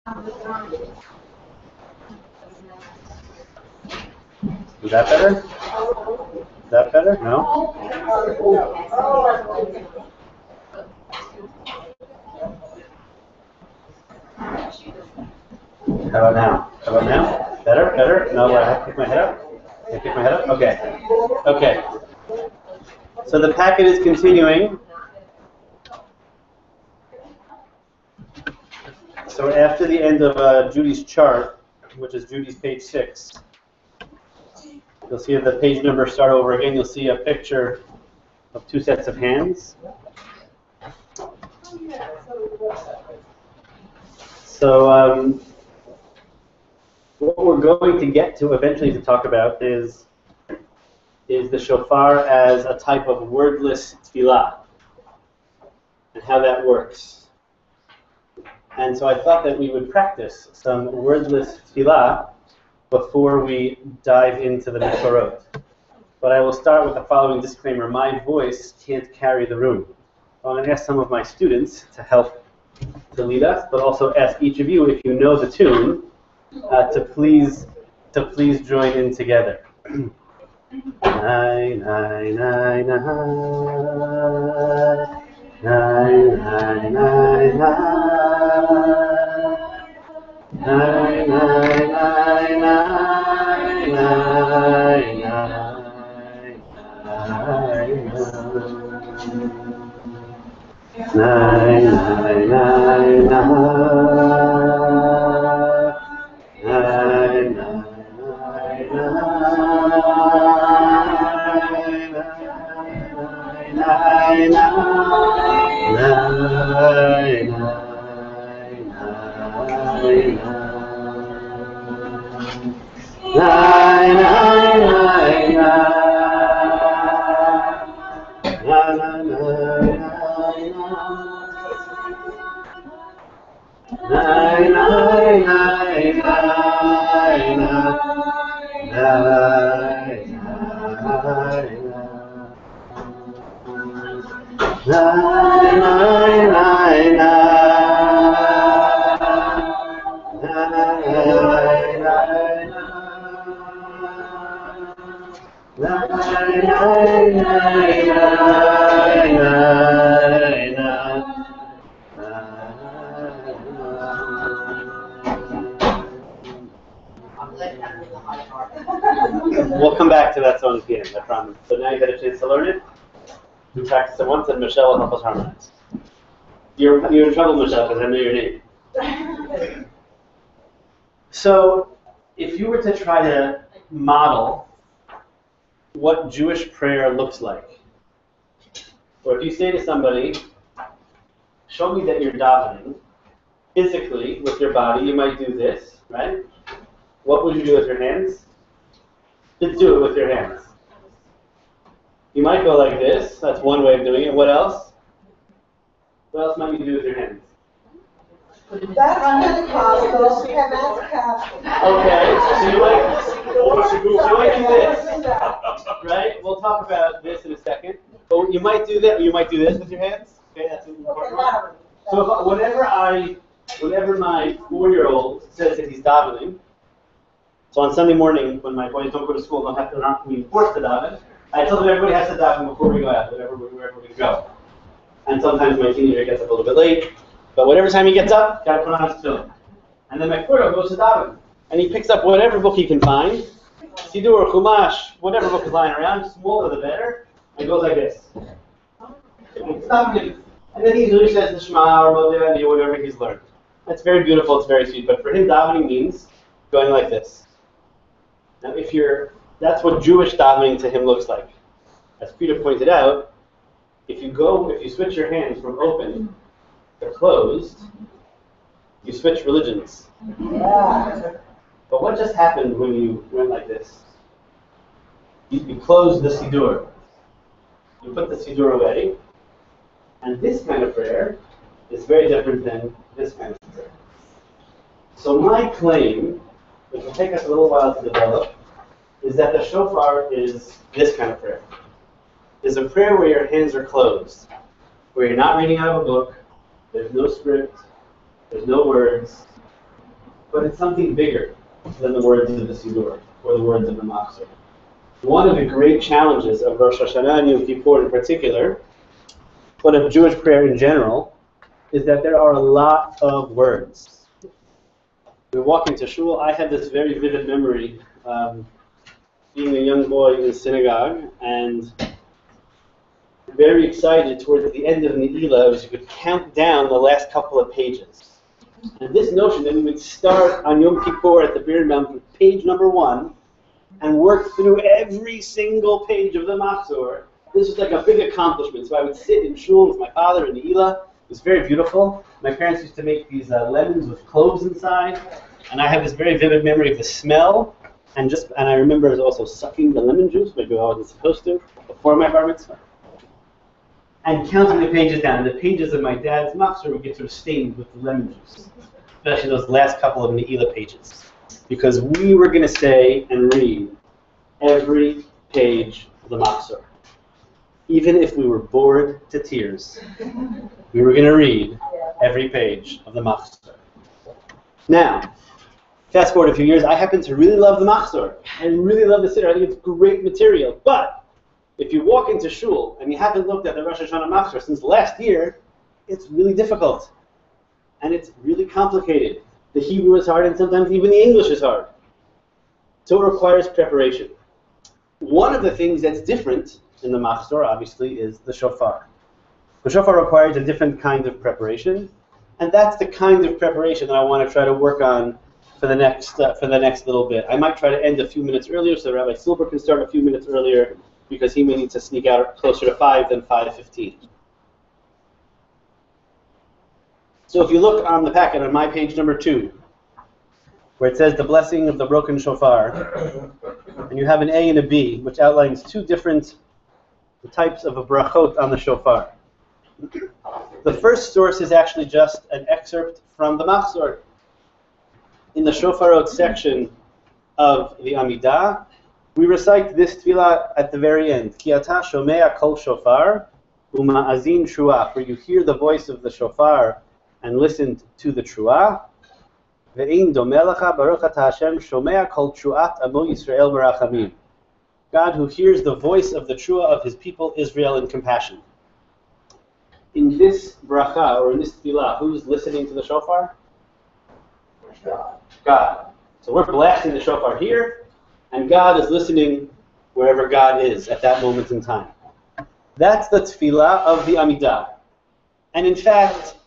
Is that better? Is that better? No? How about now? How about now? Better? Better? No, I have to pick my head up? Can I pick my head up? Okay. Okay. So the packet is continuing. So after the end of Judy's chart, which is Judy's page 6, you'll see the page number start over again. You'll see a picture of two sets of hands. So what we're going to get to eventually to talk about is the shofar as a type of wordless tefillah and how that works. And so I thought that we would practice some wordless tefillah before we dive into the Maharat. But I will start with the following disclaimer. My voice can't carry the room. So I'm going to ask some of my students to help to lead us, but also ask each of you, if you know the tune, to please join in together. Nai, nai, nai, nai, nai, nai, nai, nai, nai, nai, nai, We'll come back to that song at the end, I promise. So now you got a chance to learn it. We practice it once, and Michelle will help us harmonize. You're in trouble, Michelle, because I know your name. So, if you were to try to model what Jewish prayer looks like, or if you say to somebody, show me that you're davening, physically, with your body, you might do this, right? What would you do with your hands? Just do it with your hands. You might go like this. That's one way of doing it. What else? What else might you do with your hands? That's Pentecostal, and that's Catholic. Okay, so you might do this, right? We'll talk about this in a second. But you might do that, or you might do this with your hands. Okay, that's an important one. So whenever my 4-year-old says that he's davening, so on Sunday morning, when my boys don't go to school, don't have to not be forced to daven, I tell them everybody has to daven before we go out, wherever we go. And sometimes my teenager gets up a little bit late, but whatever time he gets up, gotta put on his tefillin. And then my 4-year-old goes to daven, and he picks up whatever book he can find, Siddur, Chumash, whatever book is lying around, smaller the better, and goes like this. And then he usually says the Shema or Modeh or whatever he's learned. That's very beautiful, it's very sweet, but for him davening means going like this. Now that's what Jewish davening to him looks like. As Peter pointed out, if you switch your hands from open to closed, you switch religions. Yeah. But what just happened when you went like this? You closed the Siddur. You put the Siddur away. And this kind of prayer is very different than this kind of prayer. So my claim, which will take us a little while to develop, is that the shofar is this kind of prayer. It's a prayer where your hands are closed, where you're not reading out of a book, there's no script, there's no words, but it's something bigger than the words of the Silber or the words of the Machzor. One of the great challenges of Rosh Hashanah and Yom Kippur in particular, but of Jewish prayer in general, is that there are a lot of words. We walk into shul. I had this very vivid memory being a young boy in synagogue and very excited towards the end of Ne'ilah as you could count down the last couple of pages. And this notion that we would start on Yom Kippur at the Bir Mitzvah with page number 1 and work through every single page of the Machzor, this was like a big accomplishment. So I would sit in shul with my father in Ne'ilah. It was very beautiful. My parents used to make these lemons with cloves inside, and I have this very vivid memory of the smell. And I remember also sucking the lemon juice, maybe I wasn't supposed to, before my bar mitzvah. And counting the pages down. And the pages of my dad's Machzor would get sort of stained with the lemon juice, especially those last couple of Ne'ilah pages. Because we were going to say and read every page of the Machzor. Even if we were bored to tears, we were going to read every page of the Machzor. Now, fast forward a few years, I happen to really love the Machzor and really love the Siddur. I think it's great material. But if you walk into shul and you haven't looked at the Rosh Hashanah Machzor since last year, it's really difficult. And it's really complicated. The Hebrew is hard and sometimes even the English is hard. So it requires preparation. One of the things that's different in the Machzor, obviously, is the Shofar. The Shofar requires a different kind of preparation. And that's the kind of preparation that I want to try to work on for the next little bit. I might try to end a few minutes earlier so Rabbi Silber can start a few minutes earlier because he may need to sneak out closer to 5 than 5:15. So if you look on the packet on my page number 2, where it says the blessing of the broken shofar, and you have an A and a B, which outlines 2 different types of a brachot on the shofar. The first source is actually just an excerpt from the Machzor. In the Shofarot section of the Amidah, we recite this tefillah at the very end. Ki ata shomea kol shofar uma'azin truah. Where you hear the voice of the shofar and listen to the truah. Ve'in domeh lecha baruch ata Hashem shomea kol truat amo Yisrael barachamim. God who hears the voice of the truah of His people Israel in compassion. In this bracha, or in this tefillah, who's listening to the shofar? God. So we're blasting the shofar here, and God is listening wherever God is at that moment in time. That's the tefillah of the Amidah. And in fact,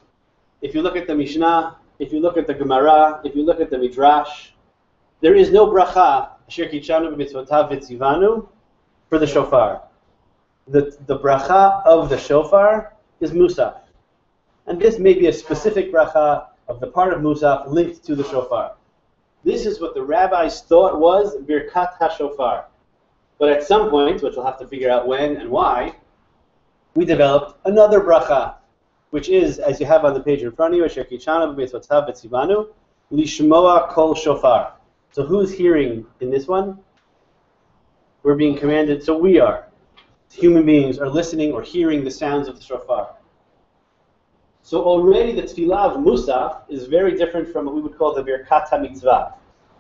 if you look at the Mishnah, if you look at the Gemara, if you look at the Midrash, there is no bracha, asher kitshanu b'mitzvotav v'tzivanu, for the shofar. The bracha of the shofar is Musaf. And this may be a specific bracha of the part of Musaf linked to the shofar. This is what the rabbis thought was Birkat HaShofar. But at some point, which we'll have to figure out when and why, we developed another bracha, which is, as you have on the page in front of you, Asher Kitshanu b'mitzvotav v'tzivanu, Lishmoa kol shofar. So who's hearing in this one? We're being commanded, so we are. Human beings are listening or hearing the sounds of the shofar. So already the tefillah of Musaf is very different from what we would call the Birkat HaMitzvah.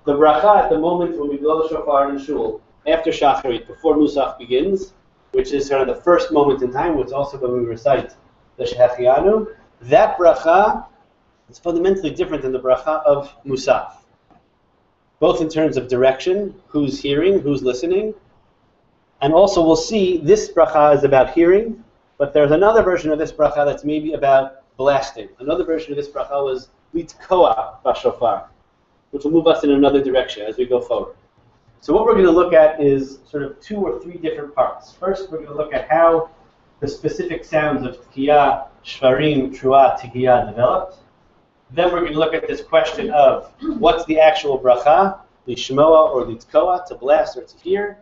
The bracha at the moment when we blow the shofar in shul, after Shacharit, before Musaf begins, which is sort of the first moment in time, which is also when we recite the Shehachianu, that bracha is fundamentally different than the bracha of Musaf. Both in terms of direction, who's hearing, who's listening, and also we'll see this bracha is about hearing, but there's another version of this bracha that's maybe about blasting. Another version of this bracha was litkoa b'shofar, which will move us in another direction as we go forward. So what we're going to look at is sort of 2 or 3 different parts. First, we're going to look at how the specific sounds of Tkiyah, Shvarim, Truah, Tkiyah developed. Then we're going to look at this question of what's the actual bracha, lishmoa or litkoa, to blast or to hear.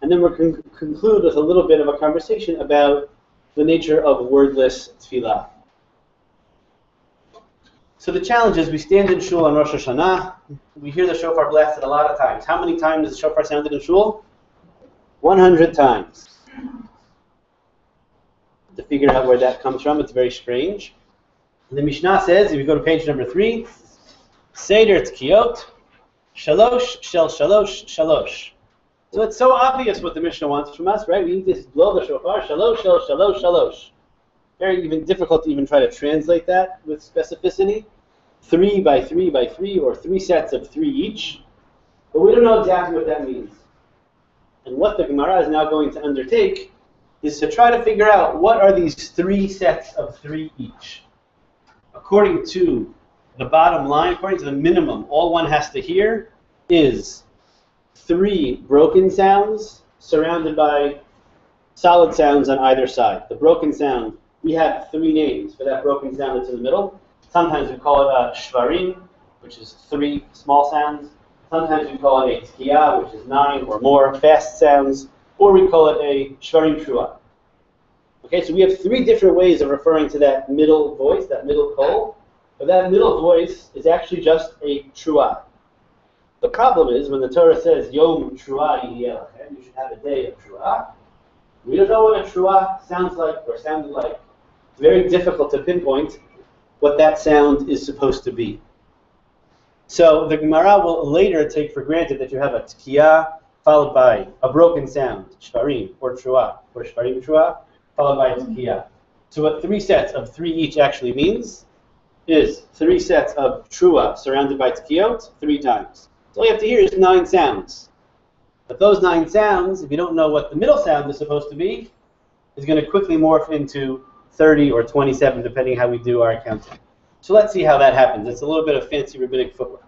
And then we're going to conclude with a little bit of a conversation about the nature of wordless tefillah. So the challenge is we stand in shul on Rosh Hashanah. We hear the shofar blasted a lot of times. How many times is the shofar sounded in shul? 100 times. To figure out where that comes from, it's very strange. The Mishnah says, if you go to page number 3, Seder Tkiyot, Shalosh Shel Shalosh Shalosh. So it's so obvious what the Mishnah wants from us, right? We need to blow the shofar, Shalosh Shel Shalosh Shalosh. Very even difficult to even try to translate that with specificity. 3 by 3 by 3, or 3 sets of 3 each. But we don't know exactly what that means. And what the Gemara is now going to undertake is to try to figure out what are these 3 sets of 3 each. According to the bottom line, according to the minimum, all one has to hear is 3 broken sounds surrounded by solid sounds on either side. The broken sound, we have 3 names for that broken sound that's in the middle. Sometimes we call it shvarim, which is 3 small sounds. Sometimes we call it a tkiya, which is 9 or more fast sounds. Or we call it a shvarim trua. Okay, so we have 3 different ways of referring to that middle voice, that middle kol. But that middle voice is actually just a trua. The problem is when the Torah says Yom Trua Yiyelachem, you should have a day of trua. We don't know what a trua sounds like or sounded like. It's very difficult to pinpoint what that sound is supposed to be. So the Gemara will later take for granted that you have a tkiya followed by a broken sound, shvarim or trua, or shvarim trua, followed by a tkiya. So what 3 sets of 3 each actually means is 3 sets of trua surrounded by tkiyot 3 times. So all you have to hear is 9 sounds. But those 9 sounds, if you don't know what the middle sound is supposed to be, is going to quickly morph into 30 or 27, depending how we do our counting. So let's see how that happens. It's a little bit of fancy rabbinic footwork.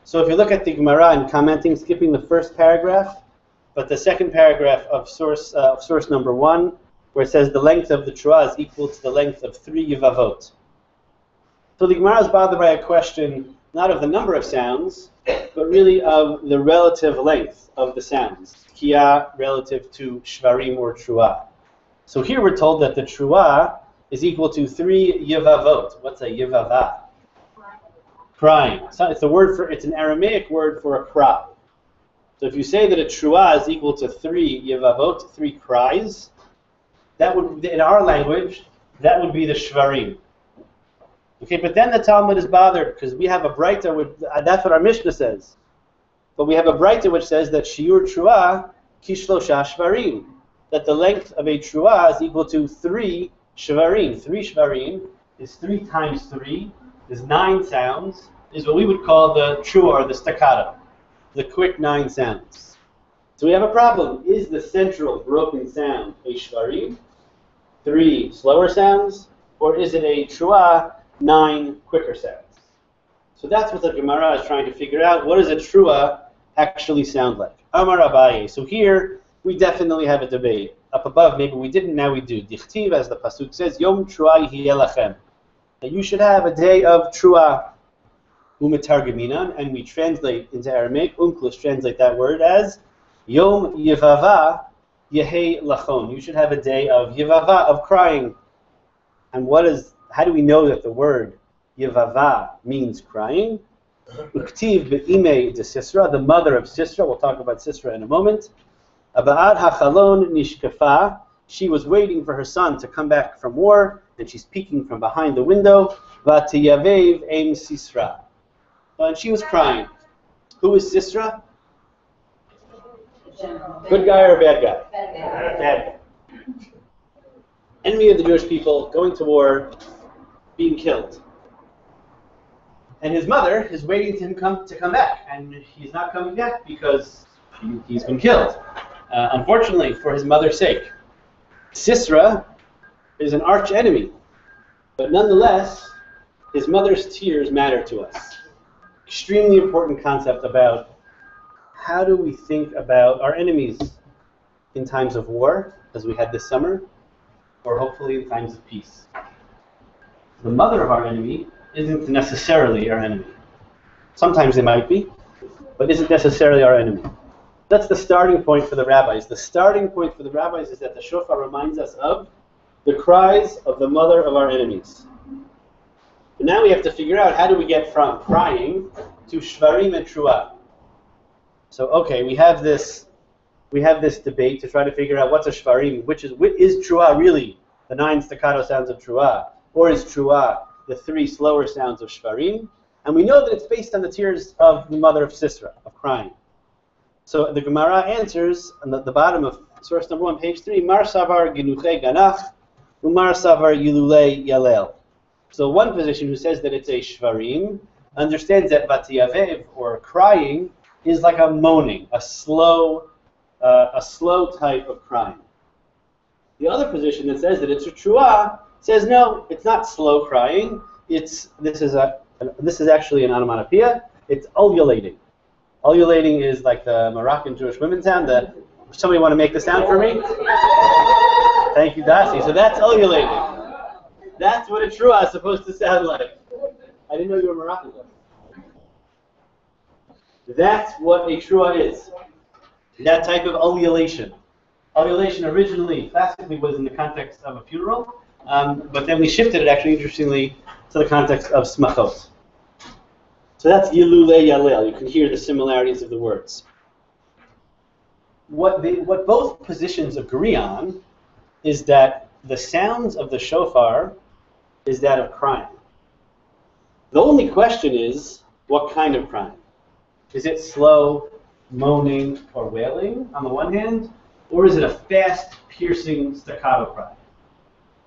So if you look at the Gemara and commenting, skipping the first paragraph, but the second paragraph of source number 1, where it says the length of the trua is equal to the length of 3 yevavot. So the Gemara is bothered by a question not of the number of sounds, but really of the relative length of the sounds. Tkiya relative to shvarim or trua. So here we're told that the trua is equal to 3 yevavot. What's a yevava? Crying. So it's an Aramaic word for a cry. So if you say that a trua is equal to 3 yevavot, 3 cries, that would, in our language, that would be the shvarim. Okay, but then the Talmud is bothered because we have a braita, that's what our Mishnah says. But we have a braita which says that shiur trua kishlosha shvarim, that the length of a trua is equal to 3 shvarim. 3 shvarim is 3 times 3, is 9 sounds, is what we would call the trua, or the staccato, the quick 9 sounds. So we have a problem. Is the central broken sound a shvarim, 3 slower sounds, or is it a trua, 9 quicker sounds? So that's what the Gemara is trying to figure out. What does a trua actually sound like? Amar Abaye. So here we definitely have a debate. Up above, maybe we didn't, now we do. Dichtiv, as the pasuk says, Yom Trua Yiyelachem. That you should have a day of trua. Umetargaminan, and we translate into Aramaic. Unclus translate that word as Yom Yevava Yehei Lachon. You should have a day of Yevava, of crying. And how do we know that the word Yevava means crying? Uktiv be'imei de Sisra, the mother of Sisra. We'll talk about Sisra in a moment. Aba'ad hachalon nishkafa. She was waiting for her son to come back from war, and she's peeking from behind the window. V'tiyavev eim Sisra. And she was crying. Who is Sisra? Good guy or bad guy? Bad guy. Enemy of the Jewish people, going to war, being killed. And his mother is waiting to him to come back, and he's not coming back because he's been killed. Unfortunately, for his mother's sake. Sisra is an arch enemy, but nonetheless, his mother's tears matter to us. Extremely important concept about how do we think about our enemies in times of war, as we had this summer, or hopefully in times of peace. The mother of our enemy isn't necessarily our enemy. Sometimes they might be, but isn't necessarily our enemy. That's the starting point for the rabbis. The starting point for the rabbis is that the shofar reminds us of the cries of the mother of our enemies. But now we have to figure out how do we get from crying to shvarim and trua. So okay, we have this debate to try to figure out what's a shvarim, is trua really the 9 staccato sounds of trua, or is trua the 3 slower sounds of shvarim? And we know that it's based on the tears of the mother of Sisera, of crying. So the Gemara answers on the bottom of source number 1, page 3, Mar Savar Ginuche Ganach, Umar Savar Yilule Yalel. So one physician who says that it's a shvarim understands that Vatiyavev, or crying, is like a moaning, a slow type of crying. The other position that says that it's a truah says no, it's not slow crying. This is actually an onomatopoeia. It's ululating. Ululating is like the Moroccan Jewish women sound. Somebody want to make the sound for me? Thank you, Dasi. So that's ululating. That's what a truah is supposed to sound like. I didn't know you were Moroccan. That's what a truah is. That type of ululation. Ululation originally, classically, was in the context of a funeral, but then we shifted it, actually, interestingly, to the context of smachot. So that's Yilule Yalel. You can hear the similarities of the words. What both positions agree on is that the sounds of the shofar is that of crying. The only question is, what kind of crying? Is it slow, moaning, or wailing on the one hand, or is it a fast, piercing, staccato cry?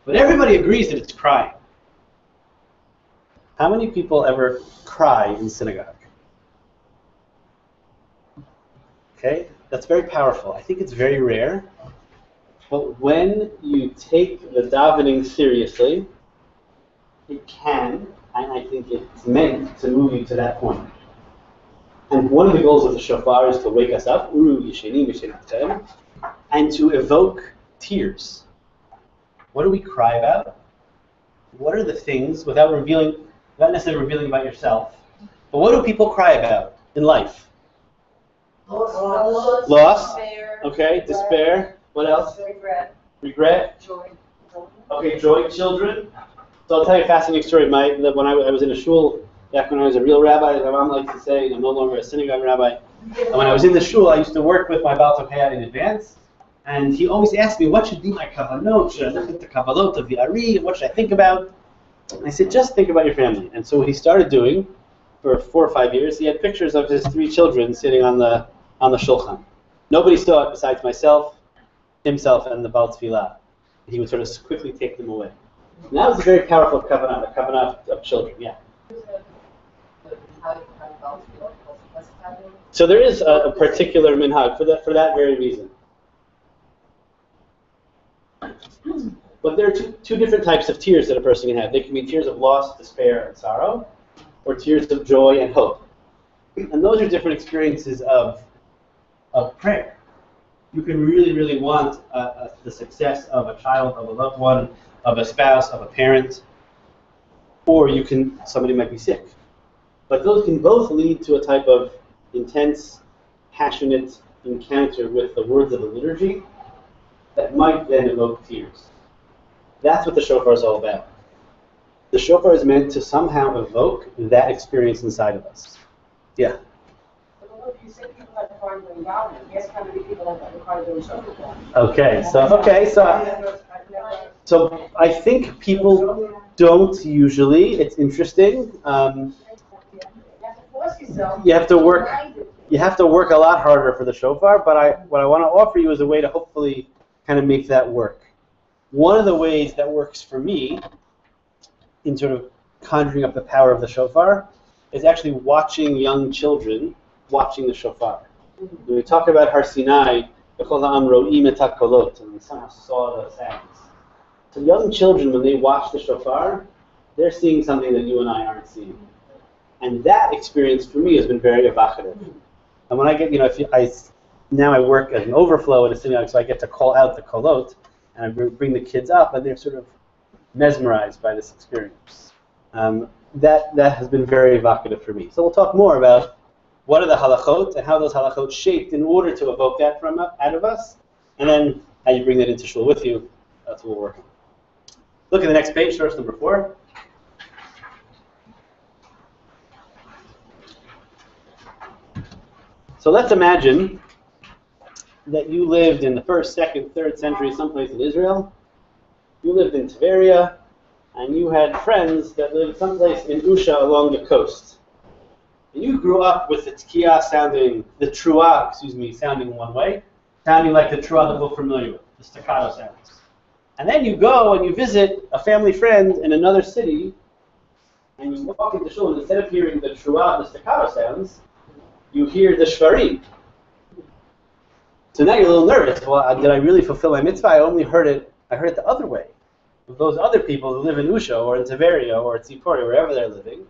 But everybody agrees that it's crying. How many people ever cry in synagogue? Okay, that's very powerful. I think it's very rare. But when you take the davening seriously, it can, and I think it's meant to move you to that point. And one of the goals of the shofar is to wake us up, uru yisheni mishenatchem, and to evoke tears. What do we cry about? What are the things, without not necessarily revealing about yourself, but what do people cry about in life? Loss. Despair. Okay, despair. What else? Regret. Joy. Okay, joy. Children. So I'll tell you a fascinating story. When I was in a shul, back when I was a real rabbi, my mom likes to say, I'm no longer a synagogue rabbi. And when I was in the shul, I used to work with my Baal Tokayah in advance. And he always asked me, what should be my kavanot? Should I look at the kavalot of the Ari? What should I think about? And I said, just think about your family. And so what he started doing for 4 or 5 years, he had pictures of his 3 children sitting on the shulchan. Nobody saw it besides myself, himself, and the Baal Tfilah. He would sort of quickly take them away. And that was a very powerful kavanah, a kavanah of children, yeah. So there is a particular minhag for that very reason. But there are two different types of tears that a person can have. They can be tears of loss, despair, and sorrow, or tears of joy and hope. And those are different experiences of prayer. You can really, really want the success of a child, of a loved one, of a spouse, of a parent, or somebody might be sick. But those can both lead to a type of intense, passionate encounter with the words of the liturgy that might then evoke tears. That's what the shofar is all about. The shofar is meant to somehow evoke that experience inside of us. Yeah? You said people have the car going down. Guess how many people have the car going shofar? Okay, so I think people don't usually. It's interesting. You have to work a lot harder for the shofar, but what I want to offer you is a way to hopefully kind of make that work. One of the ways that works for me in sort of conjuring up the power of the shofar is actually watching young children watching the shofar. When we talk about Har Sinai, B'chol ha'am ro'im et ha'kolot, and we somehow saw the sounds. So young children, when they watch the shofar, they're seeing something that you and I aren't seeing. And that experience for me has been very evocative. And when I get, now I work as an overflow in a synagogue, so I get to call out the kolot, and I bring the kids up, and they're sort of mesmerized by this experience. That has been very evocative for me. So we'll talk more about what are the halachot and how those halachot shaped in order to evoke that out of us, and then how you bring that into shul with you. That's what we'll work on. Look at the next page, source number 4. So let's imagine that you lived in the 1st, 2nd, 3rd century, someplace in Israel. You lived in Tveria, and you had friends that lived someplace in Usha along the coast. and you grew up with the tekiah sounding, the truah, sounding one way, sounding like the truah that we're familiar with, the staccato sounds. And then you go and you visit a family friend in another city, and you walk into shul, and instead of hearing the truah, the staccato sounds, you hear the shvarim. So now you're a little nervous. Well, did I really fulfill my mitzvah? I heard it the other way. With those other people who live in Usha or in Tiverio or Tzipori, wherever they're living,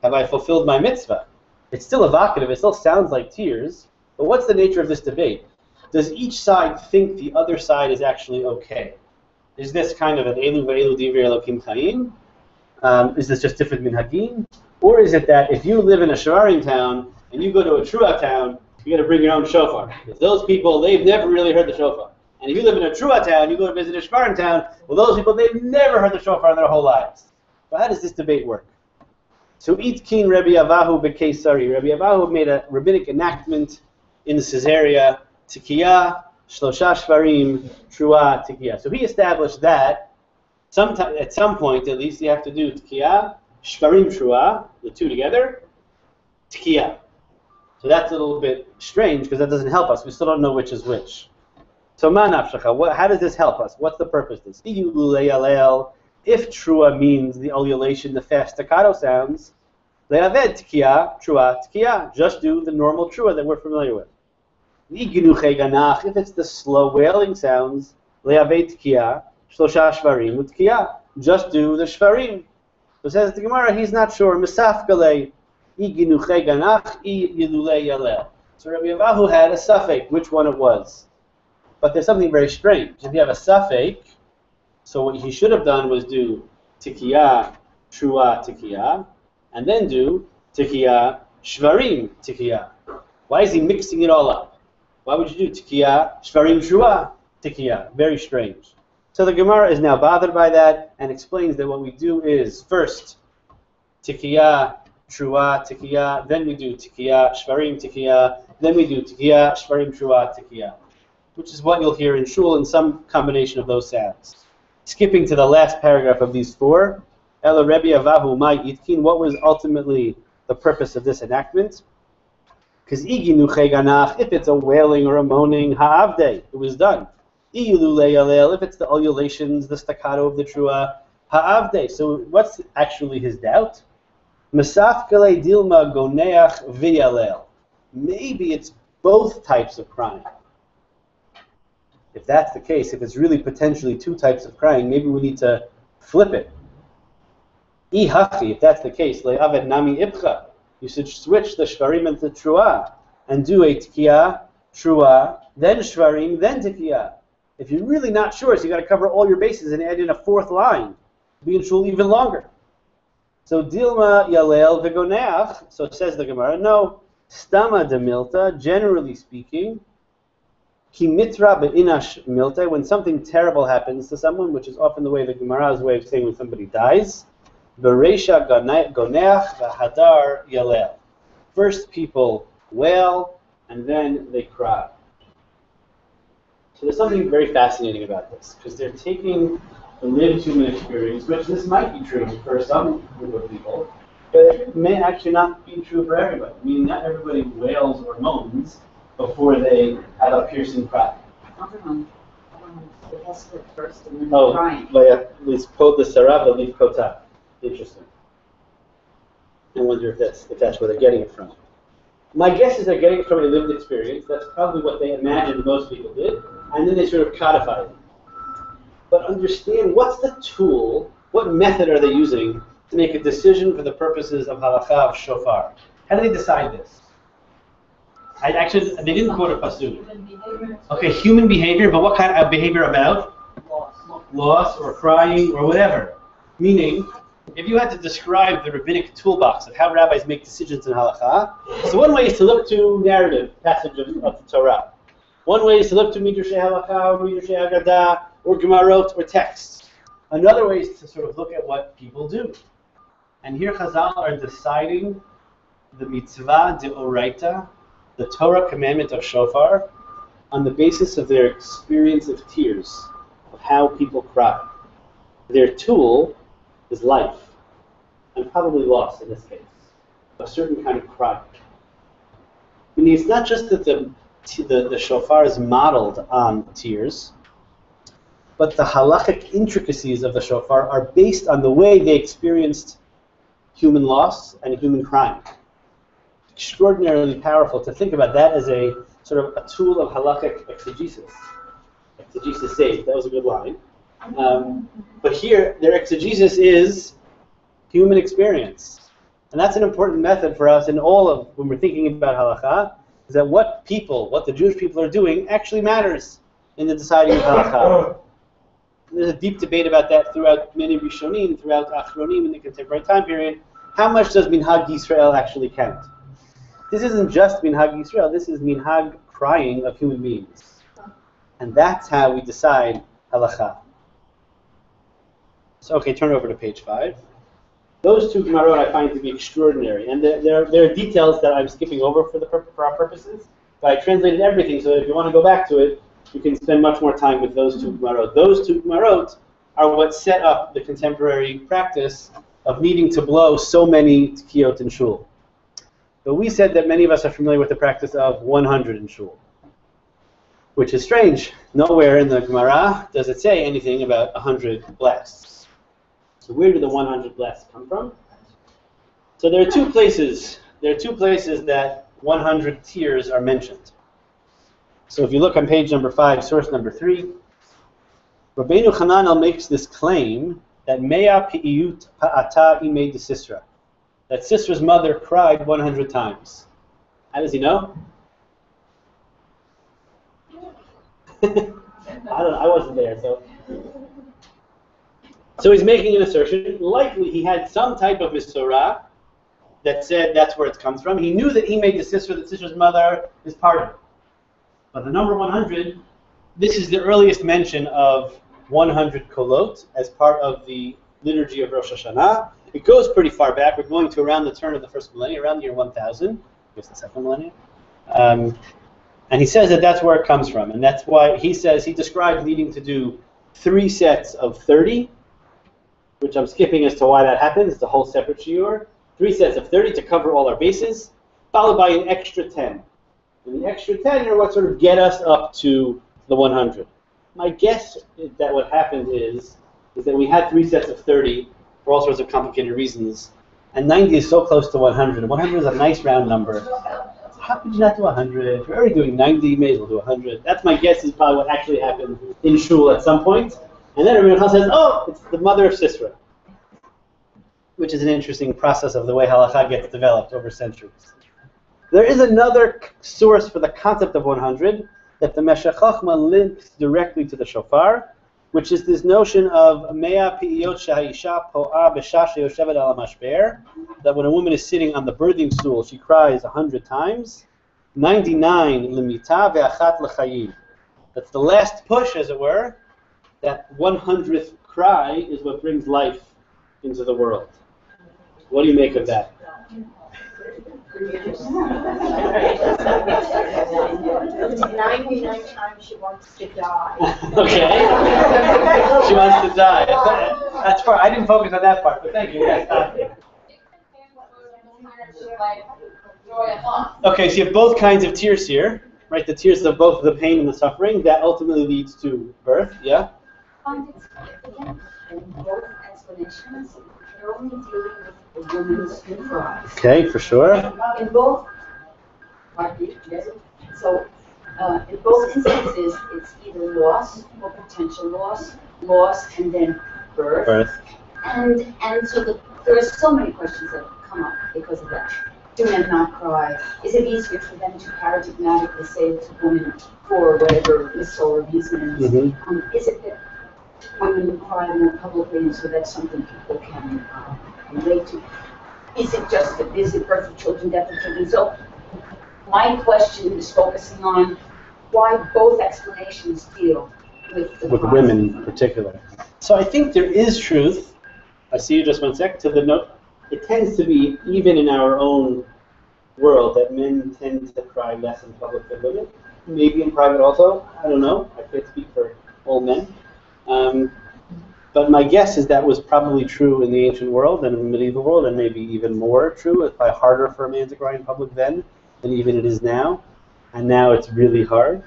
have I fulfilled my mitzvah? It's still evocative. It still sounds like tears. But what's the nature of this debate? Does each side think the other side is actually okay? Is this kind of an Elu ve'elu divrei Elokim chaim? Is this just different minhagim? Or is it that if you live in a Shvarim town and you go to a Trua town, you got to bring your own shofar? Because those people, they've never really heard the shofar. And if you live in a Trua town, you go to visit a Shvarim town, well, those people, they've never heard the shofar in their whole lives. Well, how does this debate work? So, Itkin Rabbi Avahu B'Keisari. Rabbi Avahu made a rabbinic enactment in Caesarea, Tikiyah, Shlosha Shvarim, Trua, Tikiyah. So he established that at some point, at least, you have to do Tikiyah, Shvarim, Trua, the two together, Tikiyah. So that's a little bit strange because that doesn't help us. We still don't know which is which. So ma nafshecha, how does this help us? What's the purpose of this? If Trua means the ululation, the fast staccato sounds, le'aved Tikiyah, Trua, Tikiyah. Just do the normal Trua that we're familiar with. If it's the slow wailing sounds, le'aved Tikiyah, Shlosha Shvarim, Tikiyah. Just do the Shvarim. So says the Gemara, he's not sure. Misafgalei. So Rabbi Avahu had a suffix, which one it was. But there's something very strange. If you have a suffix, so what he should have done was do Tikiyah, Trua, Tikiyah, and then do Tikiyah, Shvarim, Tikiyah. Why is he mixing it all up? Why would you do Tikiyah, Shvarim, Trua, Tikiyah? Very strange. So the Gemara is now bothered by that and explains that what we do is first Tikiyah, Trua, Tikiyah, then we do Tikiyah, Shvarim, Tikiyah, then we do Tikiyah, Shvarim, Trua, Tikiyah, which is what you'll hear in shul in some combination of those sounds. Skipping to the last paragraph of these four, Ela Rebbe Avahu Mai Itkin, what was ultimately the purpose of this enactment? Because if it's a wailing or a moaning, ha'avde, it was done. If it's the ululations, the staccato of the Trua, ha'avde. So what's actually his doubt? Mesafkele dilma goneach v'yalel. Maybe it's both types of crying. If that's the case, if it's really potentially two types of crying, maybe we need to flip it. Ihachi, if that's the case, le'aved nami ibcha. You should switch the shvarim into trua and do a tikiyah, trua, then shvarim, then tikiyah. If you're really not sure, so you got to cover all your bases and add in a fourth line to be in shul even longer. So Dilma Yalel Vegoneach, so it says the Gemara, no, Stama de Milta, generally speaking, Ki Mitra Be'inash Milta, when something terrible happens to someone, which is often the way the Gemara's way of saying when somebody dies, Bereisha Goneach V'Hadar Yalel. First people wail, and then they cry. So there's something very fascinating about this, because they're taking the lived human experience, which this might be true for some group of people, but it may actually not be true for everybody. I mean, not everybody wails or moans before they have a piercing cry. Everyone has to first and then crying. Oh, let's quote the Sarah, but leave Kota. Interesting. I wonder if that's where they're getting it from. My guess is they're getting it from a lived experience. That's probably what they imagined most people did, and then they sort of codified it. But understand, what's the tool, what method are they using to make a decision for the purposes of halakha of shofar? How do they decide this? They didn't quote a pasuk. Okay, human behavior, but what kind of behavior about? Loss or crying or whatever. Meaning, if you had to describe the rabbinic toolbox of how rabbis make decisions in halakha, so one way is to look to narrative passages of the Torah. One way is to look to midrashei halakha, or midrashei agadah, or gemarot, or texts. Another way is to sort of look at what people do. And here Chazal are deciding the mitzvah deoraita, the Torah commandment of shofar, on the basis of their experience of tears, of how people cry. Their tool is life, and probably loss in this case. a certain kind of cry. Meaning it's not just that the shofar is modeled on tears, but the halachic intricacies of the shofar are based on the way they experienced human loss and human crime. Extraordinarily powerful to think about that as a sort of a tool of halachic exegesis. Exegesis saved, that was a good line. But here, their exegesis is human experience. And that's an important method for us in all of, when we're thinking about halakha, is that what the Jewish people are doing actually matters in the deciding of halakha. There's a deep debate about that throughout many Rishonim, throughout Achronim in the contemporary time period. How much does Minhag Yisrael actually count? This isn't just Minhag Yisrael, this is Minhag crying of human beings. And that's how we decide halakha. So, okay, turn over to page 5. Those two Gemarot I find to be extraordinary, and there are details that I'm skipping over for our purposes, but I translated everything so that if you want to go back to it, you can spend much more time with those two Gemarot. Those two Gemarot are what set up the contemporary practice of needing to blow so many Tekiyot in Shul. But we said that many of us are familiar with the practice of 100 in Shul, which is strange. Nowhere in the Gemara does it say anything about 100 blasts. So where do the 100 blasts come from? So there are two places that 100 tears are mentioned. So if you look on page number 5, source number 3, Rabbeinu Hananel makes this claim that Mea Pi'iyut Pa'ata Imei de Sisra, that Sisra's mother cried 100 times. How does he know? I wasn't there, so. So he's making an assertion. Likely he had some type of Misorah that said that's where it comes from. He knew that he made the Sisra, that Sistra's mother is part of it. But the number 100, this is the earliest mention of 100 kolot as part of the liturgy of Rosh Hashanah. It goes pretty far back. We're going to around the turn of the first millennium, around the year 1000. I guess the second millennium. And he says that that's where it comes from. And that's why he says, he describes needing to do 3 sets of 30, which I'm skipping as to why that happens. It's a whole separate shiur. 3 sets of 30 to cover all our bases, followed by an extra 10. And the extra 10 are what sort of get us up to the 100. My guess is that what happened is that we had 3 sets of 30 for all sorts of complicated reasons, and 90 is so close to 100. 100 is a nice round number. So how could you not do 100? If you're already doing 90, you may as well do 100. That's my guess is probably what actually happened in Shul at some point. And then Rabbi Yochanan says, oh, it's the mother of Sisra, which is an interesting process of the way halakha gets developed over centuries. There is another source for the concept of 100 that the Meshech Chochmah links directly to the shofar, which is this notion of Mea Pi'iyot Sha'isha Po'a B'Shah She'yoshevet Al HaMashber, that when a woman is sitting on the birthing stool, she cries 100 times, 99 L'mita Ve'achat L'chayim. That's the last push, as it were. That 100th cry is what brings life into the world. What do you make of that? 99 times she wants to die. Okay. She wants to die. That's part. I didn't focus on that part, but thank you. Yes, okay, so you have both kinds of tears here, right? The tears of both the pain and the suffering. That ultimately leads to birth, yeah? Again, in both explanations, you're only dealing with a woman's cry. Okay, for sure. In both, so in both instances, it's either loss or potential loss, and then birth. And so there are so many questions that come up because of that. Do men not cry? Is it easier for them to paradigmatically say it's a woman for whatever Misorah reasons? Is it that women cry more publicly, and so that's something people can relate to? Is it birth of children, death of children? So my question is focusing on why both explanations deal with women in particular. So I think there is truth. I see you just 1 sec to the note. It tends to be, even in our own world, that men tend to cry less in public than women. Maybe in private also. I don't know. I can't speak for all men. But my guess is that was probably true in the ancient world and in the medieval world, and maybe even more true. It's probably harder for a man to cry in public then than even it is now. And now it's really hard.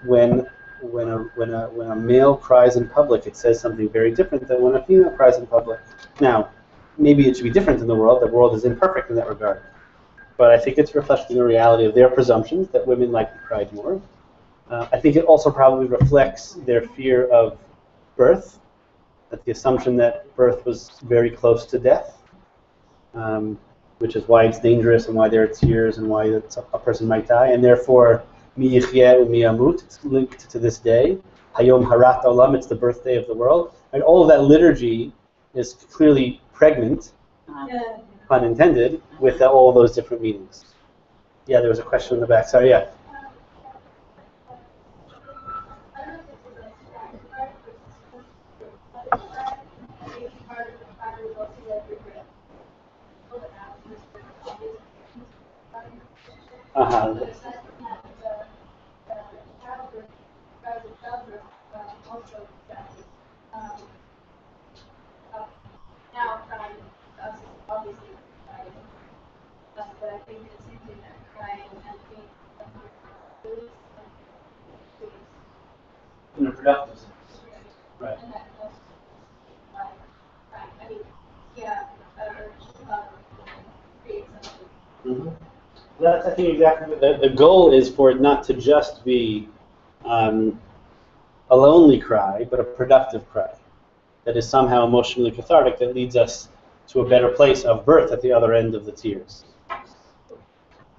When a male cries in public, it says something very different than when a female cries in public. Now, maybe it should be different in the world. The world is imperfect in that regard. But I think it's reflecting the reality of their presumptions that women like to cry more. I think it also probably reflects their fear of birth, that the assumption that birth was very close to death, which is why it's dangerous and why there are tears and why a person might die, and therefore mi yichyeh u'mi yamut, it's linked to this day. Hayom Maharat olam, it's the birthday of the world, and all of that liturgy is clearly pregnant, pun intended, with all those different meanings. Yeah, there was a question in the back. Sorry, yeah. Now crying, obviously crying, but I think it's something that crying and being In a productive sense. Right. and that helps, crying. I mean, yeah, create something. Mm-hmm. That's, I think, exactly the goal is for it not to just be a lonely cry, but a productive cry that is somehow emotionally cathartic, that leads us to a better place of birth at the other end of the tears.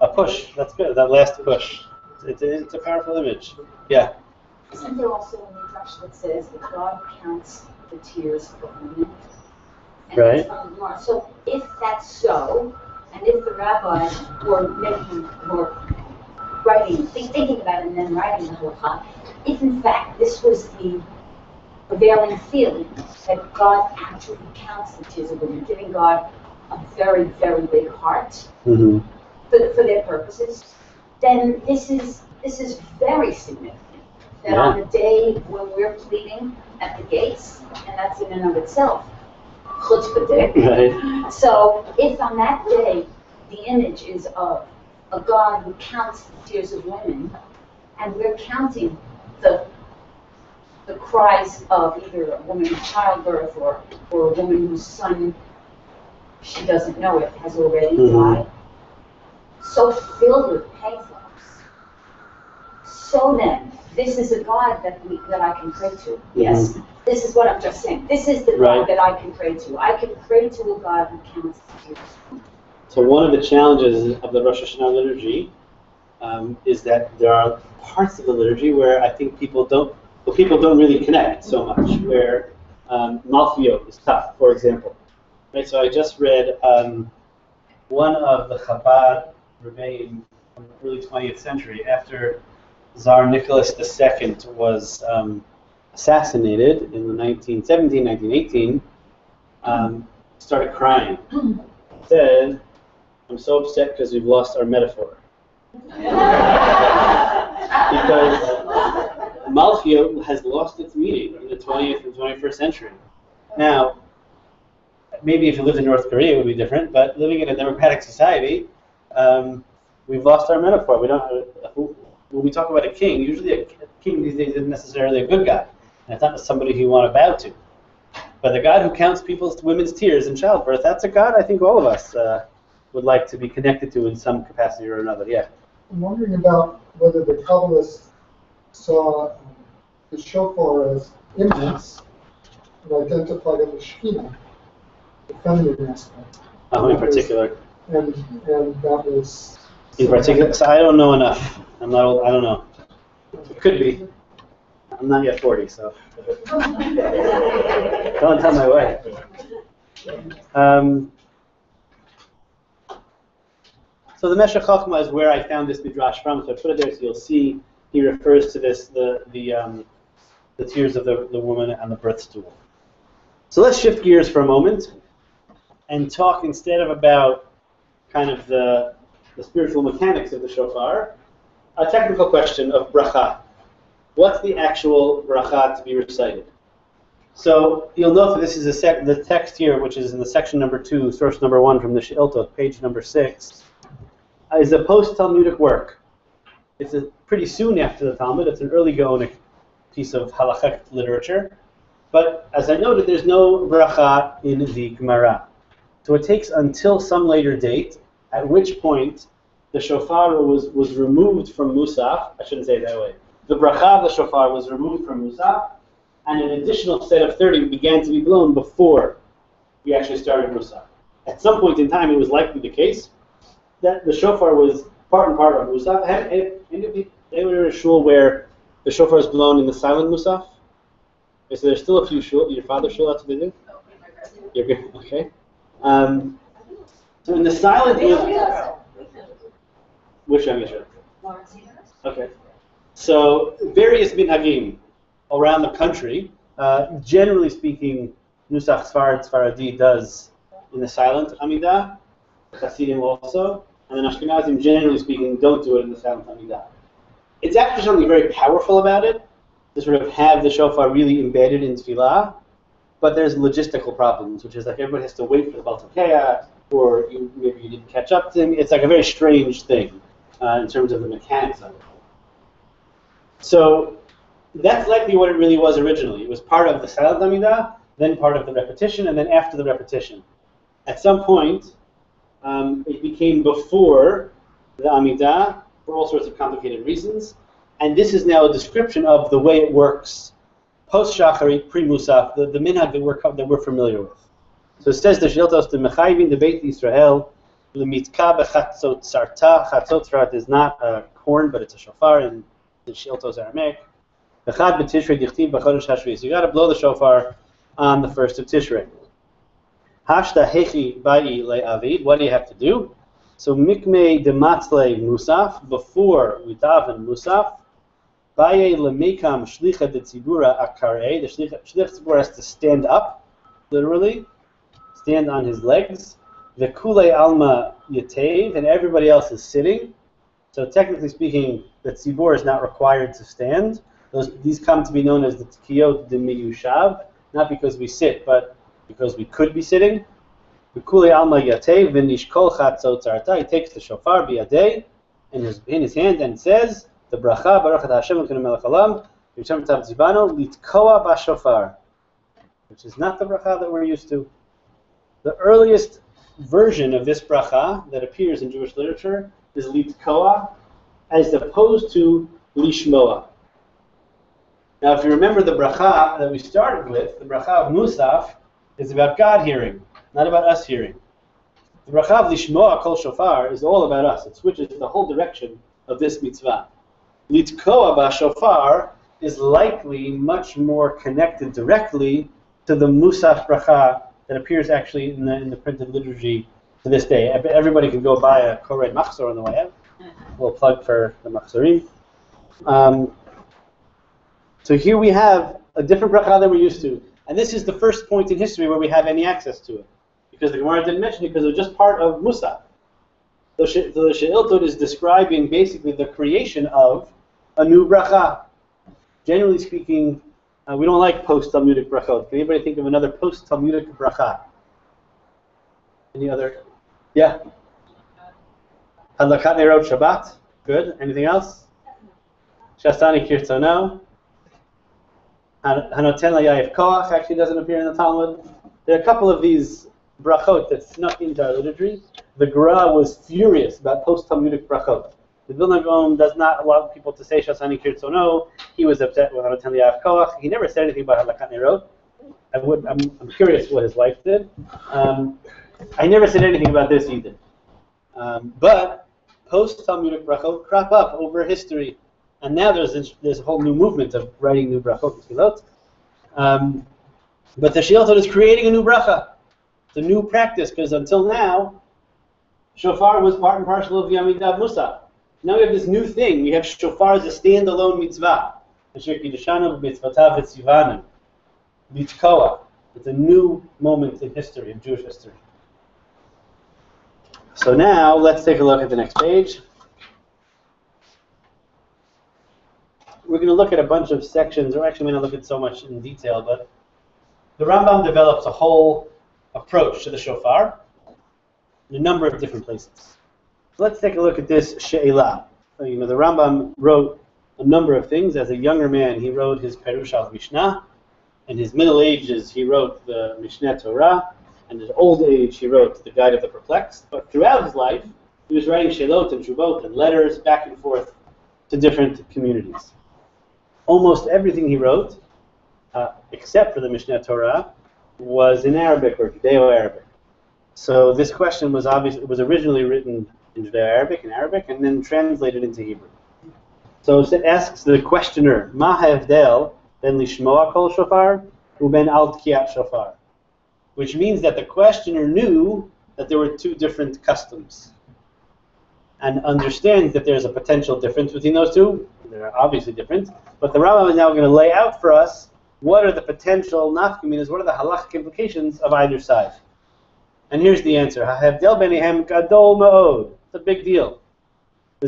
A push, that's good, that last push. It's a powerful image. Yeah? Isn't there also a midrash that says that God counts the tears of women? Right. So if that's so, and if the rabbis were thinking about it and then writing the halacha, if in fact this was the prevailing feeling that God actually counts the tears of women, giving God a very, very big heart Mm-hmm. for their purposes, then this is very significant. That on the day when we're pleading at the gates, and that's in and of itself chutzpah. Right. So if on that day the image is of a God who counts the tears of women, and we're counting the cries of either a woman in childbirth or a woman whose son, she doesn't know it, has already died, so filled with pathos. So then, this is a God that I can pray to. Yes, this is what I'm just saying. This is the God that I can pray to. I can pray to a God who counts the tears. So one of the challenges of the Rosh Hashanah liturgy is that there are parts of the liturgy where I think people don't really connect so much, where Malchiyot is tough, for example. Right, so I just read one of the Chabad Rebbeim from the early 20th century, after Tsar Nicholas II was assassinated in the 1918, started crying. Said, "I'm so upset because we've lost our metaphor." Because Malchiyot has lost its meaning in the 20th and 21st century. Now, maybe if you lived in North Korea, it would be different, but living in a democratic society, we've lost our metaphor. We don't. When we talk about a king, usually a king these days isn't necessarily a good guy. And it's not somebody who you want to bow to. But the God who counts women's tears in childbirth, that's a God I think all of us would like to be connected to in some capacity or another. Yeah. I'm wondering about whether the Kabbalists saw the Shofar as images and identified in the Shekhinah, the feminine aspect. In particular. And that was... In particular, so I don't know enough. I'm not old, I don't know. It could be. I'm not yet 40, so. Don't tell my wife. So the Meshech Chochmah is where I found this midrash from. So I put it there so you'll see he refers to this the tears of the woman on the birth stool. So let's shift gears for a moment and talk instead of about kind of the spiritual mechanics of the shofar, a technical question of bracha. What's the actual bracha to be recited? So you'll note that this is the text here, which is in the section number 2, source number 1 from the She'iltot, page number 6, is a post-Talmudic work. It's pretty soon after the Talmud. It's an early Gaonic piece of halachic literature. But as I noted, there's no bracha in the Gemara. So it takes until some later date, at which point the shofar was removed from Musaf. I shouldn't say it that way. The bracha of the shofar was removed from Musaf, and an additional set of 30 began to be blown before we actually started Musaf. At some point in time, it was likely the case that the shofar was part and part of Musaf. Anyone in a shul where the shofar is blown in the silent Musaf? Okay, so there's still a few shul. Your father's shul, that's what they do? You're good? Okay. So in the silent Musaf, which Amisha? Okay. So various minhagim around the country. Generally speaking, Nusach Sfaradi does in the silent Amidah. Hasidim also, and then Ashkenazim, generally speaking, don't do it in the silent Amidah. It's actually something very powerful about it, to sort of have the shofar really embedded in tefillah, but there's logistical problems, which is like everybody has to wait for the Baal Tokea, or maybe you didn't catch up to him. It's like a very strange thing in terms of the mechanics of it. So that's likely what it really was originally. It was part of the silent Amidah, then part of the repetition, and then after the repetition. At some point, it became before the Amidah for all sorts of complicated reasons, and this is now a description of the way it works post-Shacharit, pre-Musaf, the minhag that we're familiar with. So it says the She'iltos, the Mechayvin, the Beit Yisrael, the Mitka bechatzot sarta. Chatzot sarta is not a horn, but it's a shofar in the She'iltos Aramaic. Bechad b'Tishrei dichtiv b'chodesh hashvi. So you got to blow the shofar on the 1st of Tishrei. Hashta hechi ba'i le'avid. What do you have to do? So mikmei dematzle musaf, before we daven musaf, ba'i lemekam shlicha de tzibura akarei. The shlicha tzibura has to stand up, literally, stand on his legs. The kule alma yatev, and everybody else is sitting. So technically speaking, the tzibur is not required to stand. These come to be known as the tkiyot de miyushav, not because we sit, but because we could be sitting. B'kulei alma yatev v'nishkol chatzot zarta. He takes the shofar biyadei in his hand and says the bracha baruch atah Hashem Elokeinu melech haolam v'yishem tav tzivano litkoa b'shofar, which is not the bracha that we're used to. The earliest version of this bracha that appears in Jewish literature is litkoa, as opposed to lishmoa. Now, if you remember the bracha that we started with, the bracha of Musaf is about God hearing, not about us hearing. The bracha of Lishmoa Kol Shofar is all about us. It switches the whole direction of this mitzvah. Litkoa b'shofar is likely much more connected directly to the Musaf bracha that appears actually in the printed liturgy to this day. Everybody can go buy a Kored Machzor on the way out. A little plug for the Machzorim. So here we have a different bracha than we're used to. And this is the first point in history where we have any access to it. Because the Gemara didn't mention it because it was just part of Musaf. The She'iltot is describing basically the creation of a new bracha. Generally speaking, we don't like post-Talmudic brachot. Can anybody think of another post-Talmudic bracha? Any other? Yeah? Hadlakat Nerot Shabbat. Good. Anything else? Shastani Kirtzono. Hanoten Layayev Koach actually doesn't appear in the Talmud. There are a couple of these brachot that snuck into our liturgy. The Gra was furious about post-Talmudic brachot. The Vilna Gaon does not allow people to say Shastani Kirtzono. He was upset with Hanoten Layayev Koach. He never said anything about Hadlakat Nerot. I'm curious what his wife did. I never said anything about this either. But post-Talmudic brachot crop up over history. And now there's a whole new movement of writing new brachot and tefillot. But the She'iltot is creating a new bracha. It's a new practice, because until now, shofar was part and parcel of Yom Iyun Musaf. Now we have this new thing. We have shofar as a standalone mitzvah. Asher kiddeshanu b'mitzvotav v'tzivanu. Litkoa. It's a new moment in history, of Jewish history. So now, let's take a look at the next page. We're going to look at a bunch of sections. We're actually going to look at so much in detail, but the Rambam develops a whole approach to the shofar in a number of different places. So let's take a look at this she'elah. The Rambam wrote a number of things. As a younger man, he wrote his Perush al Mishnah. In his middle ages, he wrote the Mishneh Torah. And in his old age, he wrote the Guide of the Perplexed. But throughout his life, he was writing shelot and shuvot and letters back and forth to different communities. Almost everything he wrote, except for the Mishneh Torah, was in Arabic or Judeo-Arabic. So this question was originally written in Judeo-Arabic, and then translated into Hebrew. So it asks the questioner, Ma ha'avdel ben lishmoa kol shofar uben al tkiyat shofar, which means that the questioner knew that there were two different customs, and understands that there's a potential difference between those two. They're obviously different, but the Rambam is now going to lay out for us what are the potential nafkaminas, what are the halachic implications of either side. And here's the answer. Ha'havdel beinehem gadol ma'od. It's a big deal. The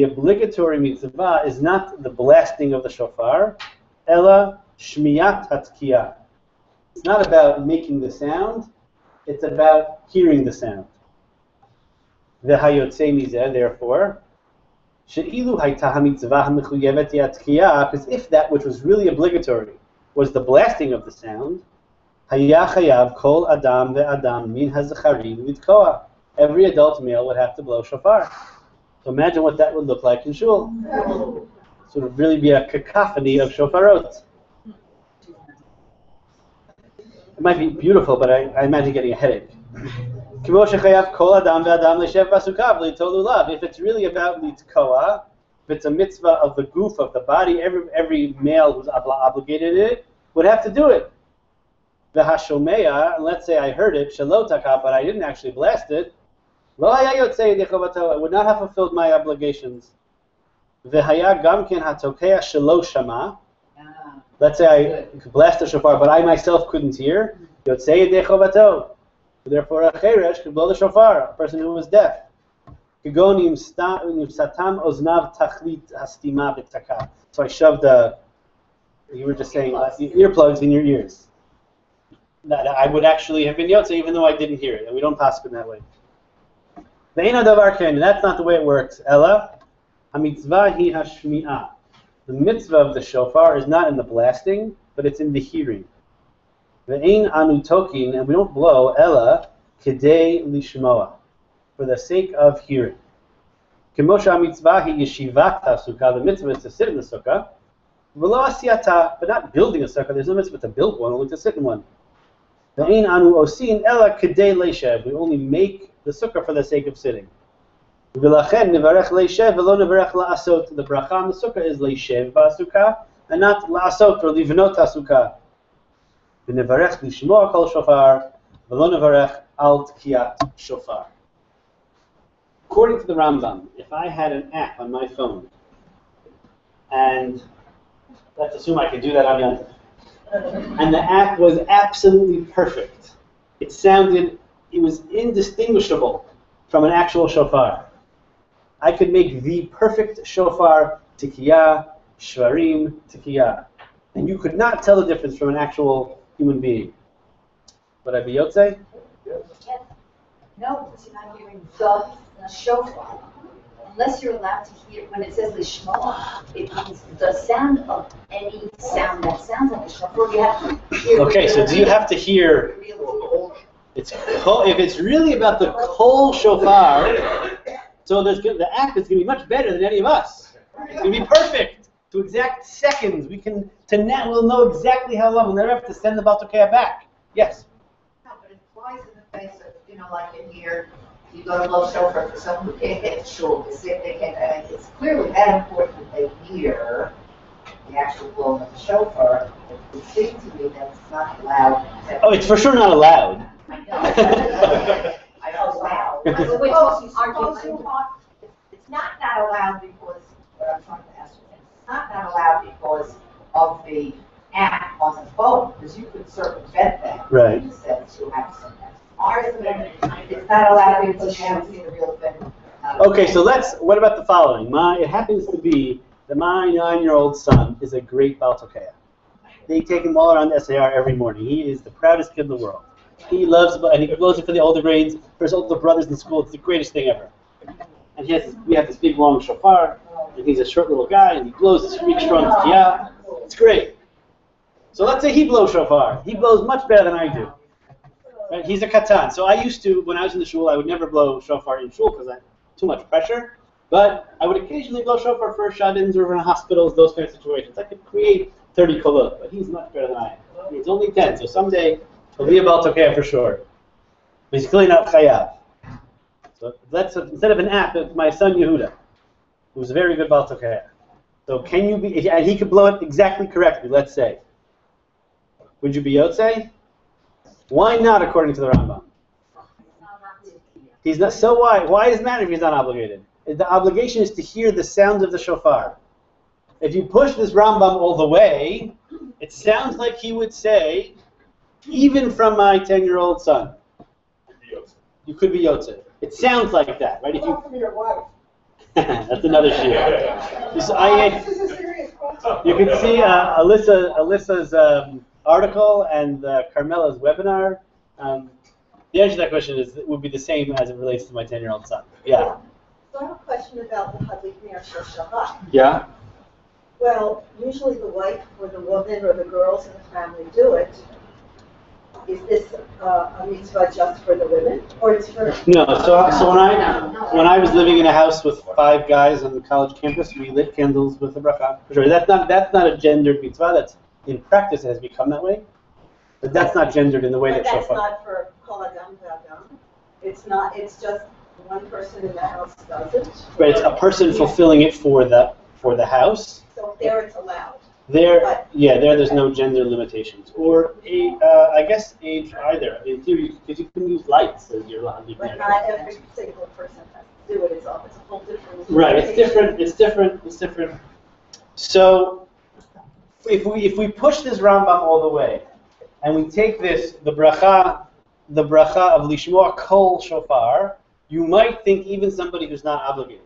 obligatory mitzvah is not the blasting of the shofar, ela shmiyat hatkiyah. It's not about making the sound, it's about hearing the sound. Therefore, because if that which was really obligatory was the blasting of the sound, every adult male would have to blow shofar. So imagine what that would look like in shul. So it would really be a cacophony of shofarot. It might be beautiful, but I imagine getting a headache. If it's really about litkoa, if it's a mitzvah of the goof of the body, every male who's obligated in it would have to do it. V'hashomeya, let's say I heard it, shalotaka, but I didn't actually blast it, I would not have fulfilled my obligations. V'haya gamken hatokea shaloshama. Let's say I blast the shofar, but I myself couldn't hear. Yotzei yedei chovato. Therefore, a cheresh could blow the shofar, a person who was deaf. So I shoved you were just saying, earplugs in your ears. That I would actually have been yotze even though I didn't hear it, and we don't pass it that way. That's not the way it works. Ella, ha-mitzvah hi hashmi'ah. The mitzvah of the shofar is not in the blasting, but it's in the hearing. Ve'ein anu tokin, and we don't blow, ella, kedei lishmoa, for the sake of hearing. Kemosha ha-mitzvah hi yeshivat ha-sukkah, the mitzvah is to sit in the sukkah, v'lo asiyata, but not building a sukkah, there's no mitzvah to build one, only to sit in one. Ve'ein anu osin, ella kedei leishev, we only make the sukkah for the sake of sitting. V'lachen nevarech leishev v'lo nevarech la'asot. The bracha on the sukkah is leishev ba'asukkah, and not la'asot or livnot ha'sukkah. V'nevarech lishmoa kol shofar v'lo nevarech al tkiyat shofar. According to the Rambam, if I had an app on my phone, and let's assume I could do that on Yom Iyun, and the app was absolutely perfect, it was indistinguishable from an actual shofar. I could make the perfect shofar, tikiyah, shvarim, tikiyah. And you could not tell the difference from an actual human being. Would I be yotze? Yes. No, because you're not hearing the shofar. Unless you're allowed to hear, when it says lishmoa, it means the sound of any sound that sounds like a shofar. You have to hear. Okay, so do you have to hear? If it's really about the kol shofar, so the act is going to be much better than any of us. It's going to be perfect to exact seconds. We'll know exactly how long. We'll never have to send the Baltokea back. Yes. No, but it flies in the face of, like in here, you go to blow shofar for someone who can't get to shul to see if they can. It's clearly that important that they hear the actual blowing of the shofar. It seems to me that it's not allowed. Oh, it's for sure not allowed. I know, wow. It's not allowed because, what I'm trying to ask you, it's not allowed because of the app on the phone, because you could circumvent that. Right. In the sense you have some. It's not allowed because you haven't seen the real thing. Okay, so what about the following? It happens to be that my 9-year-old son is a great Baal Tokea. They take him all around the SAR every morning. He is the proudest kid in the world. He loves, and he blows it for the older grades, for his older brothers in school. It's the greatest thing ever. And we have this big long shofar, and he's a short little guy, and he blows this really strong tziyah. It's great. So let's say he blows shofar. He blows much better than I do. Right? He's a katan. So I used to, when I was in the shul, I would never blow shofar in shul because I had too much pressure. But I would occasionally blow shofar for shadins or in hospitals, those kind of situations. I could create 30 kolot, but he's much better than I am. He's only 10, so someday he'll be a Baal Tokea for sure. But he's clearly not chayav. So that's instead of an app, it's my son Yehuda, who's a very good Baal Tokea. So can you be? And he could blow it exactly correctly. Let's say. Would you be Yotzei? Why not, according to the Rambam? He's not. So why? Why does it matter if he's not obligated? The obligation is to hear the sounds of the shofar. If you push this Rambam all the way, it sounds like he would say, even from my 10-year-old son, you could be Yotzei. It sounds like that, right? If you, that's another shiur. This is a serious question. You can see Alyssa's article and Carmela's webinar. The answer to that question would be the same as it relates to my 10-year-old son. Yeah. So I have a question about the Hadlik Ner Shel Shabbat. Yeah. Well, usually the wife or the woman or the girls in the family do it. Is this a mitzvah just for the women, or it's for? No. So when I was living in a house with 5 guys on the college campus, we lit candles with a bracha. For sure. That's not a gendered mitzvah. That's in practice it has become that way, but that's not gendered in the way But that that's shofar. not for kol adam v'adam. It's not. It's just one person in the house does it. Right. It's a person fulfilling it for the house. So there it's allowed. There's no gender limitations, or I guess age either. In theory, because you can use lights as your Hadlik But Ner. not every single person has to do it. It's a whole different. Right, it's different. So if we push this Rambam all the way, and we take the bracha of lishmoa kol shofar, you might think even somebody who's not obligated.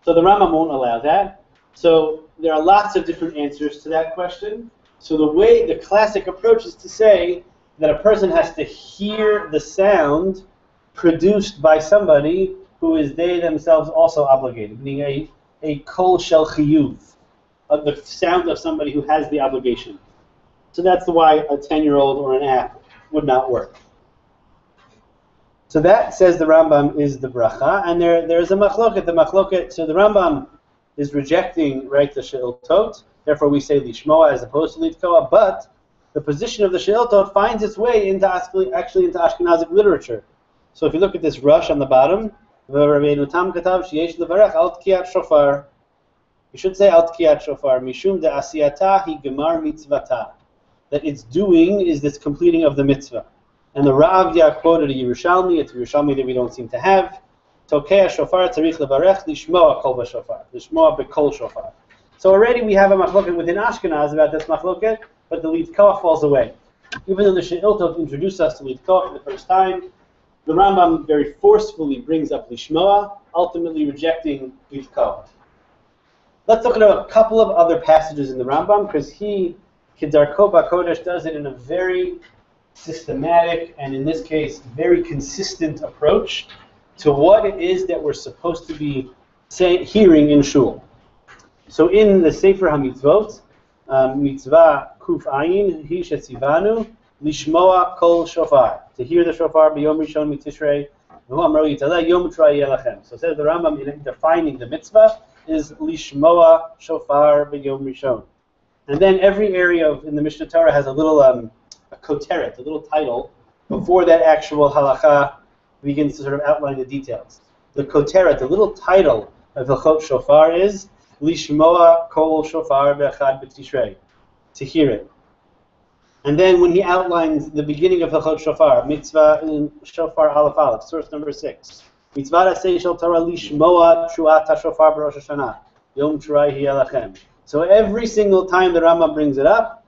So the Rambam won't allow that. So there are lots of different answers to that question. So the classic approach is to say that a person has to hear the sound produced by somebody who is they themselves also obligated, meaning a kol shel chiyuv, the sound of somebody who has the obligation. So that's why a 10-year-old or an app would not work. So that, says the Rambam, is the bracha, and there's a machloket. So the Rambam is rejecting, right, the she'iltot. Therefore, we say lishmoa as opposed to litkoa. But the position of the she'iltot finds its way into Ashkenazic literature. So if you look at this rush on the bottom, Rabbeinu Tam katav sheyesh levarech al tkiyat shofar. You should say al tkiyat shofar mishum de asiyata hi gemar mitzvata. That its doing is this completing of the mitzvah. And the Ra'avya quoted a Yerushalmi. It's a Yerushalmi that we don't seem to have. Tokea shofar tzarich levarech lishmoa kol v'shofar. Lishmoa bekol shofar. So already we have a machloket within Ashkenaz about this machloket, but the litkoa falls away. Even though the she'iltot introduced us to litkoa for the first time, the Rambam very forcefully brings up lishmoa, ultimately rejecting litkoa. Let's look at a couple of other passages in the Rambam, because he, Kedarko B'Kodesh, does it in a very systematic and, in this case, very consistent approach to what it is that we're supposed to be hearing in shul. So in the Sefer HaMitzvot, Mitzvah Kuf Ayin, Hi Shetzivanu, Lishmoa Kol Shofar, to hear the shofar b'Yom Rishon Mitishrei, V'Amro Yitaleh Yom Tra'eh Yelachem. So it says the Rambam, in defining the mitzvah, is Lishmoa Shofar b'Yom Rishon. And then every area in the Mishnah Torah has a little a koteret, a little title, before that actual halacha begins to sort of outline the details. The koteret, the little title of Hilchot Shofar is Lishmoa Kol Shofar B'Echad B'Tishrei, to hear it. And then when he outlines the beginning of Hilchot Shofar, Mitzvah in Shofar Aleph Aleph, source number 6, Mitzvah Aseh Shel Torah Lishmoa Truat HaShofar B'Rosh Hashanah, Yom Tra'eh Yelachem. So every single time the Rambam brings it up,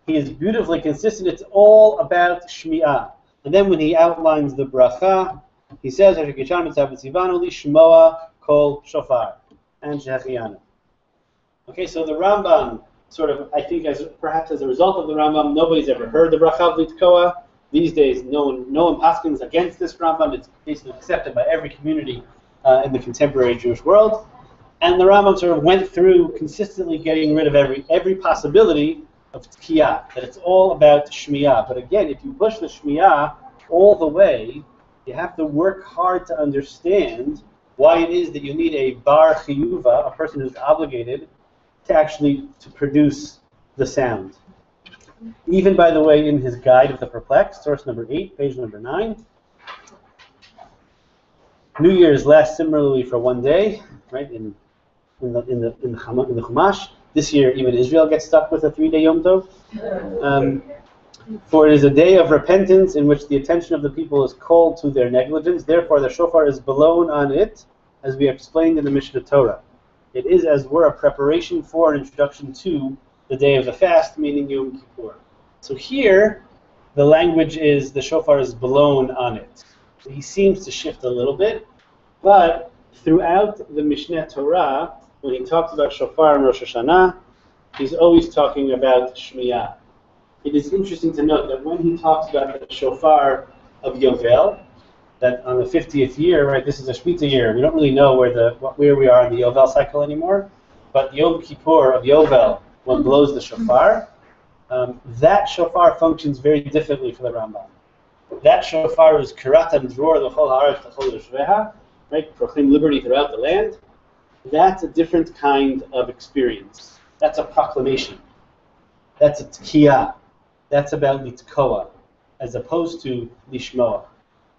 he is beautifully consistent. It's all about Shmi'ah. And then when he outlines the bracha, he says, Lishmoa Kol Shofar, and Shehechiyanu. Okay, so the Rambam sort of, I think, perhaps as a result of the Rambam, nobody's ever heard the Bracha Litkoa. These days, no one paskins against this Rambam. It's basically accepted by every community in the contemporary Jewish world. And the Rambam sort of went through consistently getting rid of every possibility of Tkiyah, that it's all about Shmiyah. But again, if you push the Shmiyah all the way, you have to work hard to understand why it is that you need a bar chiyuva, a person who's obligated to produce the sound. Even, by the way, in his Guide of the Perplexed, source number 8, page number 9, New Year's lasts similarly for one day, right? In the Chumash. This year, even Israel gets stuck with a 3-day Yom Tov. For it is a day of repentance in which the attention of the people is called to their negligence. Therefore, the shofar is blown on it, as we explained in the Mishnah Torah. It is, as were, a preparation for an introduction to the day of the fast, meaning Yom Kippur. So here, the language is the shofar is blown on it. So he seems to shift a little bit, but throughout the Mishneh Torah, when he talks about shofar and Rosh Hashanah, he's always talking about Shmiyah. It is interesting to note that when he talks about the shofar of Yovel, that on the 50th year, right, this is a Shemitah year, we don't really know where we are in the Yovel cycle anymore, but Yom Kippur of Yovel, one blows the shofar, that shofar functions very differently for the Rambam. That shofar is Kiratan Dror L'chol Haaretz L'chol Yoshveha, right, proclaim liberty throughout the land. That's a different kind of experience. That's a proclamation. That's a tkiyah. That's about litkoa, as opposed to lishmoa.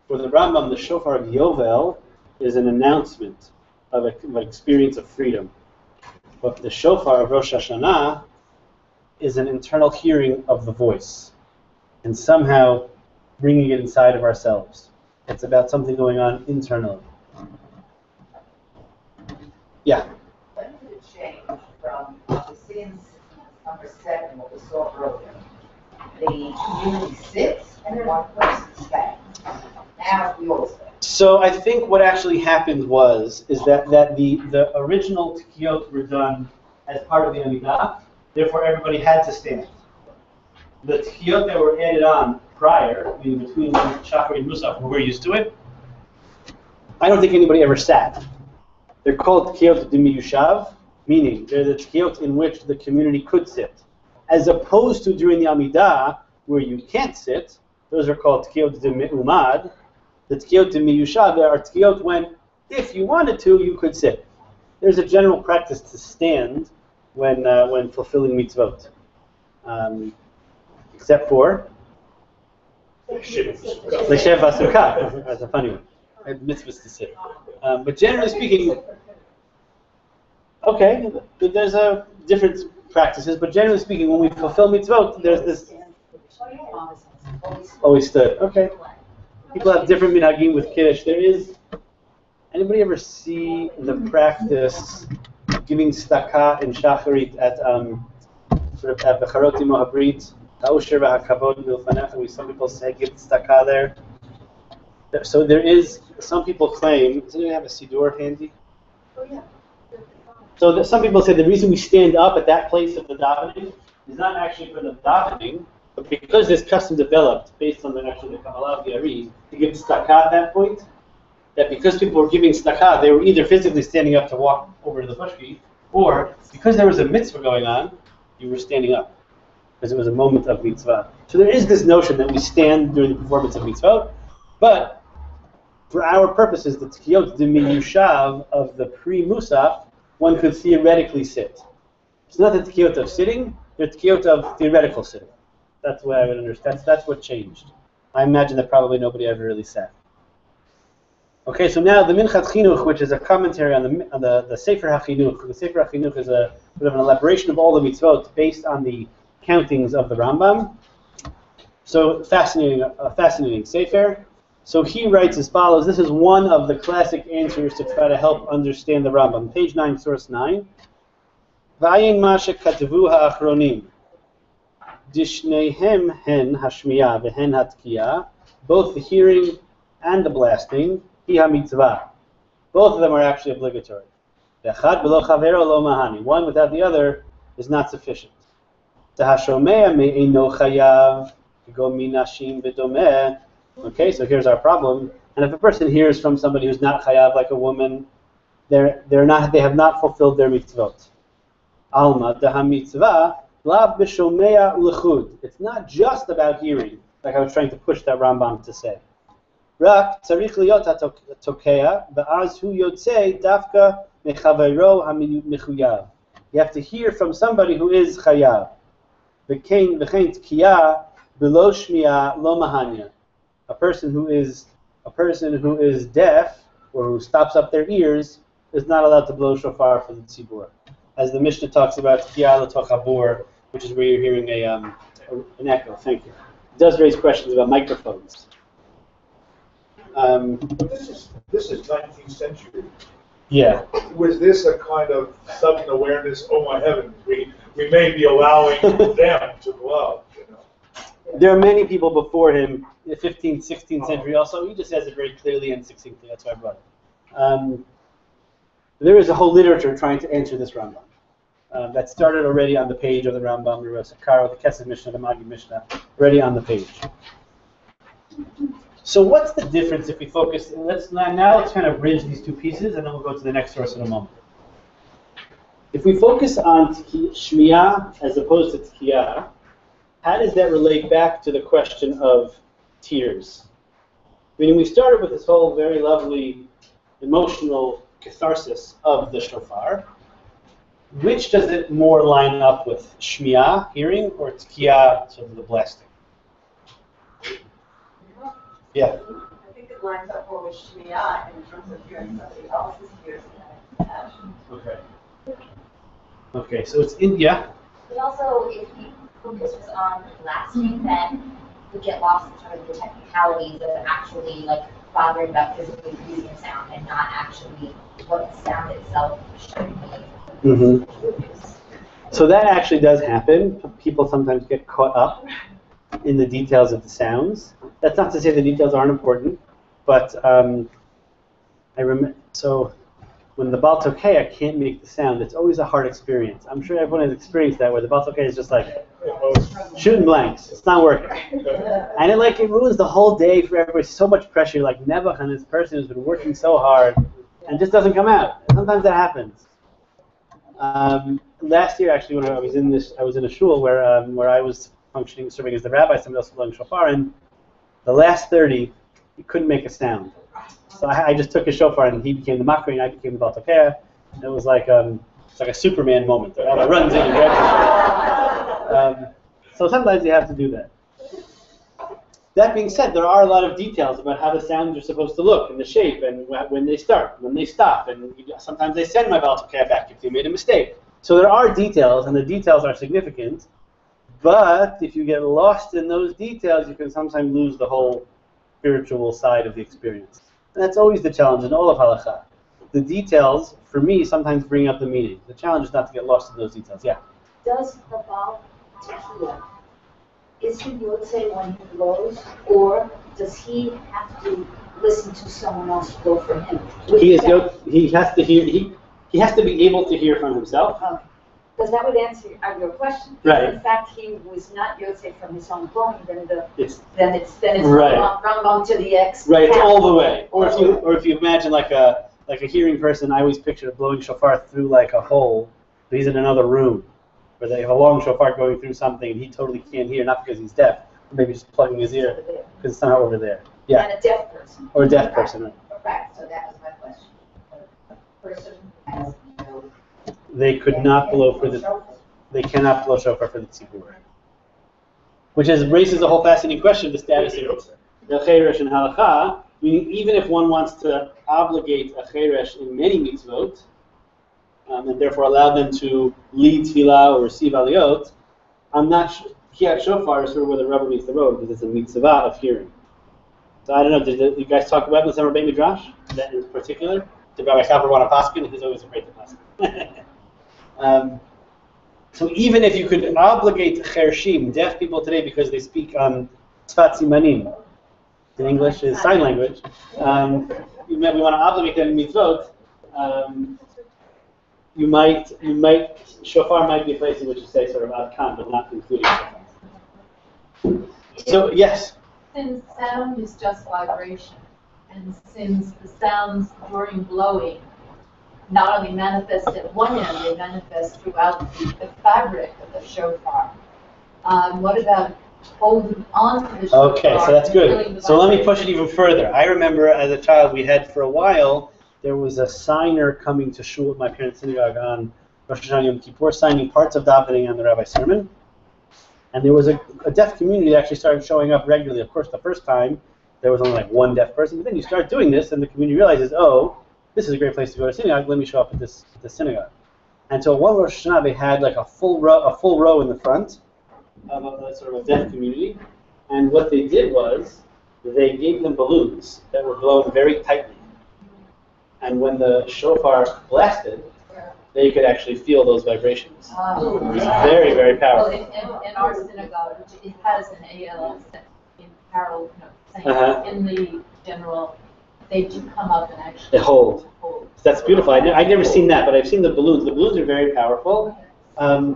For the Rambam, the shofar of Yovel is an announcement of an experience of freedom. But the shofar of Rosh Hashanah is an internal hearing of the voice, and somehow bringing it inside of ourselves. It's about something going on internally. Yeah? When did it change from the sins number 7, what we saw earlier? The community sits and one person stands. Now we all stand. So I think what actually happened is that the original tikiyot were done as part of the Amidah, therefore everybody had to stand. The tikiyot that were added on prior, in between Shofar and Musaf, we're used to it, I don't think anybody ever sat. They're called tikiyot d'miyushav, meaning they're the tikiyot in which the community could sit. As opposed to during the Amidah, where you can't sit, those are called tikiyot d'me'umad. The tikiyot d'miyushav are tikiyot when, if you wanted to, you could sit. There's a general practice to stand when fulfilling mitzvot. Except for L'shev v'asukah. That's a funny one. I have mitzvahs to sit. But generally speaking, okay, there's a different practices, but generally speaking, when we fulfill mitzvot, there's this always stood. Okay. People have different minhagim with Kiddush. There is, anybody ever see the practice giving tzedakah and shacharit at sort of at Becharoti Mohabrit, Ha'usher v'hakavod milfanecha? Some people say give tzedakah there. So there is, some people claim, does anyone have a siddur handy? Oh, yeah. So some people say the reason we stand up at that place of the davening is not actually for the davening, but because this custom developed based on the Kabbalah of the Ari to give tzedakah at that point, that because people were giving tzedakah, they were either physically standing up to walk over to the pushki, or because there was a mitzvah going on, you were standing up, because it was a moment of mitzvah. So there is this notion that we stand during the performance of mitzvah, but for our purposes, the tikiyot d'miyushav of the pre-musaf, one could theoretically sit. It's not the tikiyot of sitting, the tikiyot of theoretical sitting. That's the way I would understand. That's what changed. I imagine that probably nobody ever really sat. Okay, so now the Minchat Chinuch, which is a commentary on the Sefer HaChinuch. The Sefer HaChinuch is a sort of an elaboration of all the mitzvot based on the countings of the Rambam. So a fascinating Sefer. So he writes as follows. This is one of the classic answers to try to help understand the Rambam. Page 9, source 9. V'ayin ma shekatavu ha'achronim. Dishnehem hen hashmiya v'hen hatkiya. Both the hearing and the blasting. Hi ha-mitzvah. Both of them are actually obligatory. One without the other is not sufficient. Okay, so here's our problem. And if a person hears from somebody who's not chayav, like a woman, they have not fulfilled their mitzvot. Alma daha mitzvah lav b'shomea l'chud. It's not just about hearing, like I was trying to push that Rambam to say. Rak tzarich liyot hatokea va'az hu yotzei dafka mechavero hamichuyav. You have to hear from somebody who is chayav. V'chein tkiya below shmiya lo mahanya. A person who is deaf or who stops up their ears is not allowed to blow shofar for the tzibur. As the Mishnah talks about tkiya l'toch habur, which is where you're hearing an echo. Thank you. It does raise questions about microphones. This is 19th century. Yeah. Was this a kind of sudden awareness? Oh my heavens, we may be allowing them to blow. You know? There are many people before him, in the 15th, 16th century also. He just says it very clearly and succinctly. That's why I brought it. There is a whole literature trying to answer this Rambam. That started already on the page of the Rambam, the Sakara, the Kesef Mishnah, the Magi Mishnah, already on the page. So what's the difference if we focus? Let's kind of bridge these two pieces, and then we'll go to the next source in a moment. If we focus on Shmiya as opposed to Tkiya, how does that relate back to the question of tears? Meaning we started with this whole very lovely emotional catharsis of the shofar. Which does it more line up with? Shmiya, hearing, or Tkiya, sort of the blasting? Yeah. I think it lines up more with Shmiya in terms of hearing somebody else's ears and passion. Okay, so it's India. But also, if the focus was on blasting, then we get lost in sort of the technicalities of actually bothering about physically using sound and not actually what the sound itself should be. Mm-hmm. So that actually does happen. People sometimes get caught up in the details of the sounds. That's not to say the details aren't important, but I remember. So when the Baal Tokea can't make the sound, it's always a hard experience. I'm sure everyone has experienced that, where the Baal Tokea is just like shooting blanks. It's not working, and it ruins the whole day for everybody. So much pressure, like Nebuch and this person who's been working so hard, and just doesn't come out. And sometimes that happens. Last year, actually, when I was in a shul where I was serving as the rabbi, somebody else was blowing shofar, and the last 30, he couldn't make a sound. So I just took his shofar, and he became the makri, and I became the Baal Tokea. And it was like a Superman moment. Everyone runs in and grabs it. So sometimes you have to do that. That being said, there are a lot of details about how the sounds are supposed to look, and the shape, and when they start, when they stop, and sometimes they send my Baal Tokea back if they made a mistake. So there are details, and the details are significant. But if you get lost in those details, you can sometimes lose the whole spiritual side of the experience. And that's always the challenge in all of halakha. The details, for me, sometimes bring up the meaning. The challenge is not to get lost in those details. Yeah? Does the Baal Tokea, is he Yotze when he blows, or does he have to listen to someone else blow for him? He has to hear. He has to be able to hear from himself. Because that would answer your question. Right. If in fact he was not Yotze from his own blowing, then it's right. Rambam to the X. Right, it's all the way. Or if you imagine like a hearing person, I always picture blowing shofar through like a hole, but he's in another room, where they have a long shofar going through something, and he totally can't hear, not because he's deaf, but maybe just plugging his ear because it's somehow over there. Yeah. And a deaf person. Or a deaf person, right? Right, so that was my question. A person has no. They could not blow for the. They cannot blow shofar for the tzibur, which raises a whole fascinating question of the status of the cheresh and halakha. Meaning, even if one wants to obligate a cheresh in many mitzvot, and therefore allow them to lead tefillah or receive aliyot, I'm not sure. Kiyat shofar is sort of where the rubber meets the road because it's a mitzvah of hearing. So I don't know. Did you guys talk about this in Beit Midrash? That in particular? Did Rabbi Chaper want to paskin? He's always afraid to paskin. So even if you could obligate chershim, deaf people today, because they speak tzfat simanim, in English is sign language, we want to obligate them in mitzvot. shofar might be a place in which you say sort of adkan, but not including shofar. So yes. Since sound is just vibration, and since the sounds during blowing not only manifest at one end, they manifest throughout the fabric of the shofar. What about holding on to the shofar? Okay, so that's good. So let me push it even further. I remember as a child, we had for a while, there was a signer coming to shul at my parents' synagogue on Rosh Hashanah Yom Kippur, signing parts of davening on the rabbi's sermon. And there was a deaf community that actually started showing up regularly. Of course, the first time, there was only like one deaf person, but then you start doing this, and the community realizes, oh, this is a great place to go to synagogue. Let me show up at this synagogue. And so one Rosh Hashanah, they had like a full row in the front of a sort of a deaf community. And what they did was they gave them balloons that were blown very tightly. And when the shofar blasted, they could actually feel those vibrations. It was very, very powerful. Well, in our synagogue, it has an ALS in parallel, in the general, they do come up and actually hold. That's beautiful. I've never seen that, but I've seen the balloons. The balloons are very powerful. I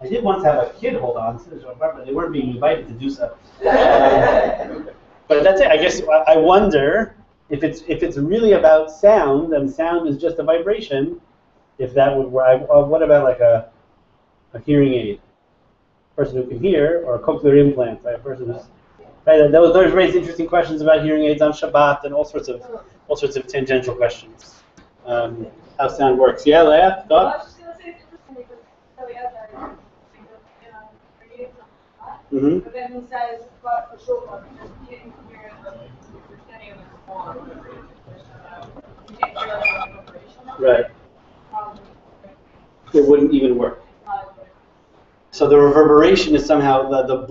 did once have a kid hold on to the shofar, but they weren't being invited to do so. But that's it. I guess I wonder if it's really about sound, and sound is just a vibration, if that would work. What about like a hearing aid? A person who can hear, or a cochlear implant, right? A person who's right. Those raise interesting questions about hearing aids on Shabbat and all sorts of tangential questions. How sound works. Yeah, Leah, thought? Well, I was just going to say it's interesting because Kelly has that reading from Shabbat, but then he says, but for shofar, because you can't hear the standing of the performer, you can't hear the vibration. Right. It wouldn't even work. So the reverberation is somehow the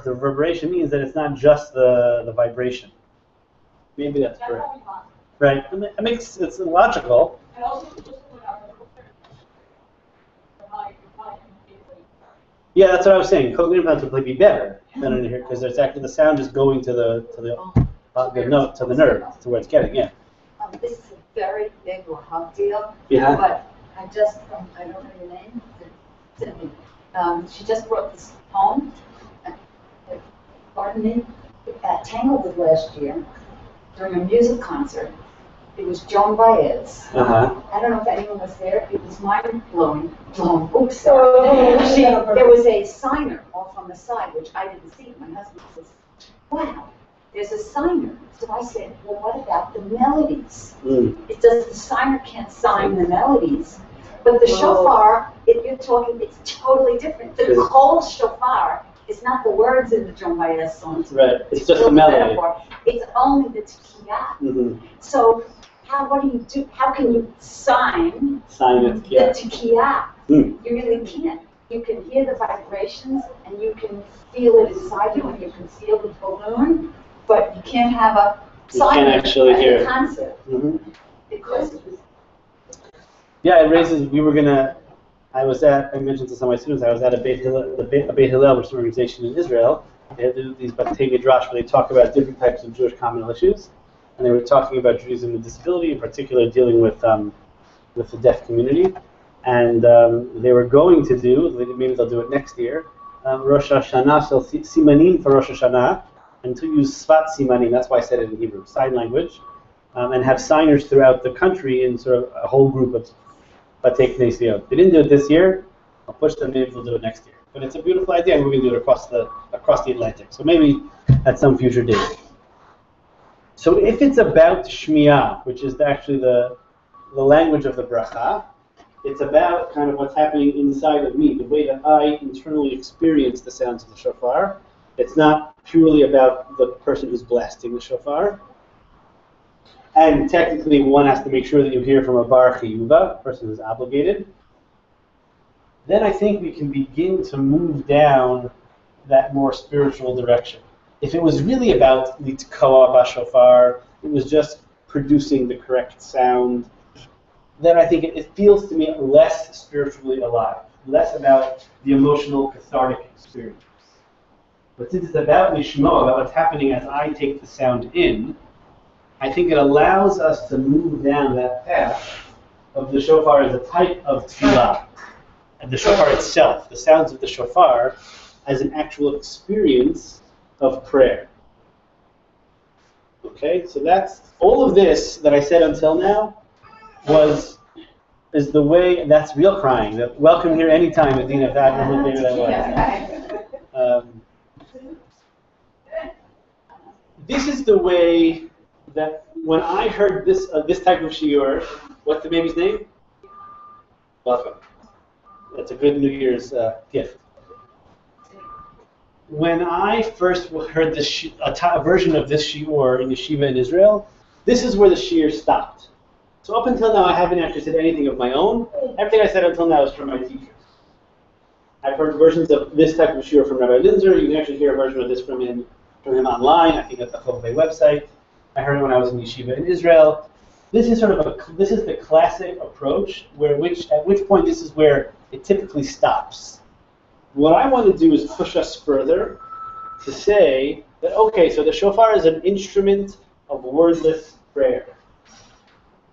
reverberation means that it's not just the vibration. Maybe that's correct. Right. It's logical. And also just put out Yeah, that's what I was saying. Cochlear implants would probably be better than in here because there's actually the sound is going to the note, to the nerve, to where it's getting. Yeah. This is a very big or hot deal. Yeah. But I don't know your name. Sydney. She just brought this home. Pardon me. At Tanglewood last year, during a music concert, it was Joan Baez. I don't know if anyone was there. It was mind-blowing. Oops, sorry. There was a signer off on the side, which I didn't see. My husband says, wow, there's a signer. So I said, well, what about the melodies? It does. The signer can't sign the melodies. But the shofar, you're talking, it's totally different. The whole shofar is not the words in the Joan Baez songs. Right. It's just the melody. Metaphor. It's only the tekiah. So what do you do? How can you sign the tekiah? You really can't. You can hear the vibrations and you can feel it inside you and you can feel the balloon, but you can't have a sign. You can't actually hear it. Concept. Because yeah, it raises. I mentioned to some of my students, I was at a Beit Hillel, which is an organization in Israel. They have these Batei Midrash where they talk about different types of Jewish communal issues. And they were talking about Judaism with disability, in particular dealing with the deaf community. And they were going to do, maybe they'll do it next year, Rosh Hashanah, so Simanim for Rosh Hashanah, and to use Sfat Simanim, that's why I said it in Hebrew, sign language, and have signers throughout the country in sort of a whole group of Batei Knesiyot. They didn't do it this year. I'll push them, maybe they'll do it next year. But it's a beautiful idea, and we're going to do it across the Atlantic. So maybe at some future date. So if it's about Shmiah, which is actually the language of the bracha, it's about kind of what's happening inside of me, the way that I internally experience the sounds of the shofar. It's not purely about the person who's blasting the shofar. And technically, one has to make sure that you hear from a bar chiyuva, a person who's obligated. Then I think we can begin to move down that more spiritual direction. If it was really about litkoa b'shofar, it was just producing the correct sound, then I think it feels to me less spiritually alive, less about the emotional cathartic experience. But since it's about lishmo, about what's happening as I take the sound in, I think it allows us to move down that path of the shofar as a type of tefillah. And the shofar itself, the sounds of the shofar, as an actual experience of prayer. Okay, so that's all of this that I said until now is the way. That's real crying. Welcome here anytime, Adina. If that was. This is the way that when I heard this type of shiur, what's the baby's name? Welcome. That's a good New Year's gift. When I first heard this a version of this shiur in yeshiva in Israel, this is where the shiur stopped. So up until now, I haven't actually said anything of my own. Everything I said until now is from my teachers. I've heard versions of this type of shiur from Rabbi Linzer. You can actually hear a version of this from him online. I think at the Chovei website. I heard it when I was in yeshiva in Israel. This is this is the classic approach at which point this is where it typically stops. What I want to do is push us further to say that, okay, so the shofar is an instrument of wordless prayer.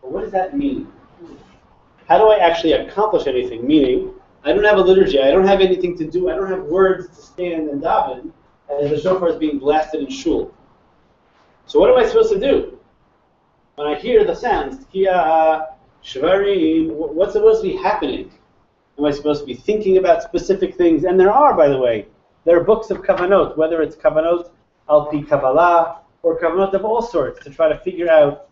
But what does that mean? How do I actually accomplish anything? Meaning, I don't have a liturgy, I don't have anything to do, I don't have words to stand and daven as the shofar is being blasted in shul. So what am I supposed to do? When I hear the sounds, tkiya, shvarim, what's supposed to be happening? Am I supposed to be thinking about specific things? And there are, by the way, there are books of kavanot, whether it's kavanot al-pi Kabbalah or kavanot of all sorts, to try to figure out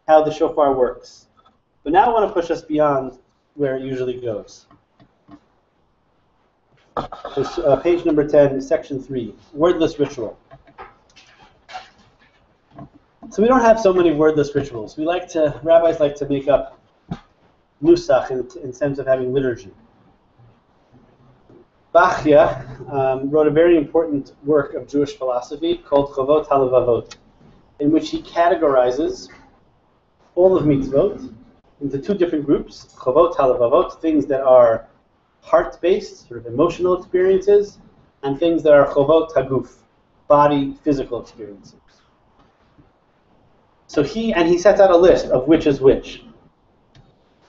how the shofar works. But now I want to push us beyond where it usually goes. So, page number 10, section 3, wordless ritual. So we don't have so many wordless rituals. Rabbis like to make up nusach in sense of having liturgy. Bachya wrote a very important work of Jewish philosophy called Chovot HaLevavot, in which he categorizes all of mitzvot into two different groups: Chovot HaLevavot, things that are heart-based, sort of emotional experiences, and things that are Chovot HaGuf, body, physical experiences. So he sets out a list of which is which.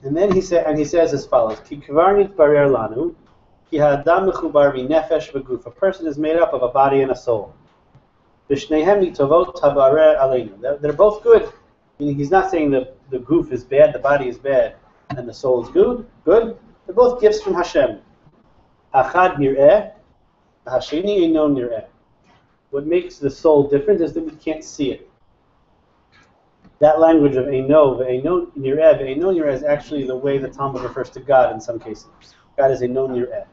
And then he says as follows: Ki kvar nitbarer lanu, ki ha'adam mechubar minefesh v'guf. A person is made up of a body and a soul. V'shneihem nitovot habarer aleinu. They're both good. Meaning he's not saying that the guf is bad, the body is bad, and the soul is good. Good. They're both gifts from Hashem. Achad nir'eh, hasheni eino nir'eh. What makes the soul different is that we can't see it. That language of eino nir'eh is actually the way the Talmud refers to God in some cases. God is eino nir'eh.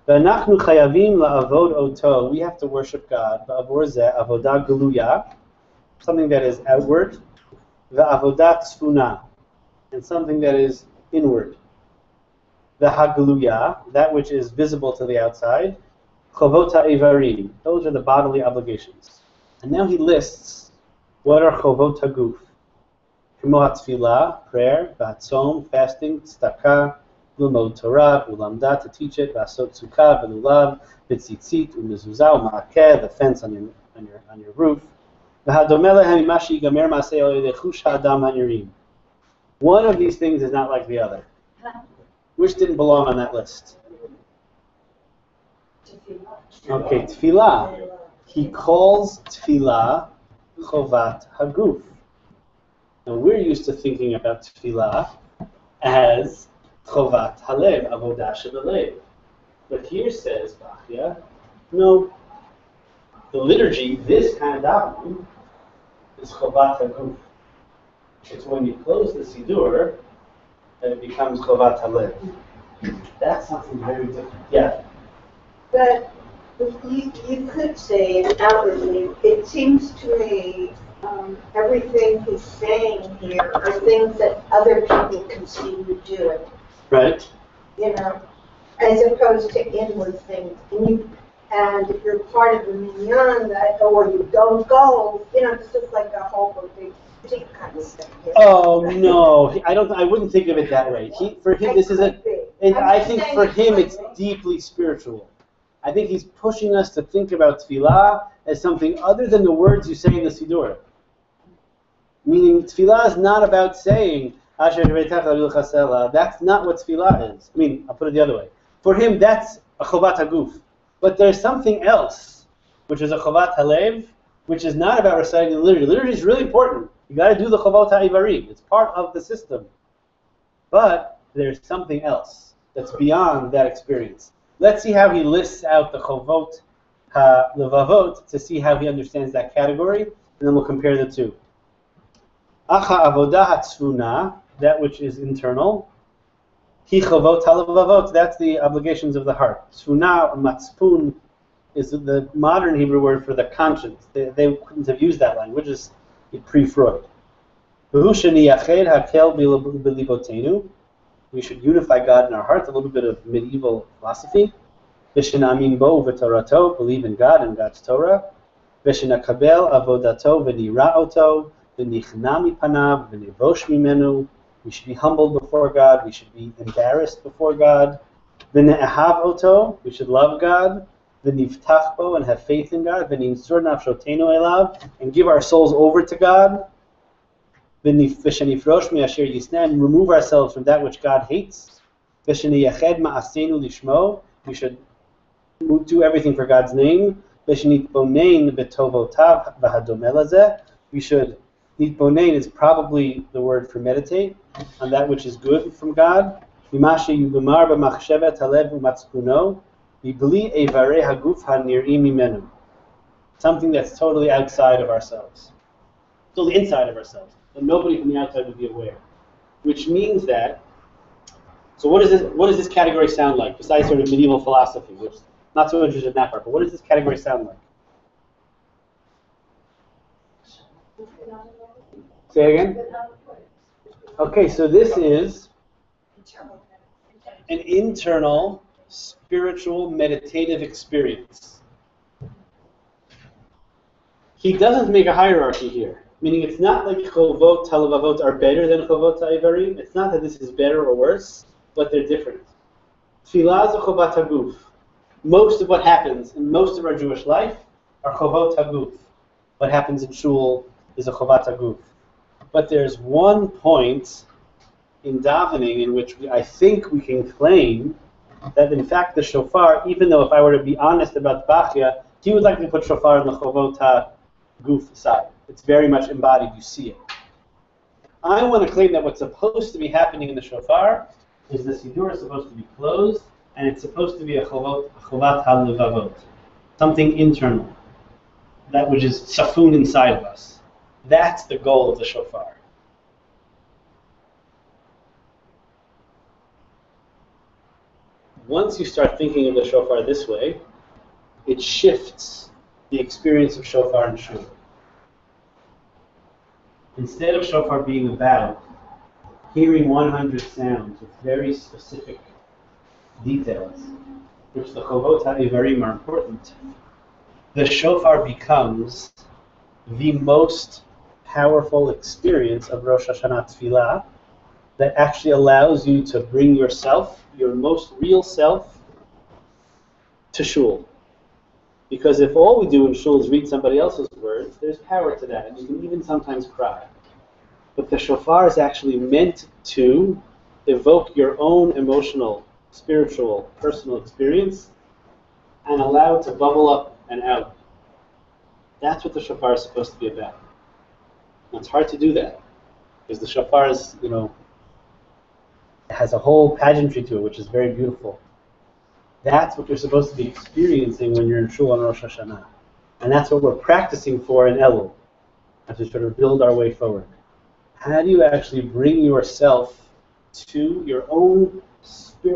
V'anachnu chayavim la'avod oto. We have to worship God. V'avor zeh avodah geluya, something that is outward. V'avodah tzfuna, and something that is inward. V'hageluya, that which is visible to the outside. Chovot ha'evarim, those are the bodily obligations. And now he lists what are chovot haguf? Kemo hatfilah, prayer, v'hatzom, fasting, tzedakah, l'lmod Torah, ulamda, to teach it, v'asot sukkah, v'lulav, v'tzitzit, u'mezuzah, u'ma'akeh, the fence on your roof. V'hadomeh lehem imashi yigamer ma'aseh al yedei chush ha'adam ha'nirim. One of these things is not like the other. Which didn't belong on that list? Okay, tefillah. He calls tefillah Chovat Haguf. Now we're used to thinking about tefillah as Chovat Halev, Avodah Shebelev. But here says Bachya, no, the liturgy, this kind of davening, is Chovat Haguf. It's when you close the Siddur that it becomes Chovat Halev. That's something very different. Yeah. But you could say it outwardly. It seems to me everything he's saying here are things that other people can see you doing. Right. You know, as opposed to inward things. And if you're part of the minyan, or you don't go, you know, this is like a whole big kind of thing. Oh no, I wouldn't think of it that way. For him, this is I think for him it's deeply spiritual. I think he's pushing us to think about tefillah as something other than the words you say in the Siddur. Meaning, tefillah is not about saying, Asher Beitecha Chasela. That's not what tefillah is. I mean, I'll put it the other way. For him, that's a chovat haguf. But there's something else, which is a chovat halev, which is not about reciting the liturgy. The liturgy is really important. You got to do the chavot ha'ivarim. It's part of the system. But there's something else that's beyond that experience. Let's see how he lists out the chavot ha'levavot to see how he understands that category, and then we'll compare the two. Acha avodah hatzvuna, that which is internal. Hi chavot ha'levavot, that's the obligations of the heart. Tzvuna, matzpun, is the modern Hebrew word for the conscience. They couldn't have used that language. It's pre-Freud. We should unify God in our hearts, a little bit of medieval philosophy. Believe in God and God's Torah. We should be humbled before God. We should be embarrassed before God. We should love God. And have faith in God. And give our souls over to God. And remove ourselves from that which God hates. We should do everything for God's name. We should, nitbonein is probably the word for meditate, on that which is good from God. Something that's totally outside of ourselves. Totally inside of ourselves. And nobody from the outside would be aware. Which means that, so what does this category sound like, besides sort of medieval philosophy, which is not so interested in that part, but what does this category sound like? Say again? Okay, so this is an internal, spiritual, meditative experience. He doesn't make a hierarchy here. Meaning it's not like chovot halavavot are better than chovot ha'ivarim. It's not that this is better or worse, but they're different. Tefillah is a chovat haguf. Most of what happens in most of our Jewish life are chovot haguf. What happens in shul is a chovat haguf. But there's one point in davening in which I think we can claim that in fact the shofar, even though if I were to be honest about Bachya, he would like to put shofar in the chovot haguf side. It's very much embodied, you see it. I want to claim that what's supposed to be happening in the shofar is the Siddur is supposed to be closed, and it's supposed to be a chovat halevavot, something internal, that which is safun inside of us. That's the goal of the shofar. Once you start thinking of the shofar this way, it shifts the experience of shofar and shul. Instead of shofar being about hearing 100 sounds with very specific details, which the chovot ha'ivarim are important, the shofar becomes the most powerful experience of Rosh Hashanah Tefillah that actually allows you to bring yourself, your most real self, to shul. Because if all we do in shul is read somebody else's words, there's power to that, and you can even sometimes cry. But the shofar is actually meant to evoke your own emotional, spiritual, personal experience and allow it to bubble up and out. That's what the shofar is supposed to be about. And it's hard to do that, because the shofar is, has a whole pageantry to it, which is very beautiful. That's what you're supposed to be experiencing when you're in shul on Rosh Hashanah. And that's what we're practicing for in Elul, as we sort of build our way forward. How do you actually bring yourself to your own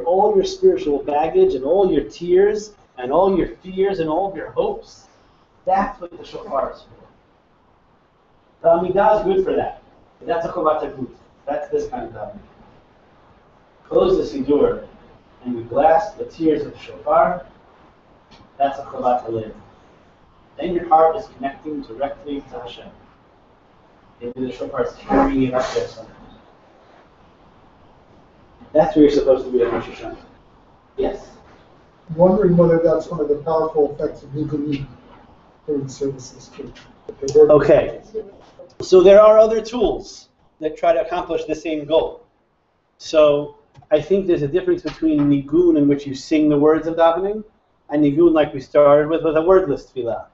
all your spiritual baggage and all your tears and all your fears and all of your hopes? That's what the shofar is for. The Amidah is good for that. But that's a chovat haguf. That's this kind of davening. Close the Siddur and we blast the tears of the shofar. That's a chovat halev. Then your heart is connecting directly to Hashem. Maybe the shofar is carrying it up there somewhere. That's where you're supposed to be at Rosh Hashanah. Yes? I'm wondering whether that's one of the powerful effects of Nigunim during services too. Okay. So there are other tools. that try to accomplish the same goal. So I think there's a difference between nigun, in which you sing the words of davening, and nigun, like we started with a wordless tefillah.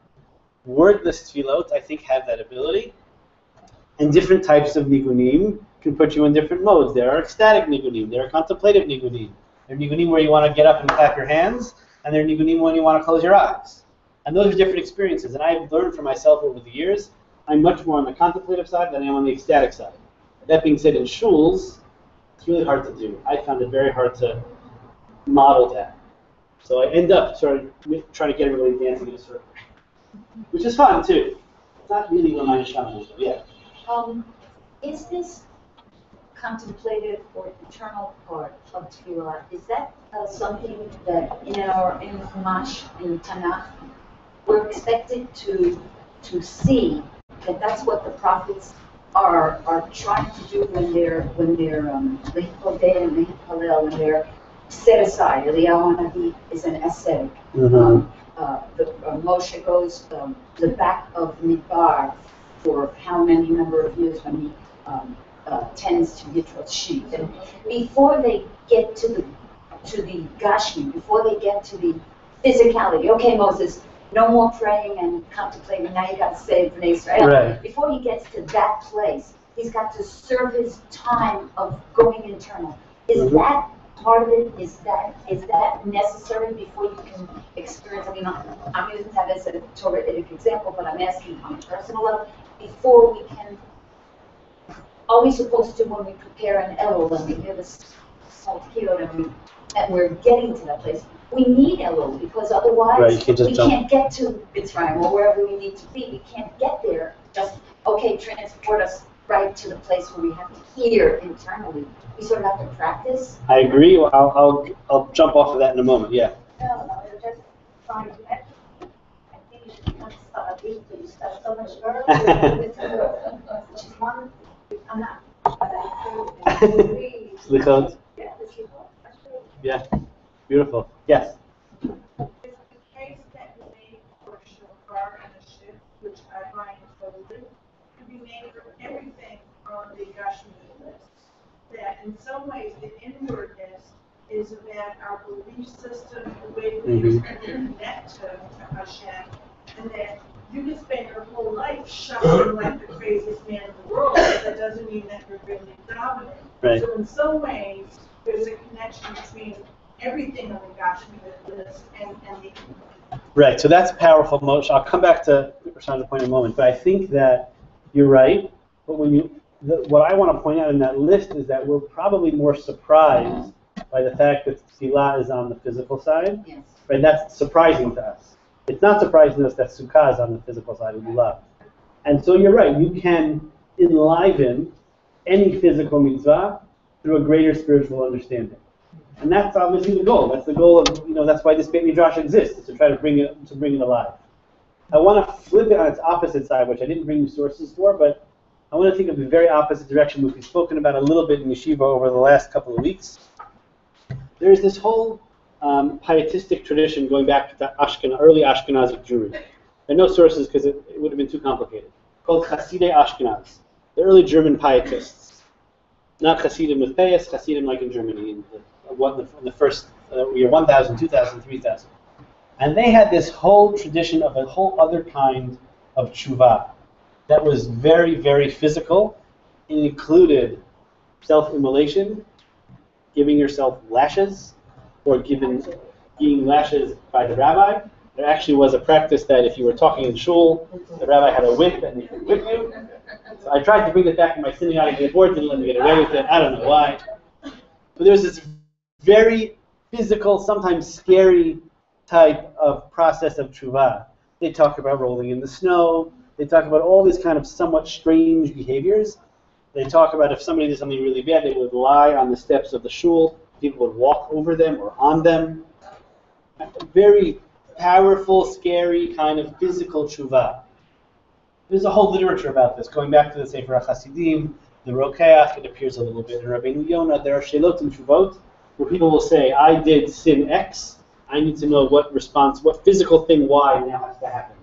Wordless tefillot, I think, have that ability. And different types of nigunim can put you in different modes. There are ecstatic nigunim. There are contemplative nigunim. There are nigunim where you want to get up and clap your hands, and there are nigunim when you want to close your eyes. And those are different experiences. And I've learned for myself over the years, I'm much more on the contemplative side than I am on the ecstatic side. That being said, in shuls, it's really hard to do. I found it very hard to model that. So I end up sort of trying to get everybody dancing in a circle, which is fun too. It's not really what my neshama is, yeah. Is this contemplative or eternal part of tefillah, is that something that in the Chumash, in Tanakh, we're expected to see that that's what the prophets are trying to do when they're Lehikodeh and Lehipalel, when they're set aside? Eliyahu Hanavi is an ascetic. Moshe goes the back of Midbar for how many number of years when he tends to Yitro's sheep. And before they get to the Gashmi, before they get to the physicality, okay, Moses, no more praying and contemplating, now you got to save Bnei Israel. Right. Before he gets to that place, he's got to serve his time of going internal. Is that part of it? Is that necessary before you can experience? I mean, I'm using that as a Torah-itic example, but I'm asking on a personal level. Before we can, are we supposed to, when we prepare an Elul and we hear this salt and we're getting to that place, we need Elul, because otherwise we can't get to Mitzrayim or wherever we need to be. We can't get there. Just, okay, transport us right to the place where we have to hear internally. We sort of have to practice. I agree. I'll jump off of that in a moment. Yeah. No, just trying to I think you should become Sfaradim, so you start so much earlier. Which is one, I'm not, but I agree. Slichot. Yeah, the Slichot. Yeah. Beautiful. Yes. It's the case that we made for Shofar and a ship, which I find totally, to be made for everything on the Gashmi list. That in some ways the inwardness is about our belief system, the way we connect to Hashem, and that you can spend your whole life shopping like the craziest man in the world, but that doesn't mean that you're really dominant. Right. So in some ways, there's a connection between everything on the Gashmi list and the... Right, so that's powerful motion. I'll come back to Rashan's point in a moment, but I think that you're right. But what I want to point out in that list is that we're probably more surprised by the fact that tefillah is on the physical side. Yes. Right, that's surprising to us. It's not surprising to us that sukkah is on the physical side of love. And so you're right, you can enliven any physical mitzvah through a greater spiritual understanding. And that's obviously the goal. That's the goal of, that's why this Beit Midrash exists, is to try to bring it alive. I want to flip it on its opposite side, which I didn't bring you sources for, but I want to think of the very opposite direction, which we've spoken about a little bit in Yeshiva over the last couple of weeks. There's this whole pietistic tradition going back to early Ashkenazic Jewry. There are no sources because it would have been too complicated. Called Hasidei Ashkenaz, the early German pietists. Not Hasidim with Payas, Hasidim like in Germany in the first year 1000, 2000, 3000. And they had this whole tradition of a whole other kind of tshuva that was very, very physical. It included self-immolation, giving yourself lashes, or giving lashes by the rabbi. There actually was a practice that if you were talking in shul, the rabbi had a whip and he could whip you. So I tried to bring it back in my synagogue, the board didn't let me get away with it. I don't know why. But there's this very physical, sometimes scary type of process of tshuva. They talk about rolling in the snow. They talk about all these kind of somewhat strange behaviors. They talk about if somebody did something really bad, they would lie on the steps of the shul. People would walk over them or on them. Very powerful, scary kind of physical tshuva. There's a whole literature about this, going back to the Sefer HaChasidim, the Rokeach. It appears a little bit in Rabbeinu Yonah. There are shelot and tshuvot, where people will say, I did sin X. I need to know what physical thing Y now has to happen.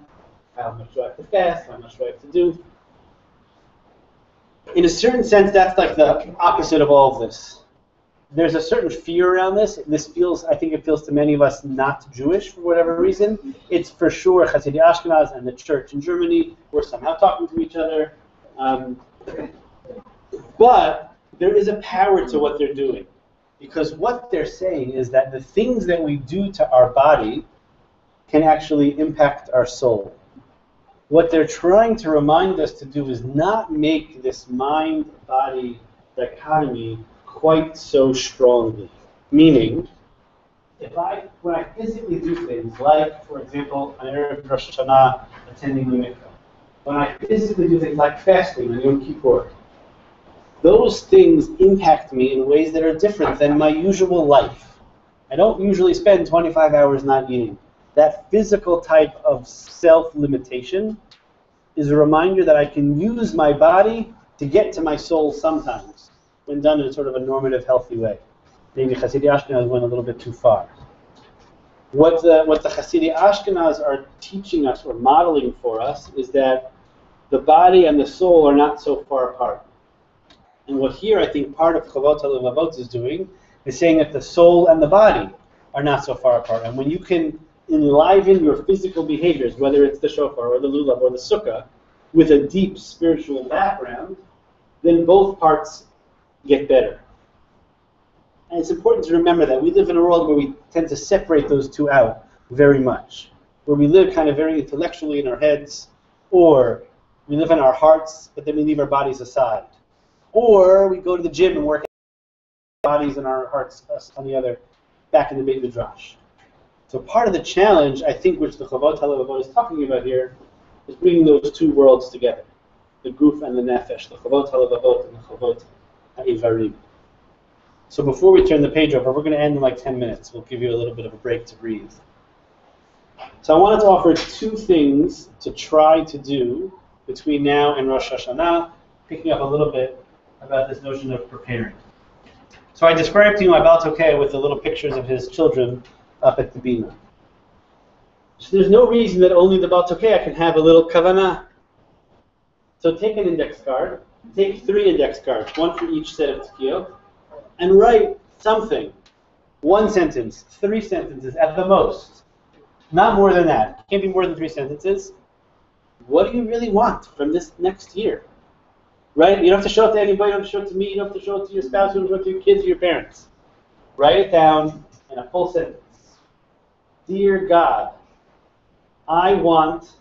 How much do I have to fast? How much do I have to do? in a certain sense, that's like the opposite of all of this. There's a certain fear around this. This feels, I think it feels to many of us not Jewish for whatever reason. It's for sure Hasidic Ashkenaz and the church in Germany. We're somehow talking to each other. But there is a power to what they're doing. Because what they're saying is that the things that we do to our body can actually impact our soul. What they're trying to remind us to do is not make this mind-body dichotomy quite so strongly. Meaning, when I physically do things, like, for example, on Erev Rosh Hashanah, attending the mikveh, when I physically do things like fasting on Yom Kippur, those things impact me in ways that are different than my usual life. I don't usually spend 25 hours not eating. That physical type of self-limitation is a reminder that I can use my body to get to my soul sometimes, when done in a sort of a normative, healthy way. Maybe Hasidic Ashkenaz went a little bit too far. What the Hasidic Ashkenaz are teaching us or modeling for us is that the body and the soul are not so far apart. And what here I think part of Chavot HaLevavot is doing is saying that the soul and the body are not so far apart. And when you can enliven your physical behaviors, whether it's the shofar or the lulav or the sukkah, with a deep spiritual background, then both parts get better. And it's important to remember that we live in a world where we tend to separate those two out very much, where we live kind of very intellectually in our heads, or we live in our hearts, but then we leave our bodies aside. Or we go to the gym and work our bodies and our hearts on the other, back in the Beit Midrash. So part of the challenge, I think, which the Chavot HaLevavot is talking about here, is bringing those two worlds together, the guf and the nefesh, the Chavot HaLevavot and the Chavot HaIvarim. So before we turn the page over, we're going to end in like 10 minutes. We'll give you a little bit of a break to breathe. So I wanted to offer two things to try to do between now and Rosh Hashanah, picking up a little bit about this notion of preparing. So I described to you my Baal Tokeh with the little pictures of his children up at the Bina. So there's no reason that only the Baal Tokeh can have a little kavanah. So take an index card, take 3 index cards, 1 for each set of tekiyot, and write something. 1 sentence, 3 sentences at the most. Not more than that. It can't be more than 3 sentences. What do you really want from this next year? Right? You don't have to show it to anybody, you don't have to show it to me, you don't have to show it to your spouse, you don't have to show it to your kids or your parents. Write it down in a full sentence. Dear God, I want,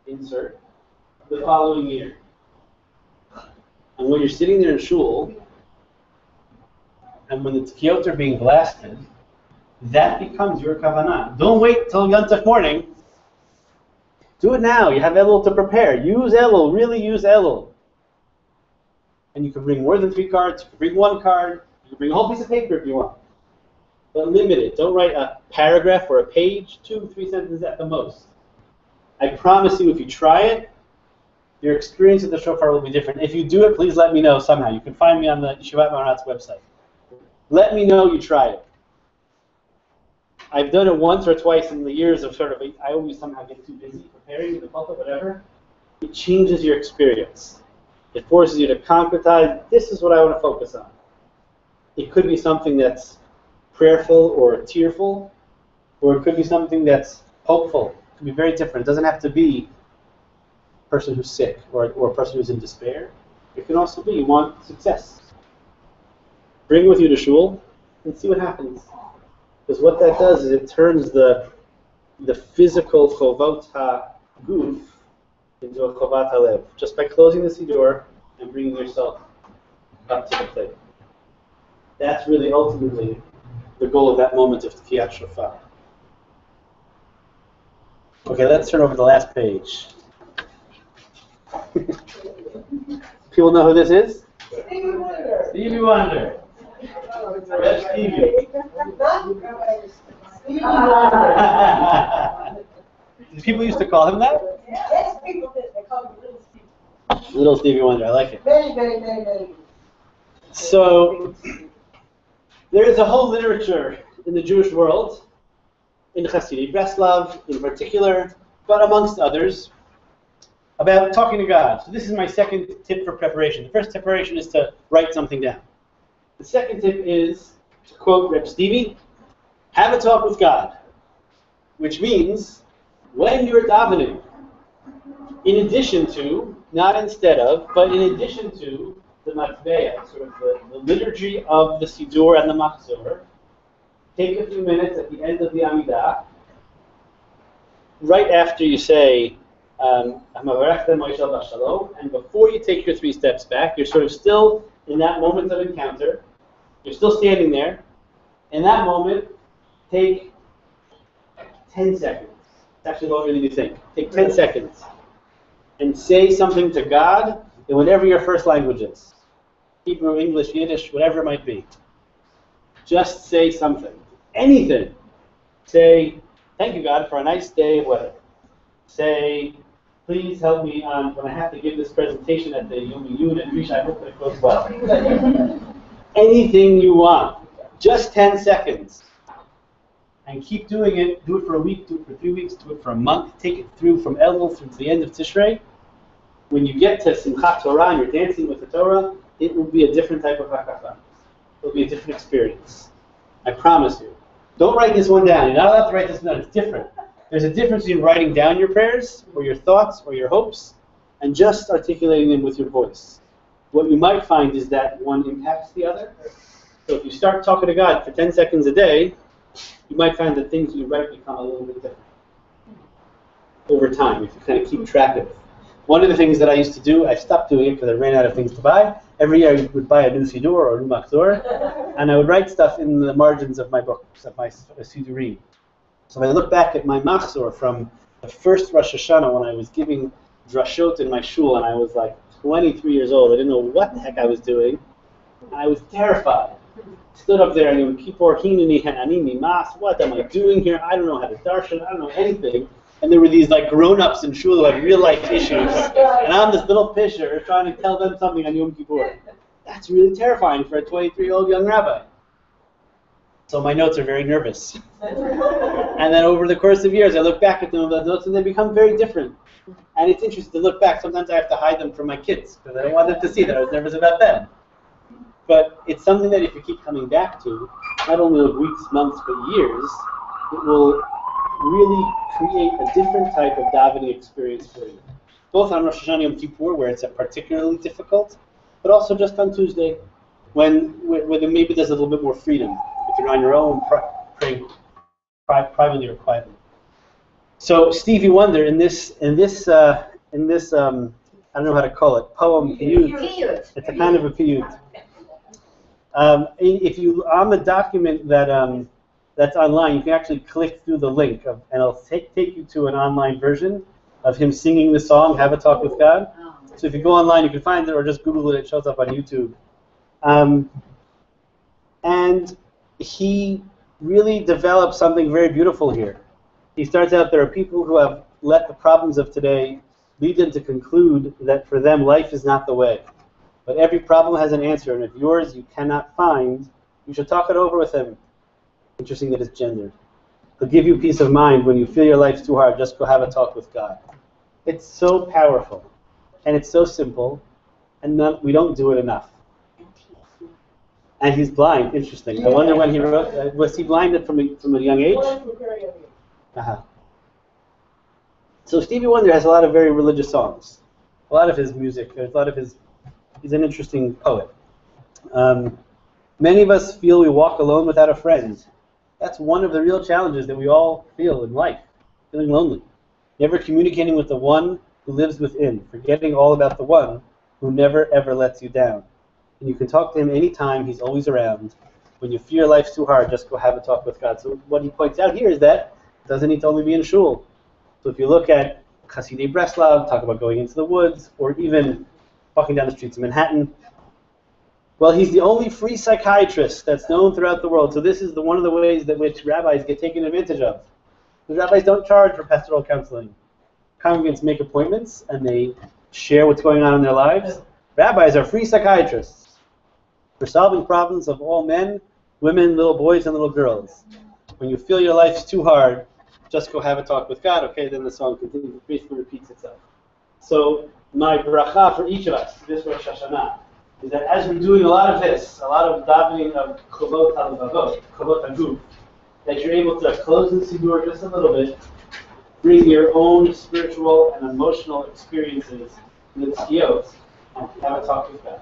insert, the following year. And when you're sitting there in shul, and when the tekiyot are being blasted, that becomes your kavanah. Don't wait till Yom Tov morning. Do it now. You have Elul to prepare. Use Elul. Really use Elul. And you can bring more than 3 cards. You can bring 1 card. You can bring a whole piece of paper if you want. But limit it. Don't write a paragraph or a page. 2, 3 sentences at the most. I promise you, if you try it, your experience at the shofar will be different. If you do it, please let me know somehow. You can find me on the Yeshivat Maharat's website. Let me know you tried it. I've done it once or twice in the years of sort of, I always somehow get too busy preparing the pulpit, whatever. It changes your experience. It forces you to concretize, this is what I want to focus on. It could be something that's prayerful or tearful, or it could be something that's hopeful. It could be very different. It doesn't have to be a person who's sick or a person who's in despair. It can also be you want success. Bring with you to shul and see what happens. Because what that does is it turns the physical chovot ha-guf into a chovat halev, just by closing the siddur and bringing yourself up to the plate. That's really ultimately the goal of that moment of Tekiyat Shofar. Okay, let's turn over to the last page. People know who this is? Stevie Wonder. Stevie Wonder. Red Stevie. People used to call him that? Yes, people did. They called him Little Stevie. Little Stevie Wonder, I like it. Very. So, there is a whole literature in the Jewish world, in Hasidic Breslov in particular, but amongst others, about talking to God. So this is my second tip for preparation. The first preparation is to write something down. The second tip is, to quote Reb Stevie, have a talk with God, which means when you're davening, in addition to, not instead of, but in addition to the matbeya, sort of the liturgy of the Siddur and the Machzor, take a few minutes at the end of the Amidah, right after you say, and before you take your 3 steps back, you're sort of still in that moment of encounter, you're still standing there. In that moment, take 10 seconds. It's actually longer than you think. Take 10 seconds and say something to God in whatever your first language is. Hebrew, English, Yiddish, whatever it might be. Just say something. Anything. Say, thank you, God, for a nice day of weather. Say, please help me when I have to give this presentation at the Yom Iyun and Drisha. I hope that it goes well. Anything you want. Just 10 seconds. And keep doing it. Do it for a week, do it for 3 weeks, do it for a month. Take it through from Elul through to the end of Tishrei. When you get to Simchat Torah and you're dancing with the Torah, it will be a different type of hakafa. It will be a different experience. I promise you. Don't write this one down. You're not allowed to write this down. It's different. There's a difference between writing down your prayers or your thoughts or your hopes and just articulating them with your voice. What you might find is that one impacts the other. So if you start talking to God for 10 seconds a day, you might find that things you write become a little bit different over time, if you kind of keep track of it. One of the things that I used to do, I stopped doing it because I ran out of things to buy. Every year I would buy a new Siddur or a new Machzor, and I would write stuff in the margins of my books, of my Siddurim. So if I look back at my Machzor from the first Rosh Hashanah when I was giving drashot in my shul, and I was like 23 years old, I didn't know what the heck I was doing, and I was terrified. Stood up there and Yom Kippur, Hineni, Hananini, Mas, what am I doing here? I don't know how to darshan, I don't know anything. And there were these like grown-ups in shul who had real-life issues, and I'm this little pisher trying to tell them something on Yom Kippur. That's really terrifying for a 23-year-old young rabbi. So my notes are very nervous. And then over the course of years, I look back at them and those notes, and they become very different. And it's interesting to look back. Sometimes I have to hide them from my kids because I don't want them to see that I was nervous about them. But it's something that if you keep coming back to, not only of weeks, months, but years, it will really create a different type of davening experience for you. Both on Rosh Hashanah and Yom Kippur, where it's particularly difficult, but also just on Tuesday, when maybe there's a little bit more freedom. If you're on your own, praying privately or quietly. So Stevie Wonder, in this I don't know how to call it, poem, piyut. It's a kind of a piyut. If you on the document that that's online, you can actually click through the link, and it'll take you to an online version of him singing the song, Have a Talk with God. So if you go online, you can find it, or just Google it, it shows up on YouTube. And he really develops something very beautiful here. He starts out, there are people who have let the problems of today lead them to conclude that for them life is not the way. But every problem has an answer, and if yours you cannot find, you should talk it over with him. Interesting that it's gendered. He'll give you peace of mind when you feel your life's too hard, just go have a talk with God. It's so powerful, and it's so simple, and we don't do it enough. And he's blind, interesting. I wonder when he wrote, was he blinded from a young age? Uh-huh. So Stevie Wonder has a lot of very religious songs. A lot of his music, he's an interesting poet. Many of us feel we walk alone without a friend. That's one of the real challenges that we all feel in life, feeling lonely. Never communicating with the one who lives within, forgetting all about the one who never ever lets you down. And you can talk to him anytime, he's always around. When you fear life's too hard, just go have a talk with God. So what he points out here is that it doesn't need to only be in shul. So if you look at Chasidei Breslov, talk about going into the woods, or even walking down the streets of Manhattan. Well, he's the only free psychiatrist that's known throughout the world. So this is one of the ways that which rabbis get taken advantage of. The rabbis don't charge for pastoral counseling. Congregants make appointments and they share what's going on in their lives. Rabbis are free psychiatrists for solving problems of all men, women, little boys, and little girls. When you feel your life's too hard, just go have a talk with God. Okay, then the song continues, basically repeats itself. So my bracha for each of us this Rosh Hashanah is that as we're doing a lot of this, a lot of davening of chovot halevavot, chovot haguf, that you're able to close the Siddur just a little bit, bring your own spiritual and emotional experiences to the tzkiyot, and have a talk with God.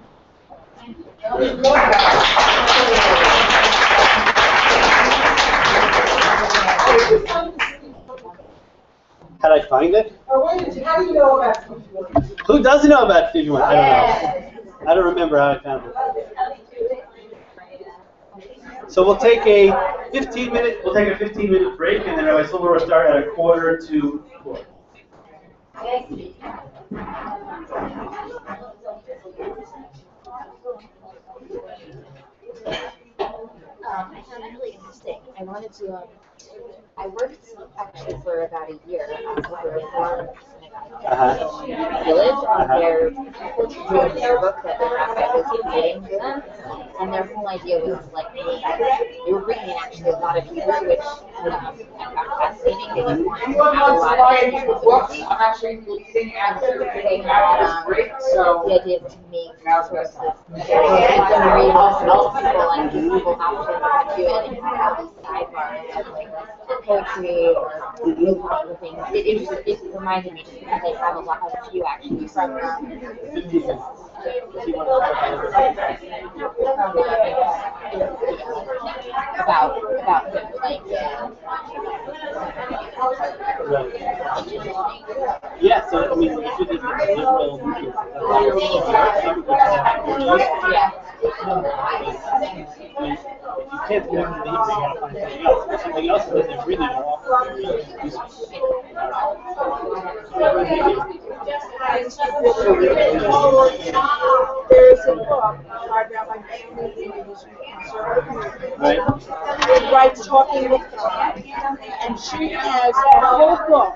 How did I find it? How do you know about it? Who doesn't know about 51? I don't know. I don't remember how I found it. So we'll take a 15-minute break, and then Rabbi Silber will start at 3:45. I found it really interesting. I worked actually for about a year for a farm village where people drew their book that the rabbi was reading to them, and their whole idea was like they were bringing in actually a lot of Hebrew, which I found fascinating. They just wanted to have a lot of books. I'm actually leading after they have break, so the idea is to make sources very read multiple people and give people options to do it and have these sidebars of like poetry or real popular things. It reminded me just because they have a lot of few actually from about him, like yeah, so I mean, if you think it's liberal, if you can't connect to the Hebrew, you gotta find something else. There's something else that they really are often very useful. There's a book by Rabbi Right? It writes Talking with God, and she has a whole book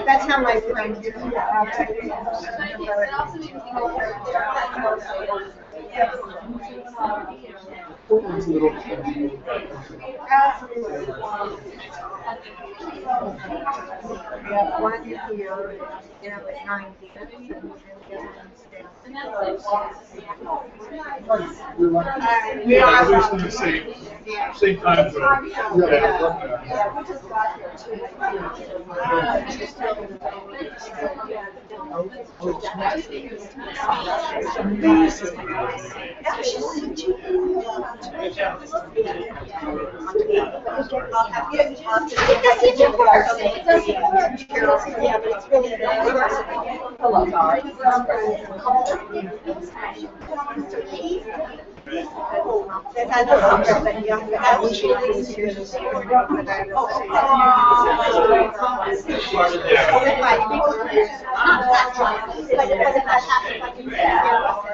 That's how my friend did it. One here, at 9 Yeah, I was going to say, same time zone. Yeah, we just got here too.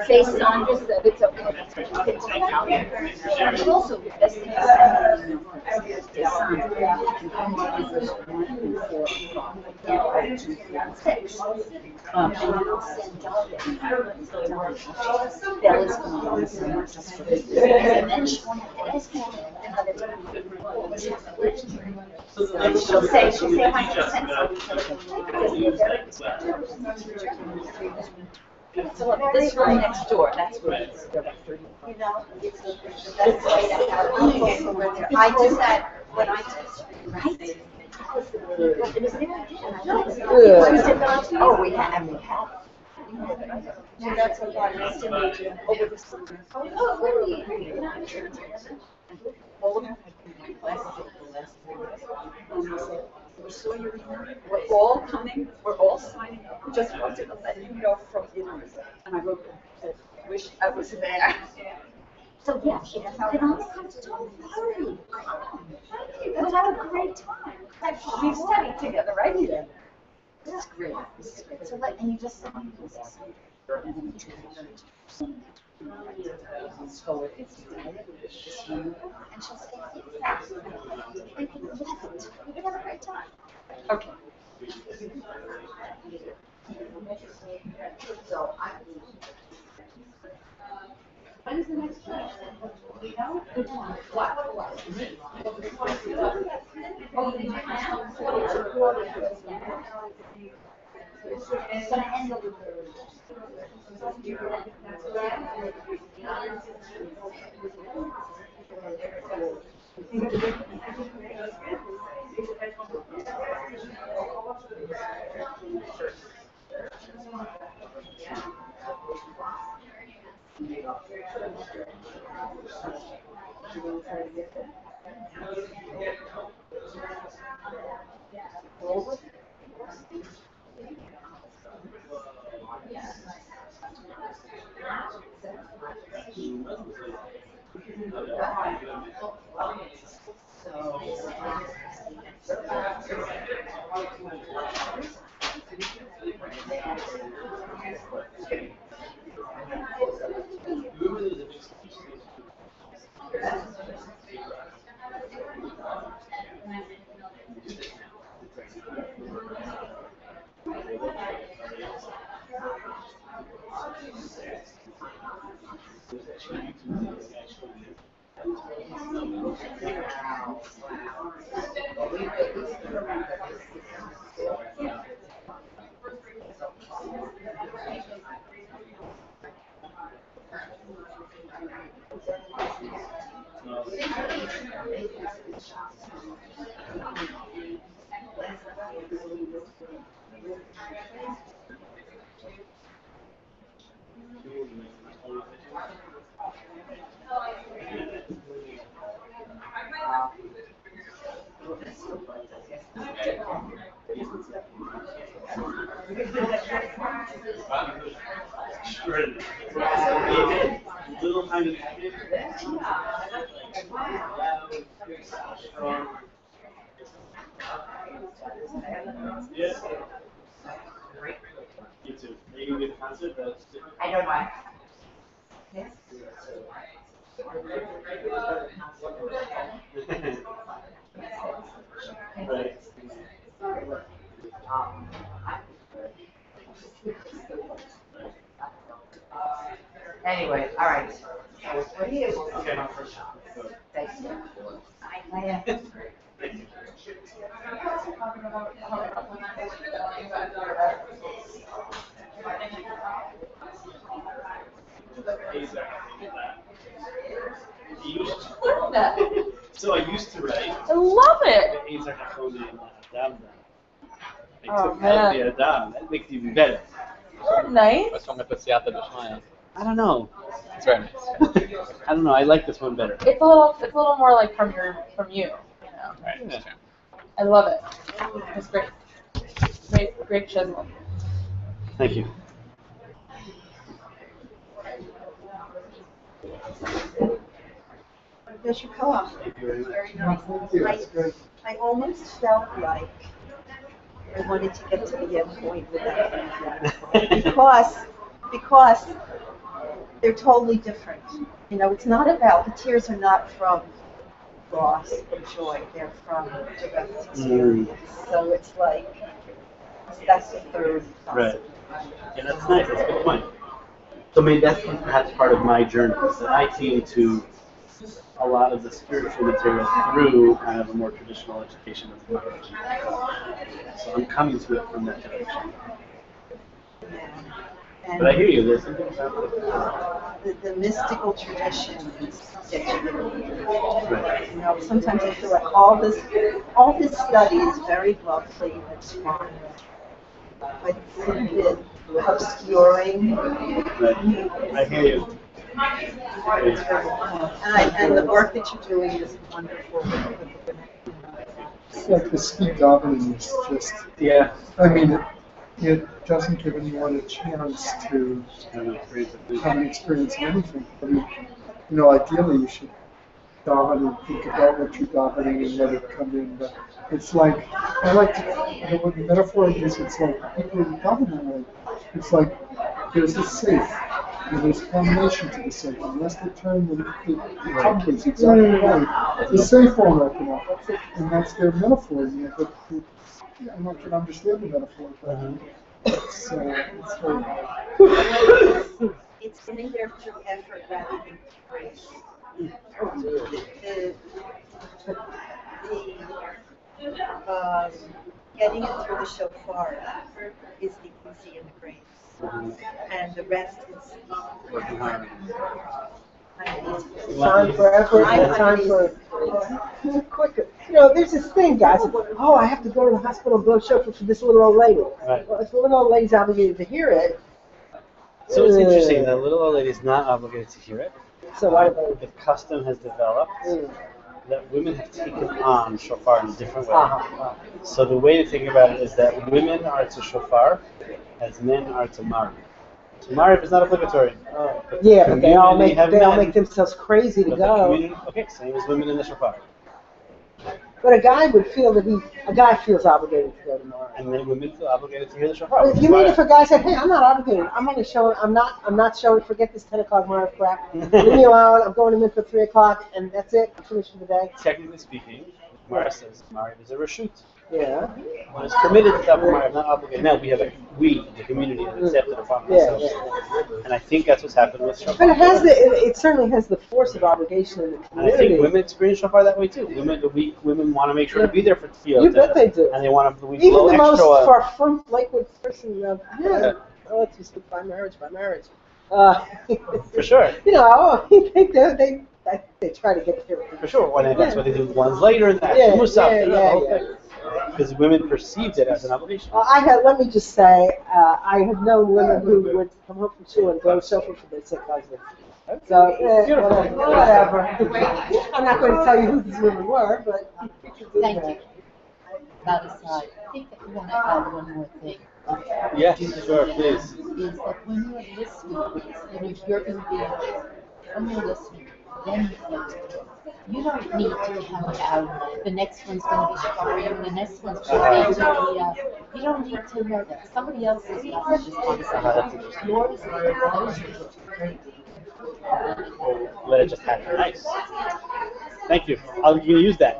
Say Sandra said it's okay. But also, best thing to say, Sandra, you come to English 1 and 4 and 2, 3 and 6. And then I'll send Dahlia. Bella's going to listen just for this. And then she'll have to ask me another so she'll say 100%. So this room next door, that's where it's. You know, it's the best way to have people over there. I do that when I teach. Right? Oh, we have. And that's a lot of stimulation over the summer. All of them have been my classes over the last 3 weeks. And they said, we saw your email. We're all coming. We're all signing up. We just wanted to let you know from Italy. And I wrote them. I said, wish I was there. So yeah, if you can only come to 12:30, we'll have a great time. We studied together, right? Yeah. This is great. This is great. So and you just said and then so it's and she'll say, we can love it. We can have a great time. Okay. So when is the next class? Do you know? What? It's going to end up with Little tiny. Yes. You too. Are you going to be at the concert? I don't know. Yes. Right. Anyway, all right. We're here. Thank you. So I used to write. I love it. I took out the Adam. That makes it even better. Nice. What's wrong with the Siyata Dishmaya? I don't know. It's very nice. I don't know. I like this one better. It's a little more like from you. You know. Right, Yeah. I love it. It's great. Great chisel. Thank you. There's your poem. Thank you very much. Very nice. I almost felt like I wanted to get to the end point with that because they're totally different. You know, it's not about, the tears are not from loss and joy, they're from direct experience. So it's like, that's the third Right. Yeah, that's nice. That's a good point. So maybe that's perhaps part of my journey, is that I came to a lot of the spiritual material through kind of a more traditional education of Maharat. So I'm coming to it from that direction. And But I hear you. There's something about the mystical traditions that right. you know, sometimes I feel like all this study is very lovely and it's fine. But it's a bit obscuring. Right. I hear you. And the work that you're doing is wonderful. It's like the speed davening is just, Yeah. I mean, it doesn't give anyone a chance to have an experience of anything. I mean, you know, ideally you should daven and think about what you're davening and let it come in. But it's like, I like to, the metaphor I use, it's like people who daven that way. It's like there's a safe, and there's a combination to the safe. Unless they turn the tumblers exactly right, the safe won't open up. And that's their metaphor. You know, but I'm not sure I understand the metaphor, but it's very hard. It's getting there through effort rather than grace. Getting it through the shofar is the easy and the grace. And the rest is Working hard. Time for effort and time for quicker. You know, there's this thing, guys. Oh, I have to go to the hospital and blow shofar for this little old lady. Right. Well, if the little old lady's obligated to hear it. So it's interesting. The little old lady is not obligated to hear it. So why do The custom has developed that women have taken on shofar in a different way. So the way to think about it is that women are to shofar as men are to Maharat. So Maharat is not obligatory. Yeah, but they all Community have men. make themselves crazy to But the go. community- okay, same as women in the shofar. But a guy would feel that a guy feels obligated to go tomorrow. And then women feel obligated to hear the shofar. Well, which you is mean why- if a guy said, "Hey, I'm not obligated. I'm only showing. I'm not showing. Forget this 10 o'clock tomorrow crap. Leave me alone. I'm going to bed for 3 o'clock, and that's it. I'm finished for the day." Technically speaking, Maharat says Maharat is a reshut. Yeah. One is permitted to daven Maharat, not obligated. Now we have the community, have accepted upon themselves. And I think that's what's happened with shofar. But it certainly has the force of obligation in the And I community. think women experience shofar that way too. Women want to make sure to be there for tefillah. You bet they do. And they want to Even blow the most extra. far-flung Lakewood person, Yeah. oh, it's just by marriage. For sure. You know, they try to get there. For sure. That's what they do ones later and that. Yeah, Musaf, yeah, the whole yeah. thing. Because women perceived it as an obligation. Let me just say, I have known women who would come home from school and blow shofar for their sick husband. So, whatever. I'm not going to tell you who these women were, but. Thank you. That aside, I think that we want to add one more thing. Yes, sure, please. Is that when you're listening, if you're going to be, when you're listening, then you think, you don't need to count out the next one's going to be Shofar, the next one's going to be you don't need to know that. Somebody else is not responsible. Yours is closer to Let it just happen. Nice. Thank you. I'm going to use that.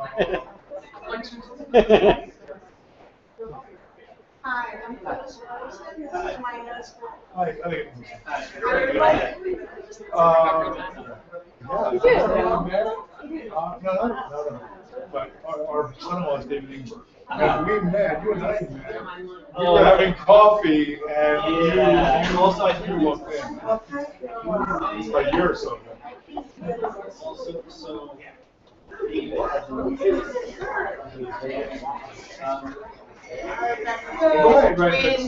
Hi, I'm No. But our son-in-law is David Ingber. And we met, you and I met. We were having coffee and you also I think you walked in. It's like a year or so ago. Right, it's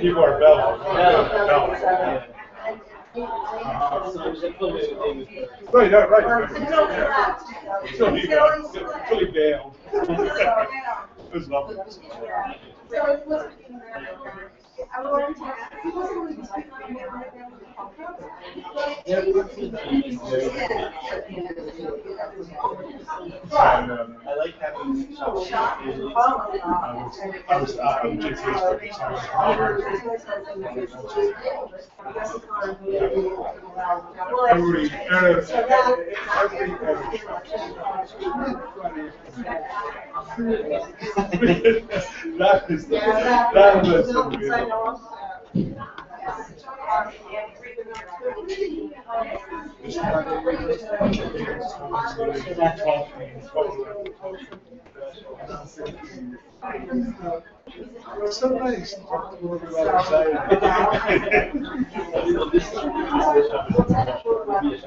People are bells. Right, right. Really bailed. It was lovely. I like having that It's so nice to talk to everybody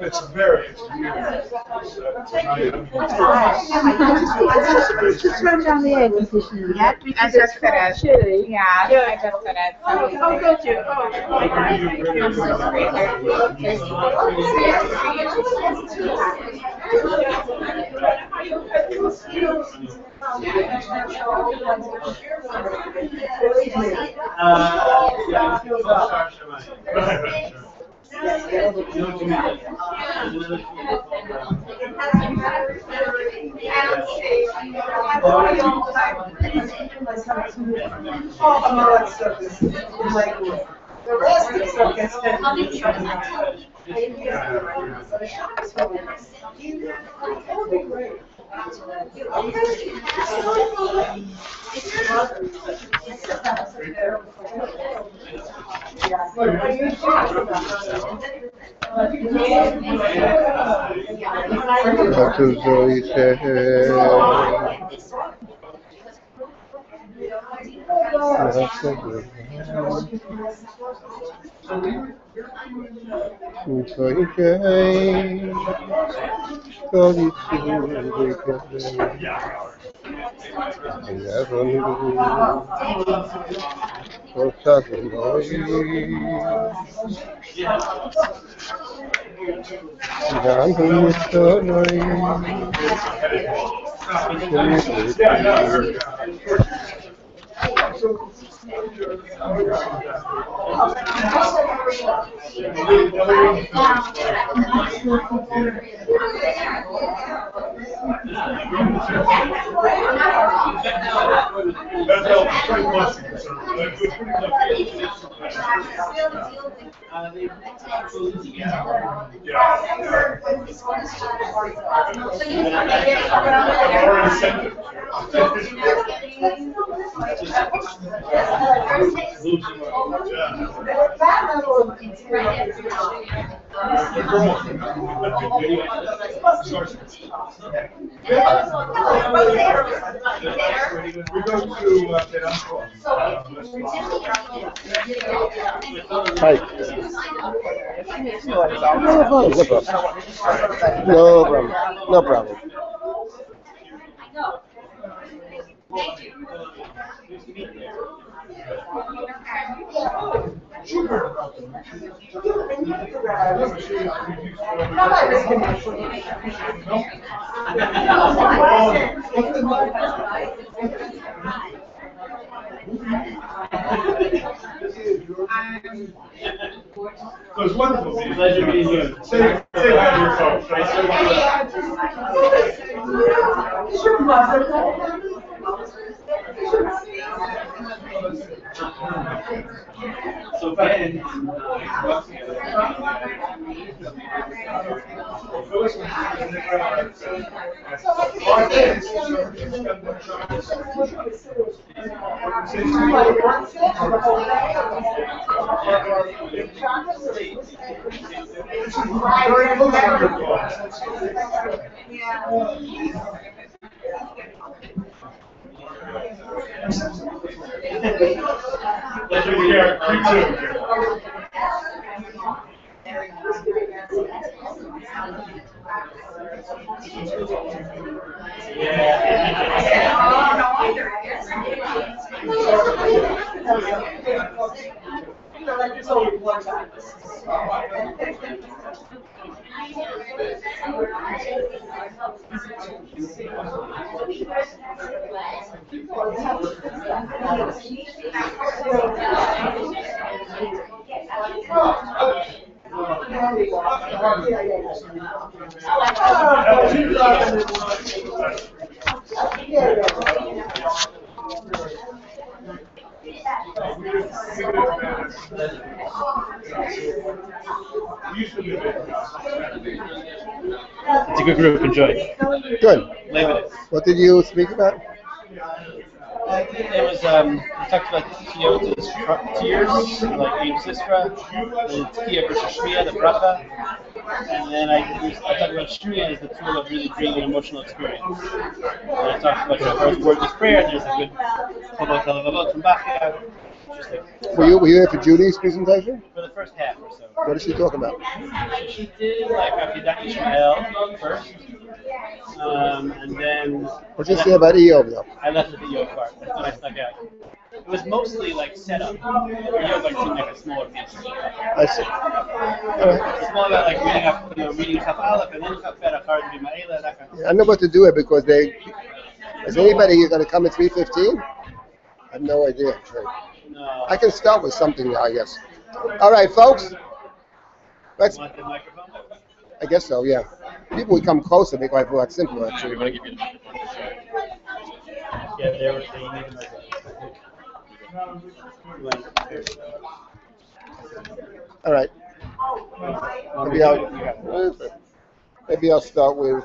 It's very, Just run down the air conditioner. Yeah, I just finished. Yeah, I just finished. Oh, good you. The rest of the stuff gets No problem. No problem. So it's wonderful. Pleasure meeting you. Say hi to your folks. So if It's a good group. Enjoy. Good. Leave it. What did you speak about? It was, we talked about Tiota's tears, like Aim Sisra, the Tkiya versus Shmiya, the Bracha, and then I talked about Shmiya as the tool of really bringing an emotional experience. And I talked about Shofar's wordless prayer, and there's a good Chabot Halavavot from Bachya. Were you here for Judy's presentation? For the first half or so. What did she talk about? So she did like Akeidah Ishmael first, and then. What did you say about Eov though? I left with the Eov part. That's when I snuck out. It was mostly like setup. The Eov part seemed like a smaller piece. I see. All right. It's more about like reading Chaf Aleph and then Chaf Bet, Achar B'Ma'ela, that kind of stuff. I know what to do it because they. Is anybody here going to come at 3:15? I have no idea. No. I can start with something now, I guess. All right, folks. Let's. Want the microphone? I guess so. Yeah. People would come closer, make life a lot simpler. Actually. Want to give you Yeah, they need the microphone. All right. Maybe I'll start with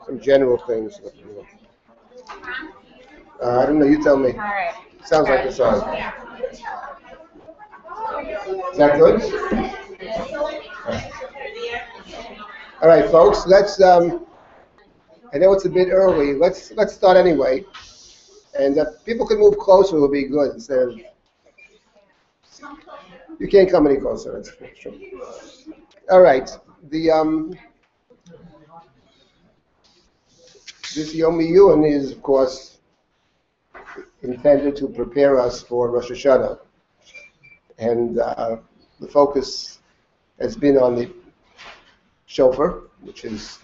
some general things. I don't know. You tell me. All right. Sounds like a song. Is that good? All right, folks. Let's. I know it's a bit early. Let's start anyway. And people can move closer. It'll be good instead of. You can't come any closer. That's true. All right. This Yom Iyun is, of course, intended to prepare us for Rosh Hashanah. And the focus has been on the Shofar, which is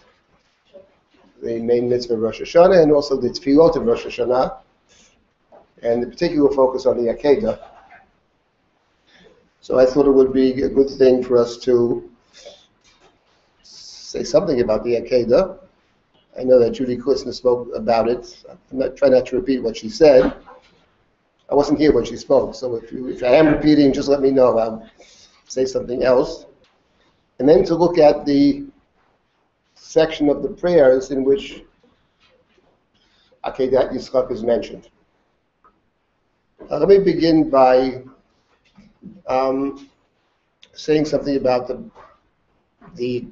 the main mitzvah of Rosh Hashanah, and also the Tefillot of Rosh Hashanah, and the particular focus on the Akeidah. So I thought it would be a good thing for us to say something about the Akeidah. I know that Judy Kutzner spoke about it. I'm trying not to repeat what she said. I wasn't here when she spoke, so if I am repeating, just let me know. I'll say something else. And then to look at the section of the prayers in which Akeidah Yitzchak is mentioned. Let me begin by saying something about the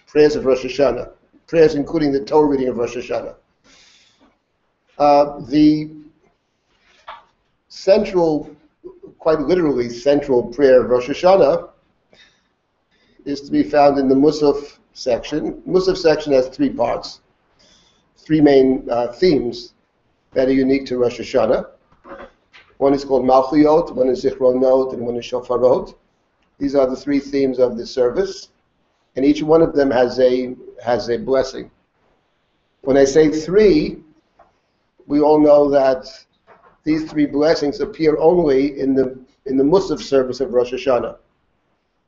prayers of Rosh Hashanah. Prayers including the Torah reading of Rosh Hashanah. The central, quite literally central prayer of Rosh Hashanah is to be found in the Musaf section. The Musaf section has three parts, three main themes that are unique to Rosh Hashanah. One is called Malchuyot, one is Zichronot, and one is Shofarot. These are the three themes of the service, and each one of them has a blessing. When I say three, we all know that these three blessings appear only in the Musaf service of Rosh Hashanah.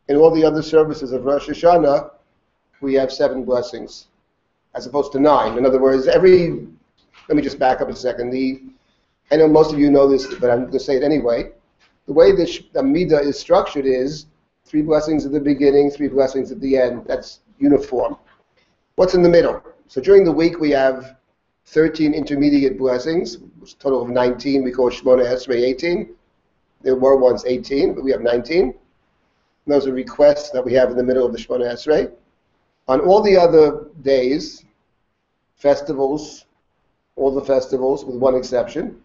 In all the other services of Rosh Hashanah, we have 7 blessings, as opposed to 9. In other words, let me just back up a second. I know most of you know this, but I'm going to say it anyway. The way the Midah is structured is 3 blessings at the beginning, 3 blessings at the end. That's uniform. What's in the middle? So during the week we have 13 intermediate blessings, which is a total of 19. We call Shmona Esrei 18. There were once 18, but we have 19. And those are requests that we have in the middle of the Shmona Esrei. On all the other days, festivals, all the festivals with one exception,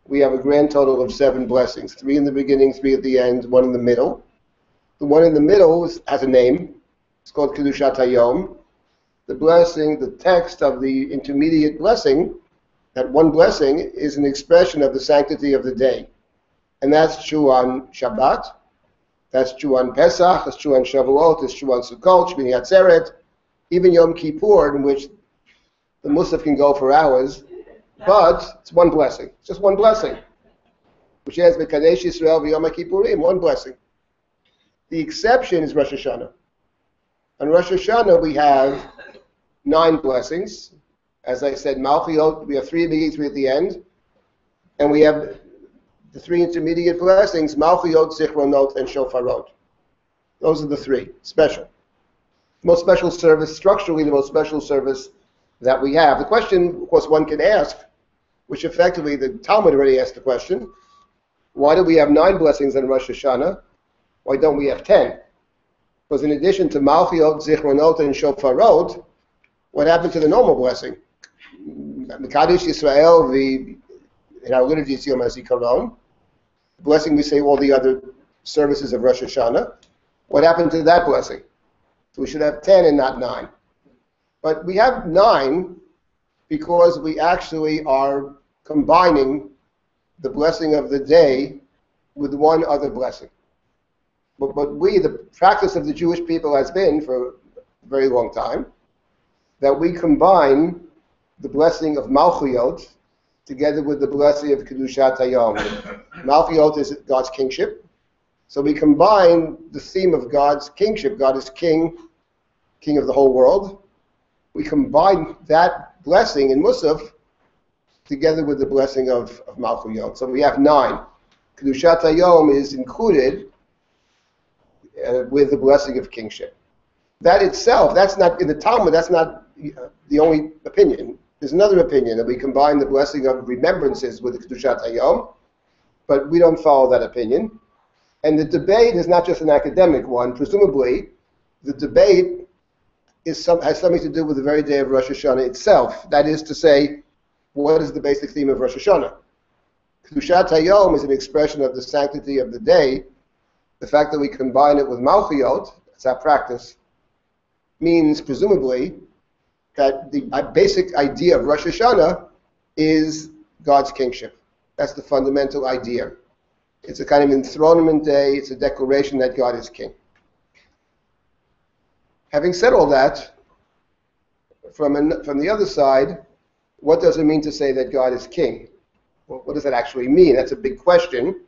we have a grand total of 7 blessings. 3 in the beginning, 3 at the end, 1 in the middle. The one in the middle has a name. It's called Kedushat Hayom. The blessing, the text of the intermediate blessing that one blessing is an expression of the sanctity of the day. And that's true on Shabbat, that's true on Pesach, that's true on Shavuot, it's true on Sukkot, Shmini Atzeret, even Yom Kippur, in which the Musaf can go for hours, but it's one blessing, it's just one blessing. Which is B'Kadesh Yisrael v'Yom Kippurim, one blessing. The exception is Rosh Hashanah. On Rosh Hashanah we have 9 blessings. As I said, Malchiot, we have 3 beginning, 3 at the end. And we have the 3 intermediate blessings, Malchiot, Zichronot, and Shofarot. Those are the 3, special. Most special service, structurally the most special service that we have. The question, of course, one can ask, which effectively the Talmud already asked the question, why do we have 9 blessings on Rosh Hashanah? Why don't we have 10? Because in addition to Malchiot, Zichronot, and Shofarot, what happened to the normal blessing? Mekadesh Yisrael, in our liturgy, it's Yom HaZikaron. Blessing, we say all the other services of Rosh Hashanah. What happened to that blessing? So we should have 10 and not 9. But we have 9 because we actually are combining the blessing of the day with one other blessing. But the practice of the Jewish people has been for a very long time that we combine the blessing of Malchiot together with the blessing of Kedushat Hayom. Malchiot is God's kingship. So we combine the theme of God's kingship. God is king, king of the whole world. We combine that blessing in Musaf together with the blessing of Malchiot. So we have 9. Kedushat Hayom is included with the blessing of kingship. That itself, that's not, in the Talmud, that's not the only opinion. There's another opinion that we combine the blessing of remembrances with the Kedushat Hayom, but we don't follow that opinion. And the debate is not just an academic one. Presumably, the debate has something to do with the very day of Rosh Hashanah itself. That is to say, what is the basic theme of Rosh Hashanah? Kedushat Hayom is an expression of the sanctity of the day. The fact that we combine it with Malchiot, that's our practice, means presumably that the basic idea of Rosh Hashanah is God's kingship. That's the fundamental idea. It's a kind of enthronement day. It's a declaration that God is king. Having said all that, from the other side, what does it mean to say that God is king? Well, what does that actually mean? That's a big question.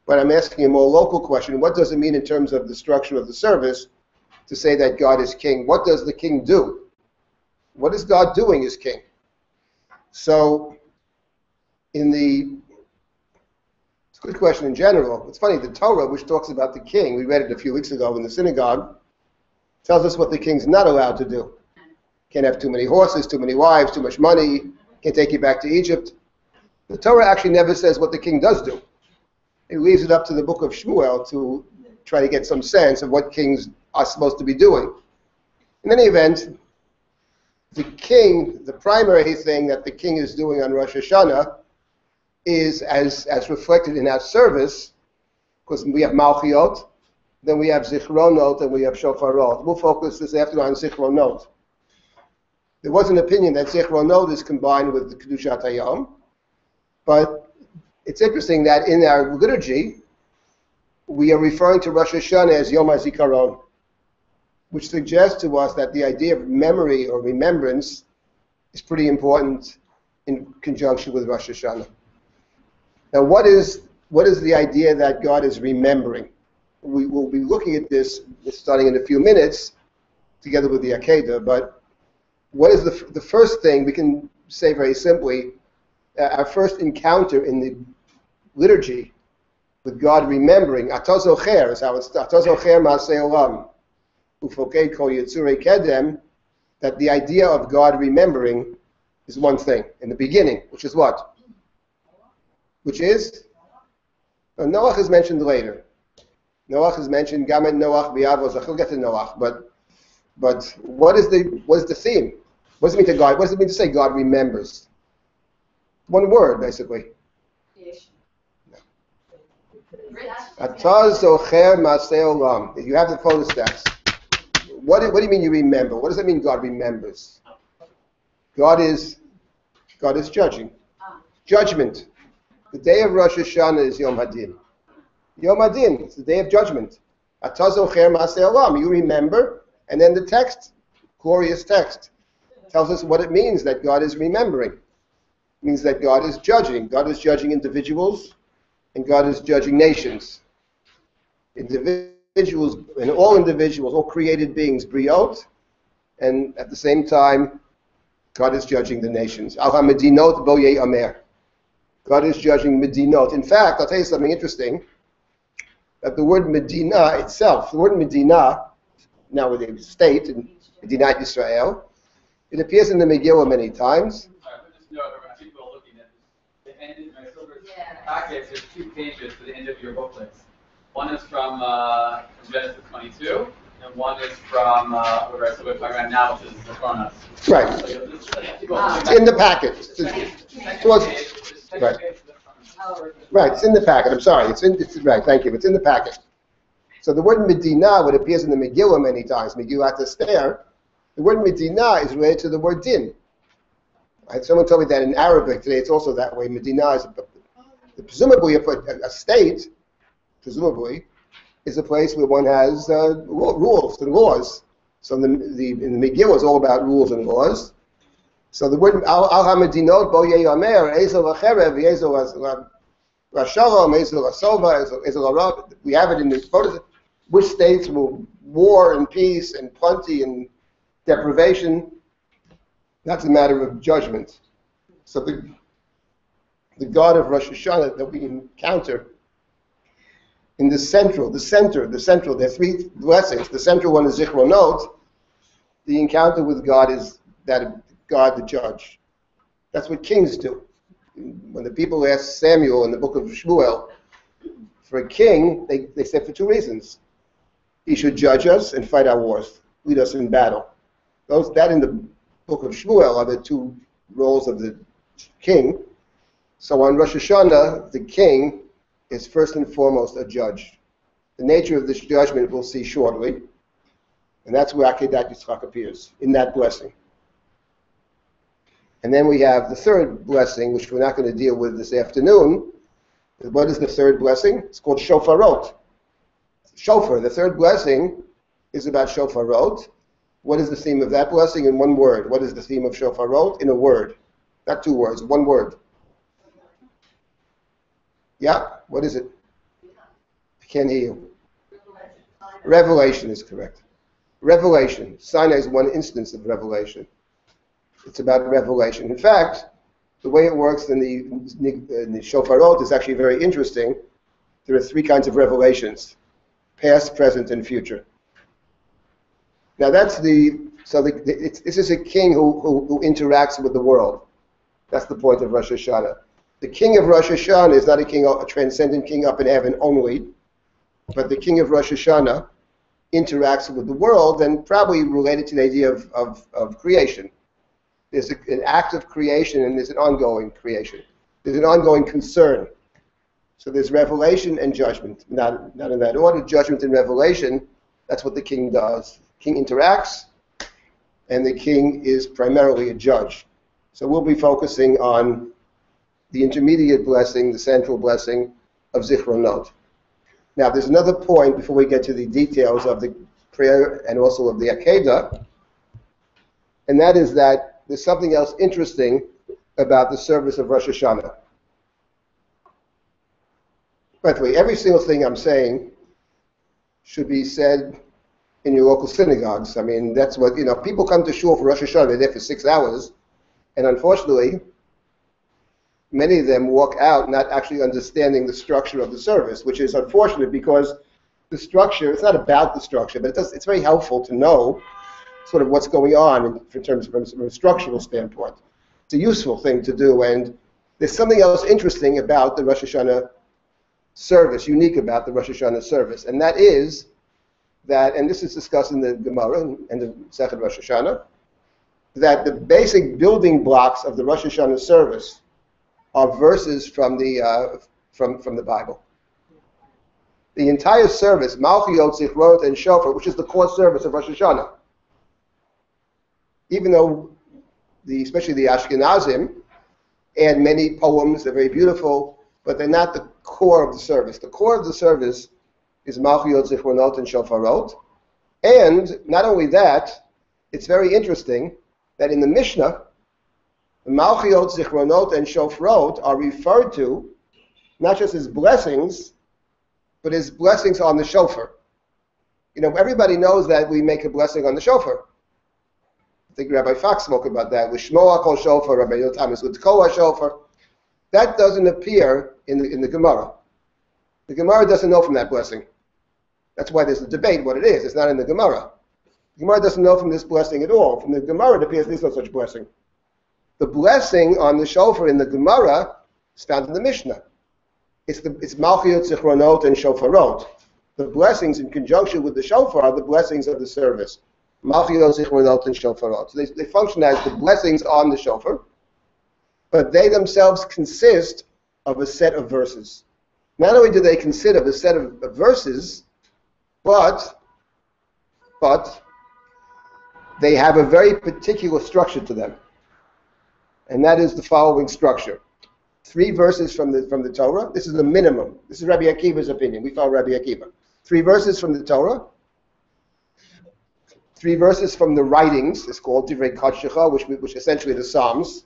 But I'm asking a more local question. What does it mean in terms of the structure of the service to say that God is king? What does the king do? What is God doing as king? So, it's a good question in general. It's funny, the Torah, which talks about the king, we read it a few weeks ago in the synagogue, tells us what the king's not allowed to do. Can't have too many horses, too many wives, too much money, can't take you back to Egypt. The Torah actually never says what the king does do. It leaves it up to the book of Shmuel to try to get some sense of what kings are supposed to be doing. In any event, the king, the primary thing that the king is doing on Rosh Hashanah is, as reflected in our service, because we have Malchiot, then we have Zichronot, and we have Shofarot. We'll focus this afternoon on Zichronot. There was an opinion that Zichronot is combined with the Kedushat Hayom, but it's interesting that in our liturgy, we are referring to Rosh Hashanah as Yom HaZikaron, which suggests to us that the idea of memory or remembrance is pretty important in conjunction with Rosh Hashanah. Now, what is the idea that God is remembering? We will be looking at this starting in a few minutes, together with the Akeidah, but what is the first thing we can say very simply, our first encounter in the liturgy with God remembering, Ata Zocher is how it's, Ata Zocher Ma'aseh Olam, Ufoked Kol Yitzurei Kedem, that the idea of God remembering is one thing in the beginning, which is what? Which is? Noach is mentioned later. Noach is mentioned, Gamet Noach B'Yavos, we'll get to Noach, but what is the theme? What does it mean to God? What does it mean to say God remembers? One word, basically. Ata Zocher Ma'aseh Olam. If you have the photostats, what do you mean you remember? What does it mean God remembers? God is judging. Judgment. The day of Rosh Hashanah is Yom Hadin. Yom Hadin, it's the day of judgment. Atazocher Maseh Olam. You remember, and then the text, glorious text, tells us what it means that God is remembering. It means that God is judging. God is judging individuals, and God is judging nations. Individuals, and all created beings, briot, and at the same time, God is judging the nations. Al ha-medinot bo ye'amer. God is judging Medinot. In fact, I'll tell you something interesting, that the word Medina itself, the word Medina, now with a state, in Medinat Israel, it appears in the Megillah many times. Just note, people are looking at the end of my Silber package, there's 2 pages to the end of your booklets. One is from Genesis 22, and one is from what we're talking about now, which is the Chronos. Right. It's in the packet. Right. Right, it's in the packet. I'm sorry. It's right, thank you. It's in the packet. So the word Medina, what appears in the Megillah many times, Megillat Esther, the word Medina is related to the word din. Right? Someone told me that in Arabic today it's also that way. Medina is presumably a state, presumably, is a place where one has rules and laws. So in the Megillah is all about rules and laws. So the word Al ha-medinot bo ye'amer, Ezel ha'cherev, Ezel ha'shalom, Ezel ha'sova, Ezel ha'rab. We have it in the photos. Which states will war and peace and plenty and deprivation? That's a matter of judgment. So the God of Rosh Hashanah that we encounter in the central, there are 3 blessings. The central one is Zichronot. The encounter with God is that of God the judge. That's what kings do. When the people asked Samuel in the book of Shmuel for a king, they said for 2 reasons. He should judge us and fight our wars, lead us in battle. That in the book of Shmuel are the 2 roles of the king. So on Rosh Hashanah, the king is first and foremost a judge. The nature of this judgment we'll see shortly. And that's where Akeidah Yitzchak appears, in that blessing. And then we have the 3rd blessing, which we're not going to deal with this afternoon. What is the 3rd blessing? It's called Shofarot. Shofar, the 3rd blessing, is about Shofarot. What is the theme of that blessing in one word? What is the theme of Shofarot? In a word. Not 2 words, 1 word. Yeah, what is it? I can't hear you. Revelation is correct. Revelation. Sinai is one instance of revelation. It's about revelation. In fact, the way it works in the Shofarot is actually very interesting. There are 3 kinds of revelations: past, present, and future. Now this is a king who interacts with the world. That's the point of Rosh Hashanah. The king of Rosh Hashanah is not a transcendent king up in heaven only, but the king of Rosh Hashanah interacts with the world, and probably related to the idea of creation. There's an act of creation, and there's an ongoing creation. There's an ongoing concern. So there's revelation and judgment. Not in that order, judgment and revelation. That's what the king does. The king interacts, and the king is primarily a judge. So we'll be focusing on the intermediate blessing, the central blessing of Zichronot. Now, there's another point before we get to the details of the prayer and also of the Akeidah, and that is that there's something else interesting about the service of Rosh Hashanah. By the way, every single thing I'm saying should be said in your local synagogues. I mean, that's what, people come to shul for Rosh Hashanah, they're there for 6 hours, and unfortunately, many of them walk out not actually understanding the structure of the service, which is unfortunate because the structure, it's not about the structure, but it's very helpful to know sort of what's going on in terms of from a structural standpoint. It's a useful thing to do, and there's something else interesting about the Rosh Hashanah service, unique about the Rosh Hashanah service, and that is that, and this is discussed in the Gemara and the Sechet Rosh Hashanah, that the basic building blocks of the Rosh Hashanah service are verses from the Bible. The entire service, Malchiyot, Zichrot, and Shofar, which is the core service of Rosh Hashanah, even though especially the Ashkenazim, add many poems. They're very beautiful, but they're not the core of the service. The core of the service is Malchiyot, Zichronot, and Shofarot. And not only that, it's very interesting that in the Mishnah, the Malchiyot, Zichronot, and Shofarot are referred to not just as blessings, but as blessings on the shofar. You know, everybody knows that we make a blessing on the shofar. I think Rabbi Fox spoke about that. L'shmoa kol shofar, Rabbi Yotam is l'tkoa shofar. That doesn't appear in the Gemara. The Gemara doesn't know from that blessing. That's why there's a debate what it is. It's not in the Gemara. The Gemara doesn't know from this blessing at all. From the Gemara, it appears there's no such blessing. The blessing on the shofar in the Gemara is found in the Mishnah. It's Malchiyot, Zichronot, and Shofarot. The blessings in conjunction with the shofar are the blessings of the service. Malchiyot, Zichronot, and Shofarot. So they function as the blessings on the shofar, but they themselves consist of a set of verses. Not only do they consist of a set of verses, but they have a very particular structure to them. And that is the following structure. 3 verses from the Torah. This is the minimum. This is Rabbi Akiva's opinion. We follow Rabbi Akiva. 3 verses from the Torah. 3 verses from the writings. It's called Divrei Kodshecha, which essentially are the Psalms.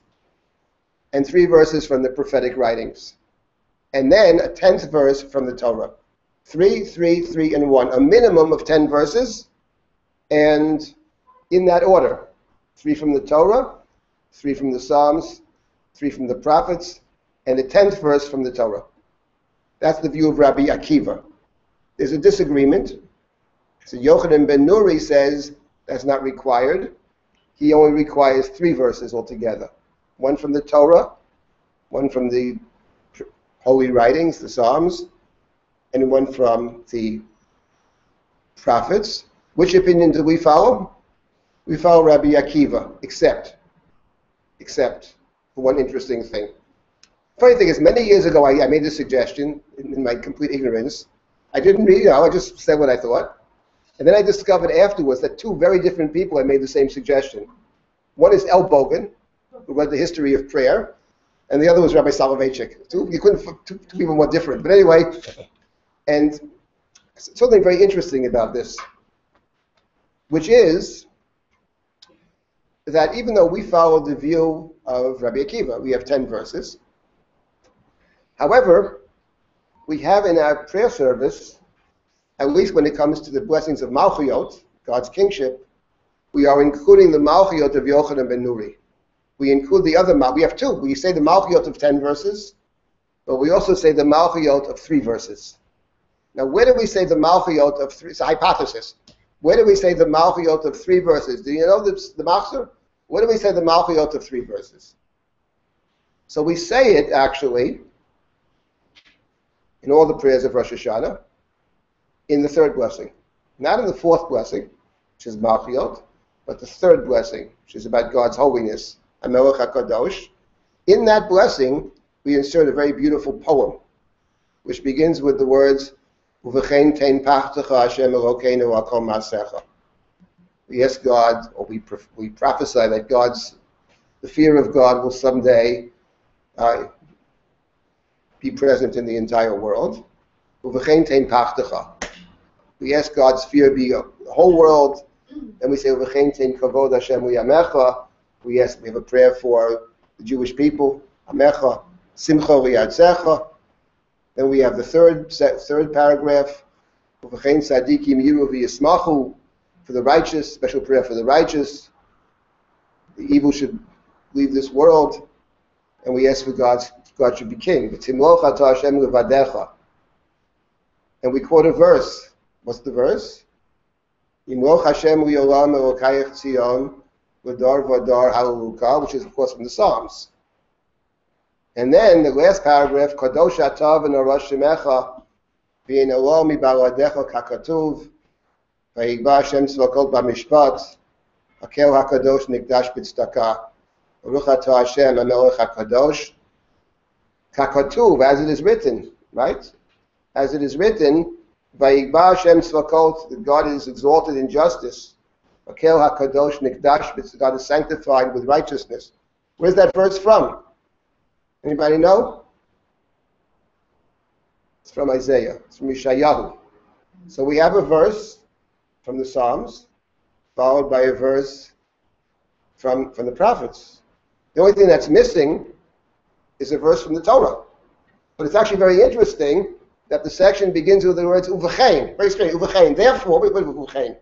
And 3 verses from the prophetic writings. And then a 10th verse from the Torah. 3, 3, 3, and 1. A minimum of 10 verses. And in that order. 3 from the Torah, 3 from the Psalms, 3 from the prophets, and the 10th verse from the Torah. That's the view of Rabbi Akiva. There's a disagreement. So Yochanan ben Nuri says that's not required. He only requires 3 verses altogether. 1 from the Torah, 1 from the holy writings, the Psalms, and 1 from the prophets. Which opinion do we follow? We follow Rabbi Akiva, except for one interesting thing. Funny thing is, many years ago, I made this suggestion in my complete ignorance. I didn't read, I just said what I thought. And then I discovered afterwards that 2 very different people had made the same suggestion. One is El Bogan, who read the history of prayer, and the other was Rabbi Soloveitchik. You couldn't, two people more different. But anyway, and something very interesting about this, which is that even though we follow the view of Rabbi Akiva, we have 10 verses. However, we have in our prayer service, at least when it comes to the blessings of Malchiyot, God's kingship, we are including the Malchiyot of Yochanan ben Nuri. We include the other, we have 2. We say the Malchiyot of 10 verses, but we also say the Malchiyot of 3 verses. Now, where do we say the Malchiyot of 3? It's a hypothesis. Where do we say the Malchiyot of 3 verses? Do you know the Machzor? Where do we say the Malchiyot of 3 verses? So we say it, actually, in all the prayers of Rosh Hashanah, in the 3rd blessing. Not in the 4th blessing, which is Malchiyot, but the 3rd blessing, which is about God's holiness, HaMelech HaKadosh. In that blessing, we insert a very beautiful poem, which begins with the words, Uvechein tein pachtecha Hashem Elokeinu al kol ma'asecha. We ask God, or we prophesy that the fear of God will someday be present in the entire world. Uvechein tein pachtecha. We ask God's fear be the whole world, and we say Uvechein tein kavod Hashem u'yamecha. We have a prayer for the Jewish people, Amecha, Simcha li'atzecha. Then we have the third paragraph, Uvechein tzadikim yiru v'yismachu, for the righteous, special prayer for the righteous. The evil should leave this world, and we ask for God should be king. V'timloch ata Hashem levadecha. And we quote a verse. What's the verse? Yimloch Hashem li'olam elokayach tzion, v'dar v'dar halaluka, which is of course from the Psalms. And then the last paragraph, Kadosh ata v'norosh shemecha, v'yin elo mibaladecha kakatuv, v'yigba Hashem tzvakot b'mishpat, hakel hakadosh nikdash b'tzedakah, baruch atah Hashem hamelech hakadosh, kakatuv, as it is written, right? As it is written, v'yigba Hashem tzvakot, that God is exalted in justice, hakel hakadosh nikdash b'tzedakah, God is sanctified with righteousness. Where's that verse from? Anybody know? It's from Isaiah. It's from Yeshayahu. So we have a verse from the Psalms, followed by a verse from the prophets. The only thing that's missing is a verse from the Torah. But it's actually very interesting that the section begins with the words uvechein. Very strange. Uvechein. Therefore, wait, uvechein.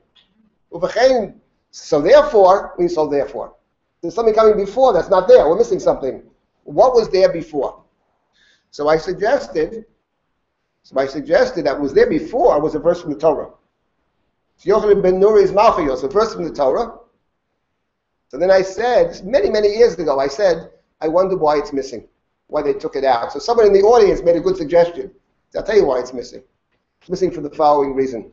Uvechein. So therefore means so therefore. There's something coming before that's not there. We're missing something. What was there before? So I suggested that what was there before was a verse from the Torah. Yochanan ben Nuri's Malchiyos, a verse from the Torah. So then I said, many, many years ago, I wonder why it's missing, why they took it out. So someone in the audience made a good suggestion. I'll tell you why it's missing. It's missing for the following reason.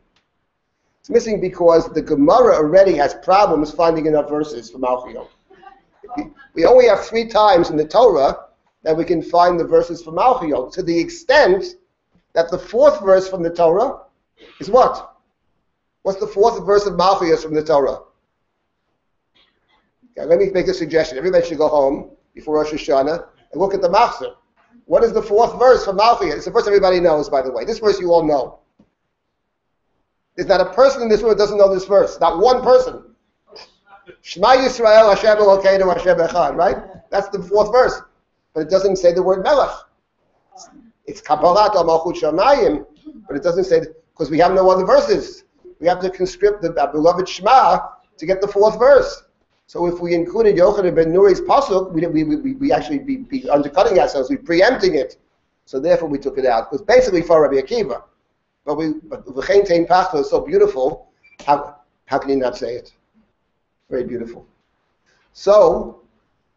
It's missing because the Gemara already has problems finding enough verses for Malchiyot. We only have 3 times in the Torah that we can find the verses for Malchiyot, to the extent that the 4th verse from the Torah is what? What's the 4th verse of Malchiyot from the Torah? Okay, let me make a suggestion. Everybody should go home before Rosh Hashanah and look at the Machzor. What is the 4th verse from Malchiyot? It's the verse everybody knows, by the way. This verse you all know. There's not a person in this room that doesn't know this verse. Not one person. Shema Yisrael, Hashem Elokeinu, Hashem Echad, right? That's the 4th verse. But it doesn't say the word Melech. It's Kabbalat al Malchut Shamayim, but it doesn't say, because we have no other verses. We have to conscript the beloved Shema to get the 4th verse. So if we included Yochanan ben Nuri's pasuk, we actually be undercutting ourselves, we're preempting it. So therefore we took it out. It was basically for Rabbi Akiva. But V'chein Tein Pachto is so beautiful, how can you not say it? Very beautiful. So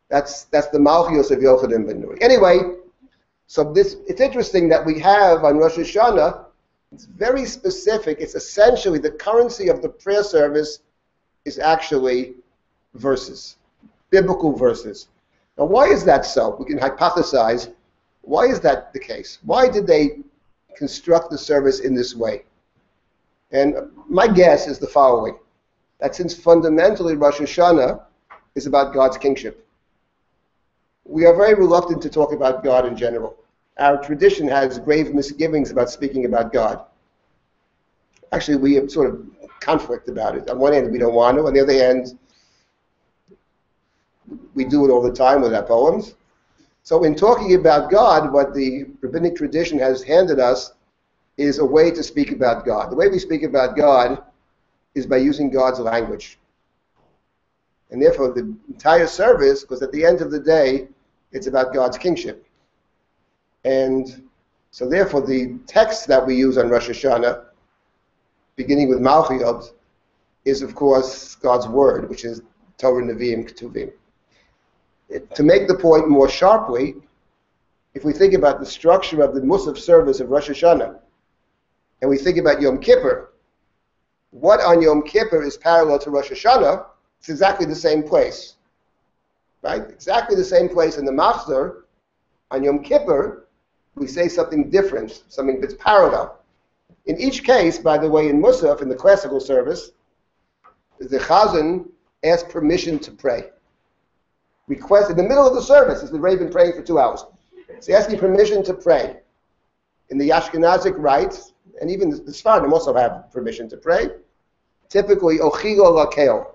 that's the Malchiyos of Yochanan ben Nuri. Anyway, so it's interesting that we have on Rosh Hashanah, it's very specific. It's essentially the currency of the prayer service is actually verses, biblical verses. Now, why is that so? We can hypothesize. Why is that the case? Why did they construct the service in this way? And my guess is the following: that since fundamentally Rosh Hashanah is about God's kingship, we are very reluctant to talk about God in general. Our tradition has grave misgivings about speaking about God. Actually, we have sort of conflict about it. On one hand, we don't want to. On the other hand, we do it all the time with our poems. So in talking about God, what the rabbinic tradition has handed us is a way to speak about God. The way we speak about God is by using God's language. And therefore, the entire service, because at the end of the day, it's about God's kingship. And so therefore, the text that we use on Rosh Hashanah, beginning with Malchiyot, is of course God's word, which is Torah, Nevi'im, Ketuvim. To make the point more sharply, if we think about the structure of the Musaf service of Rosh Hashanah, and we think about Yom Kippur, what on Yom Kippur is parallel to Rosh Hashanah? It's exactly the same place, right? Exactly the same place in the Machzor. On Yom Kippur, we say something different, something that's parallel. In each case, by the way, in Musaf, in the classical service, the Chazan asks permission to pray. Request in the middle of the service, as the raven praying for 2 hours. So he asking permission to pray. In the Ashkenazic rites, and even the Sfaradim also have permission to pray. Typically, Ochilo Lakel.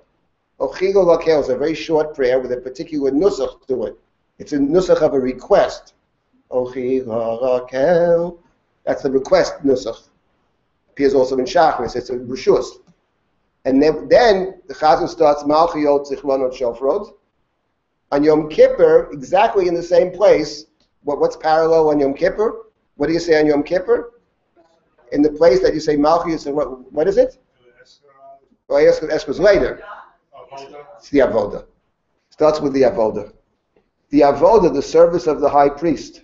Ochilo Lakel is a very short prayer with a particular nusach to it. It's a nusach of a request. Ochilo Lakel. That's the request nusach. Appears also in Shachris. It's a reshus. And then the Chazan starts Malchiyot Zichronot Shofrot. On Yom Kippur, exactly in the same place. What's parallel on Yom Kippur? What do you say on Yom Kippur? In the place that you say Malchiyot, what is it? Well, Esker's later. It's the Avodah. Starts with the Avodah. The Avodah, the service of the high priest.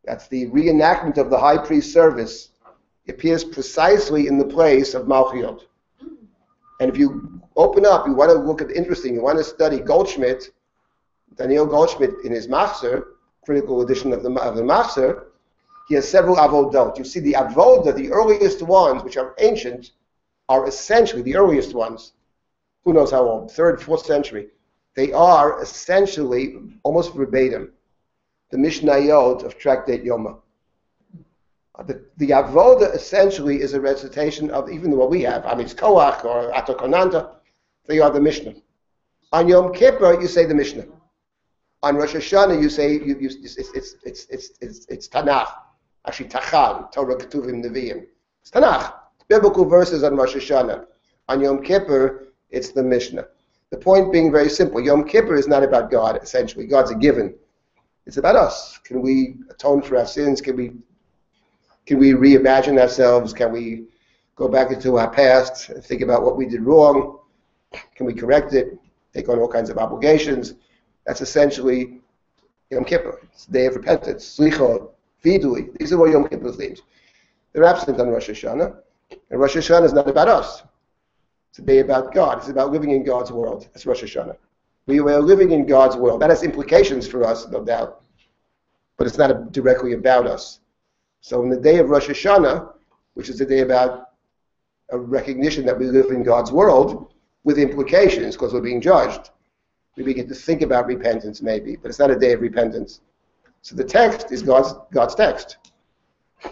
That's the reenactment of the high priest service. It appears precisely in the place of Malchiyot. And if you open up, you want to look at interesting, you want to study Goldschmidt, Daniel Goldschmidt in his Machzor, critical edition of the Machzor, he has several avodot. You see the avodah, the earliest ones, which are ancient, are essentially the earliest ones. Who knows how old? 3rd, 4th century. They are essentially almost verbatim. the Mishnayot of Tractate Yoma. The Avoda essentially is a recitation of even what we have, Amitz Koach or Atokonanta. They are the Mishnah. On Yom Kippur, you say the Mishnah. On Rosh Hashanah, you say it's Tanakh, actually Tachan, Torah Ketuvim Nevi'im. It's Tanakh. It's biblical verses on Rosh Hashanah. On Yom Kippur, it's the Mishnah. The point being very simple. Yom Kippur is not about God, essentially. God's a given. It's about us. Can we atone for our sins? Can we reimagine ourselves? Can we go back into our past and think about what we did wrong? Can we correct it? Take on all kinds of obligations? That's essentially Yom Kippur. It's the day of repentance. Slicha, Vidui. These are all Yom Kippur themes. They're absent on Rosh Hashanah. And Rosh Hashanah is not about us. It's a day about God. It's about living in God's world. That's Rosh Hashanah. We are living in God's world. That has implications for us, no doubt. But it's not directly about us. So on the day of Rosh Hashanah, which is a day about a recognition that we live in God's world, with implications, because we're being judged, we begin to think about repentance maybe, but it's not a day of repentance. So the text is God's text.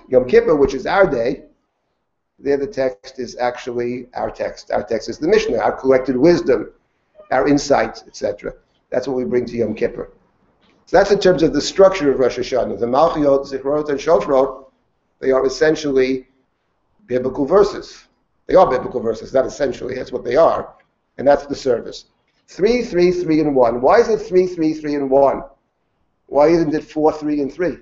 Yom Kippur, which is our day, there the text is actually our text. Our text is the Mishnah, our collected wisdom, our insights, etc. That's what we bring to Yom Kippur. So that's in terms of the structure of Rosh Hashanah. The Malchiot, Zichrot, and Shofrot, they are essentially biblical verses. They are biblical verses, not essentially, that's what they are. And that's the service. 3, 3, 3, and 1. Why is it 3, 3, 3, and 1? Why isn't it 4, 3, and 3?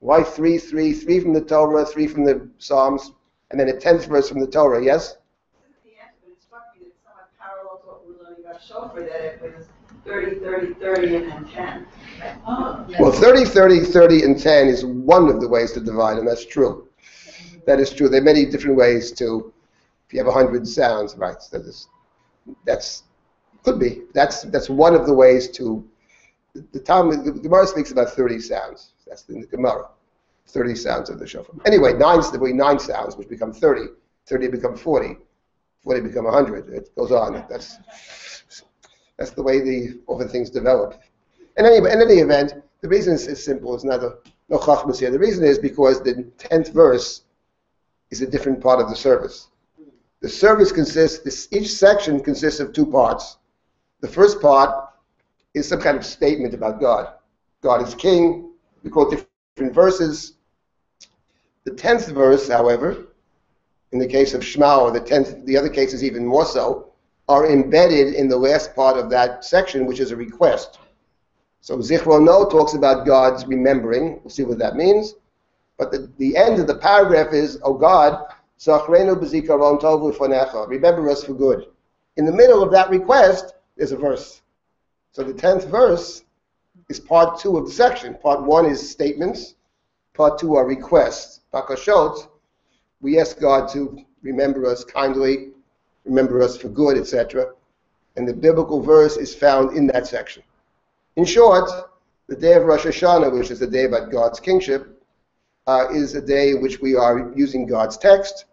Why 3, 3, 3 from the Torah, 3 from the Psalms, and then a 10th verse from the Torah, yes? The answer, but it struck me that it's somewhat parallel to what we're learning about Shofar, that it was 30, 30, 30, and then 10. Well, 30, 30, 30, and 10 is one of the ways to divide, and that's true. That is true. There are many different ways to, if you have 100 sounds, right, could be. That's one of the ways to, the Gemara speaks about 30 sounds. That's in the Gemara. 30 sounds of the shofar. Anyway, 9 sounds, which become 30. 30 become 40. 40 become 100. It goes on. That's the way all the things develop. And anyway, in any event, the reason is simple. It's not no chachmas here. The reason is because the 10th verse is a different part of the service. The service each section consists of 2 parts. The first part is some kind of statement about God. God is king. We quote different verses. The 10th verse, however, in the case of Shema, or the other cases even more so, are embedded in the last part of that section, which is a request. So Zichrono talks about God's remembering. We'll see what that means. But the end of the paragraph is, oh God, Zachrenu b'zikaron tov u'fanecha, remember us for good. In the middle of that request, there's a verse. So the 10th verse is part 2 of the section. Part 1 is statements. Part 2 are requests. Bakashot, we ask God to remember us kindly, remember us for good, etc. And the biblical verse is found in that section. In short, the day of Rosh Hashanah, which is the day about God's kingship, is a day in which we are using God's text,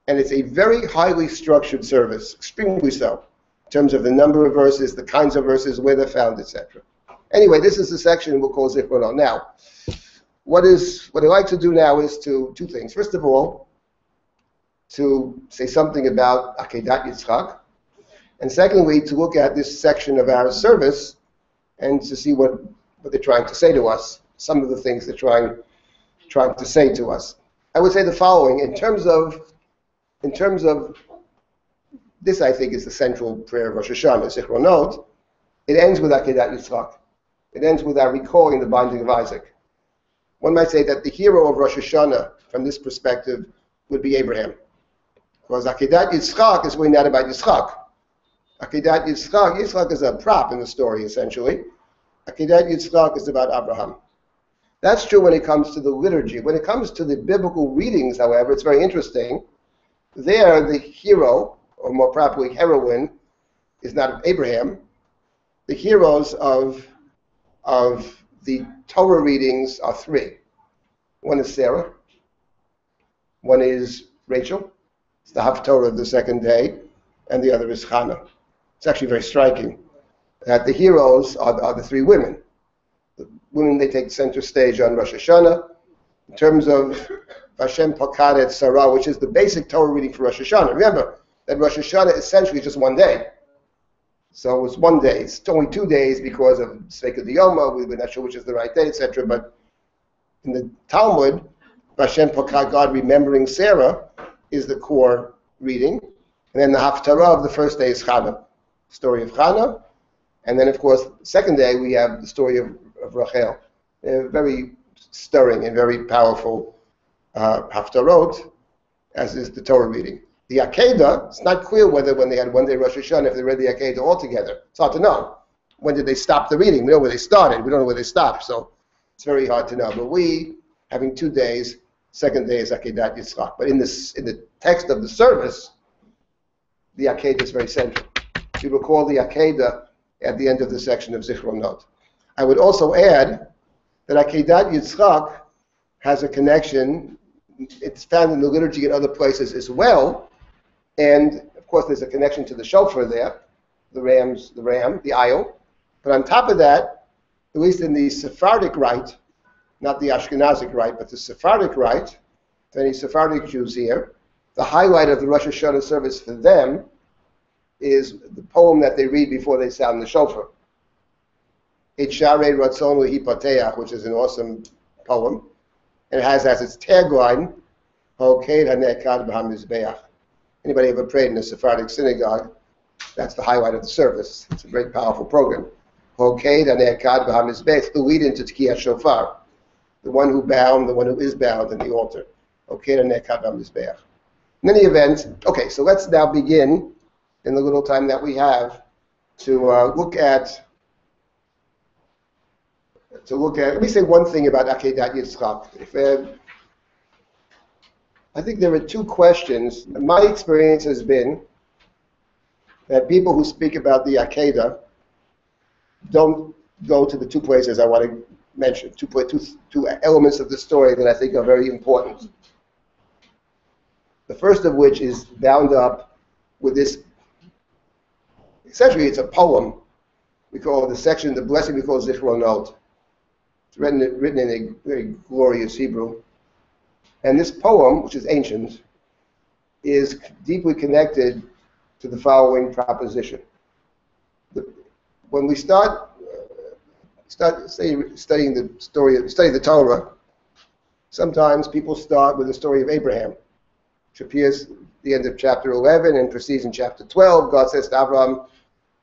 and it's a very highly structured service, extremely so, in terms of the number of verses, the kinds of verses, where they're found, etc. Anyway, this is the section we'll call Zichronon. Now, what I'd like to do now is two things. First of all, to say something about Akeidah Yitzchak, and secondly, to look at this section of our service and to see what they're trying to say to us, some of the things they're trying to say to us. I would say the following, in terms of this, I think, is the central prayer of Rosh Hashanah, Zichronot. It ends with Akeidah Yitzchak. It ends with our recalling the binding of Isaac. One might say that the hero of Rosh Hashanah, from this perspective, would be Abraham. Because Akeidah Yitzchak is really not about Yitzchak. Akeidah Yitzchak is a prop in the story, essentially. Akeidah Yitzchak is about Abraham. That's true when it comes to the liturgy. When it comes to the biblical readings, however, it's very interesting. There, the hero, or more properly heroine, is not Abraham. The heroes of the Torah readings are 3. One is Sarah. One is Rachel. It's the Haftorah of the second day. And the other is Hannah. It's actually very striking that the heroes are the 3 women. women, they take center stage on Rosh Hashanah. In terms of Hashem Pakadet Sarah, which is the basic Torah reading for Rosh Hashanah. Remember that Rosh Hashanah essentially is just one day. So it's one day. It's only 2 days because of Sveika Diyoma. We're not sure which is the right day, etc. But in the Talmud, Hashem Pakat, God remembering Sarah, is the core reading. And then the Haftarah of the first day is Chana, story of Chana. And then, of course, the second day we have the story of Rachel. They're very stirring and very powerful Haftarot, as is the Torah reading. The Akeidah, it's not clear whether when they had one day Rosh Hashanah, if they read the Akeidah all together. It's hard to know. When did they stop the reading? We know where they started. We don't know where they stopped. So it's very hard to know. But we, having 2 days, second day is Akeidat Yitzchak. But in the text of the service, the Akeidah is very central. You recall the Akeidah at the end of the section of Zichronot. I would also add that Akeidat Yitzchak has a connection. It's found in the liturgy and other places as well. And of course, there's a connection to the shofar there, the ram, the ayil. But on top of that, at least in the Sephardic rite, not the Ashkenazic rite, but the Sephardic rite, to any Sephardic Jews here, the highlight of the Rosh Hashanah service for them is the poem that they read before they sound the shofar. Et Sharei Ratzon Lehipateach, which is an awesome poem. And it has as its tagline, Akeidah Ne'ekad B'hamizbeach. Anybody ever prayed in a Sephardic synagogue? That's the highlight of the service. It's a very powerful program. Akeidah Ne'ekad B'hamizbeach, the lead into Tkiyah Shofar. The one who bound, the one who is bound in the altar. Akeidah Ne'ekad B'hamizbeach. In any event, okay, so let's now begin, in the little time that we have, to look at, let me say one thing about Akeidat Yitzchak. I think there are 2 questions. My experience has been that people who speak about the Akeidah don't go to the 2 places I want to mention, two elements of the story that I think are very important. The first of which is bound up with this, essentially it's a poem. We call the section, the blessing we call Zichronot. It's written in a very glorious Hebrew. And this poem, which is ancient, is deeply connected to the following proposition. When we start studying the Torah, sometimes people start with the story of Abraham, which appears at the end of chapter 11 and proceeds in chapter 12. God says to Abraham,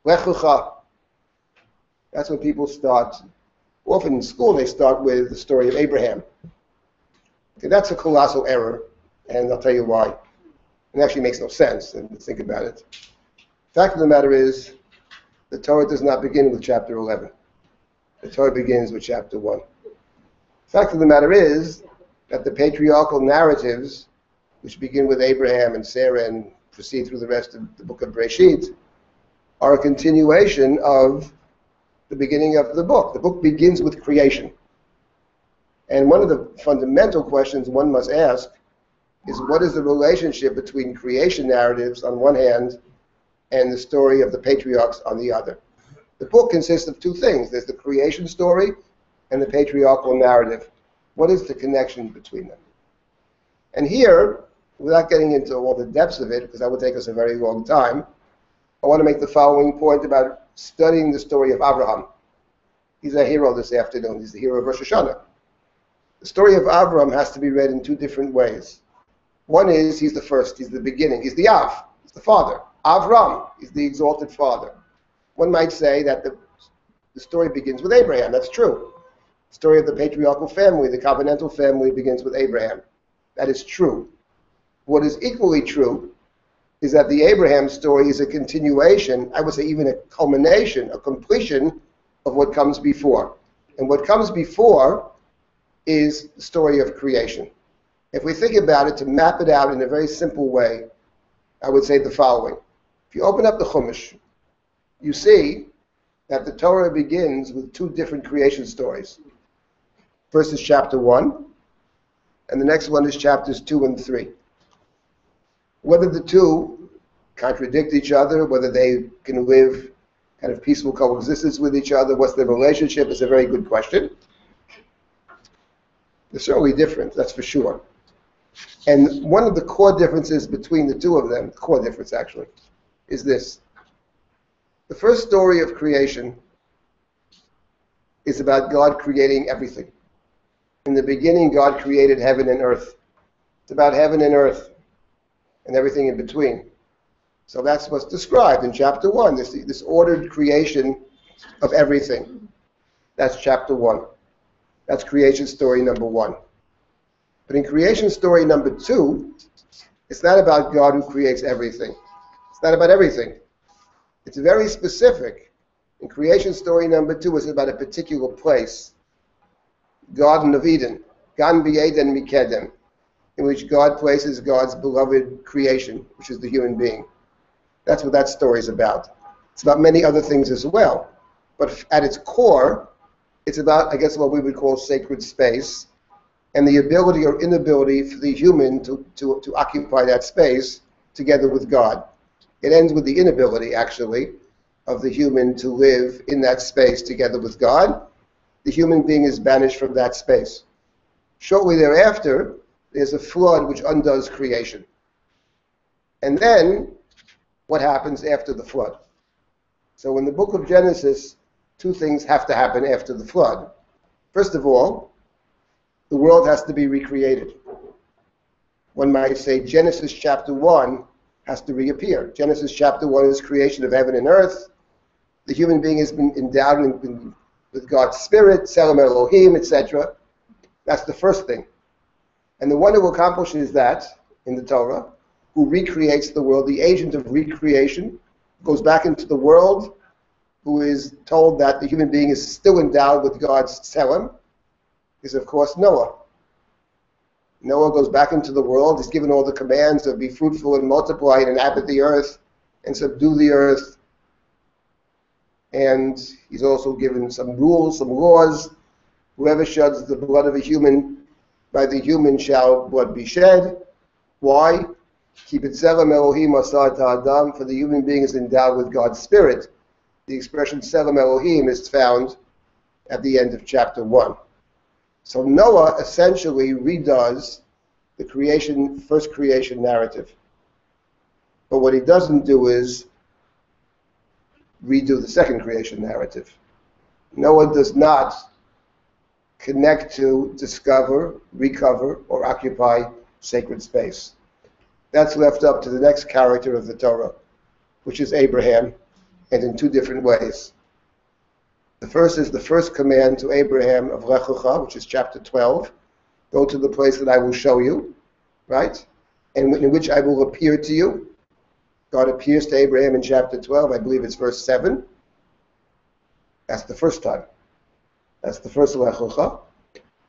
Lech Lecha. That's when people start. Often in school they start with the story of Abraham. Okay, that's a colossal error, and I'll tell you why. It actually makes no sense, and think about it. The fact of the matter is, the Torah does not begin with chapter 11. The Torah begins with chapter 1. The fact of the matter is that the patriarchal narratives, which begin with Abraham and Sarah and proceed through the rest of the book of Breshit, are a continuation of the beginning of the book. The book begins with creation. And one of the fundamental questions one must ask is, what is the relationship between creation narratives on one hand and the story of the patriarchs on the other? The book consists of 2 things. There's the creation story and the patriarchal narrative. What is the connection between them? And here, without getting into all the depths of it, because that would take us a very long time, I want to make the following point about studying the story of Abraham. He's a hero this afternoon. He's the hero of Rosh Hashanah. The story of Abraham has to be read in 2 different ways. One is, he's the first, he's the beginning, he's the Av, he's the father. Avram is the exalted father. One might say that the story begins with Abraham. That's true. The story of the patriarchal family, the covenantal family, begins with Abraham. That is true. What is equally true is that the Abraham story is a continuation, I would say even a culmination, a completion of what comes before. And what comes before is the story of creation. If we think about it, to map it out in a very simple way, I would say the following. If you open up the Chumash, you see that the Torah begins with 2 different creation stories. First is chapter 1, and the next one is chapters 2 and 3. Whether the 2 contradict each other, whether they can live kind of peaceful coexistence with each other, what's their relationship, is a very good question. They're certainly different, that's for sure. And one of the core differences between the two of them, the core difference actually, is this. The first story of creation is about God creating everything. In the beginning, God created heaven and earth. It's about heaven and earth and everything in between. So that's what's described in chapter 1, this ordered creation of everything. That's chapter 1. That's creation story number 1. But in creation story number 2, it's not about God who creates everything. It's not about everything. It's very specific. In creation story number 2, it's about a particular place, Garden of Eden, Gan B'Eden Mikedem, in which God places God's beloved creation, which is the human being. That's what that story is about. It's about many other things as well. But at its core, it's about, I guess, what we would call sacred space, and the ability or inability for the human to occupy that space together with God. It ends with the inability, actually, of the human to live in that space together with God. The human being is banished from that space. Shortly thereafter, there's a flood which undoes creation. And then, what happens after the flood? So in the book of Genesis, two things have to happen after the flood. First of all, the world has to be recreated. One might say Genesis chapter 1 has to reappear. Genesis chapter 1 is creation of heaven and earth. The human being has been endowed with God's spirit, Tselem Elohim, etc. That's the first thing. And the one who accomplishes that in the Torah, who recreates the world, the agent of recreation, goes back into the world, who is told that the human being is still endowed with God's Tselem, is of course Noah. Noah goes back into the world. He's given all the commands of be fruitful and multiply and inhabit the earth and subdue the earth. And he's also given some rules, some laws. Whoever sheds the blood of a human, by the human shall blood be shed. Why? Keep it Tselem Elohim asar ta'adam, for the human being is endowed with God's spirit. The expression Tselem Elohim is found at the end of chapter 1. So Noah essentially redoes the first creation narrative. But what he doesn't do is redo the second creation narrative. Noah does not connect to, discover, recover, or occupy sacred space. That's left up to the next character of the Torah, which is Abraham, and in two different ways. The first is the first command to Abraham of Lech Lecha, which is chapter 12. Go to the place that I will show you, right? And in which I will appear to you. God appears to Abraham in chapter 12, I believe it's verse 7. That's the first time. That's the first Lech Lecha.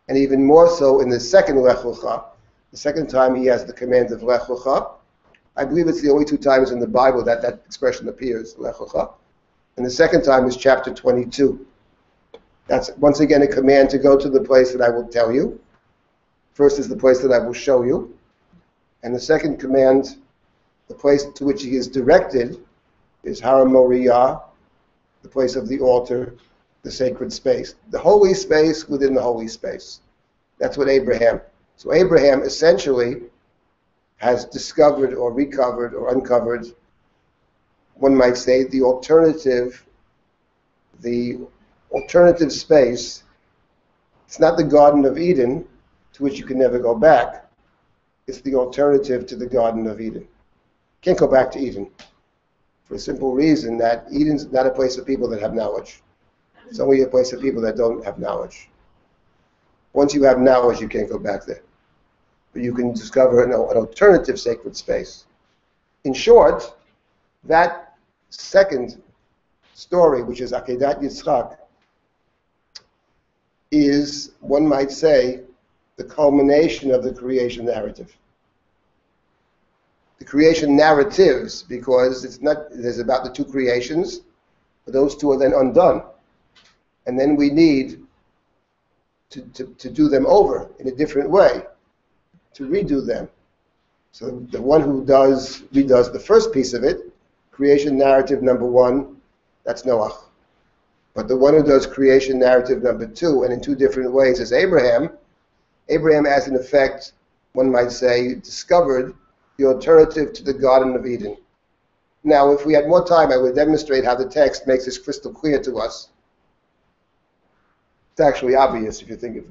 And even more so in the second Lech Lecha, the second time he has the command of Lech Lecha. I believe it's the only two times in the Bible that that expression appears, Lech Lecha. And the second time is chapter 22. That's once again a command to go to the place that I will tell you. First is the place that I will show you. And the second command, the place to which he is directed, is Har Moriah, the place of the altar, the sacred space. The holy space within the holy space. That's what Abraham. So Abraham essentially has discovered or recovered or uncovered, one might say, the alternative space. It's not the Garden of Eden, to which you can never go back. It's the alternative to the Garden of Eden. Can't go back to Eden, for a simple reason that Eden's not a place of people that have knowledge. It's only a place of people that don't have knowledge. Once you have knowledge, you can't go back there. But you can discover an alternative sacred space. In short, that second story, which is Akeidah Yitzchak, is, one might say, the culmination of the creation narrative. The creation narratives, because there's about the two creations, but those two are then undone. And then we need to do them over in a different way, to redo them. So the one who redoes the first piece of it, creation narrative number 1, that's Noah. But the one who does creation narrative number 2, and in two different ways, is Abraham. Abraham, as in effect, one might say, discovered the alternative to the Garden of Eden. Now, if we had more time, I would demonstrate how the text makes this crystal clear to us. It's actually obvious if you think of it.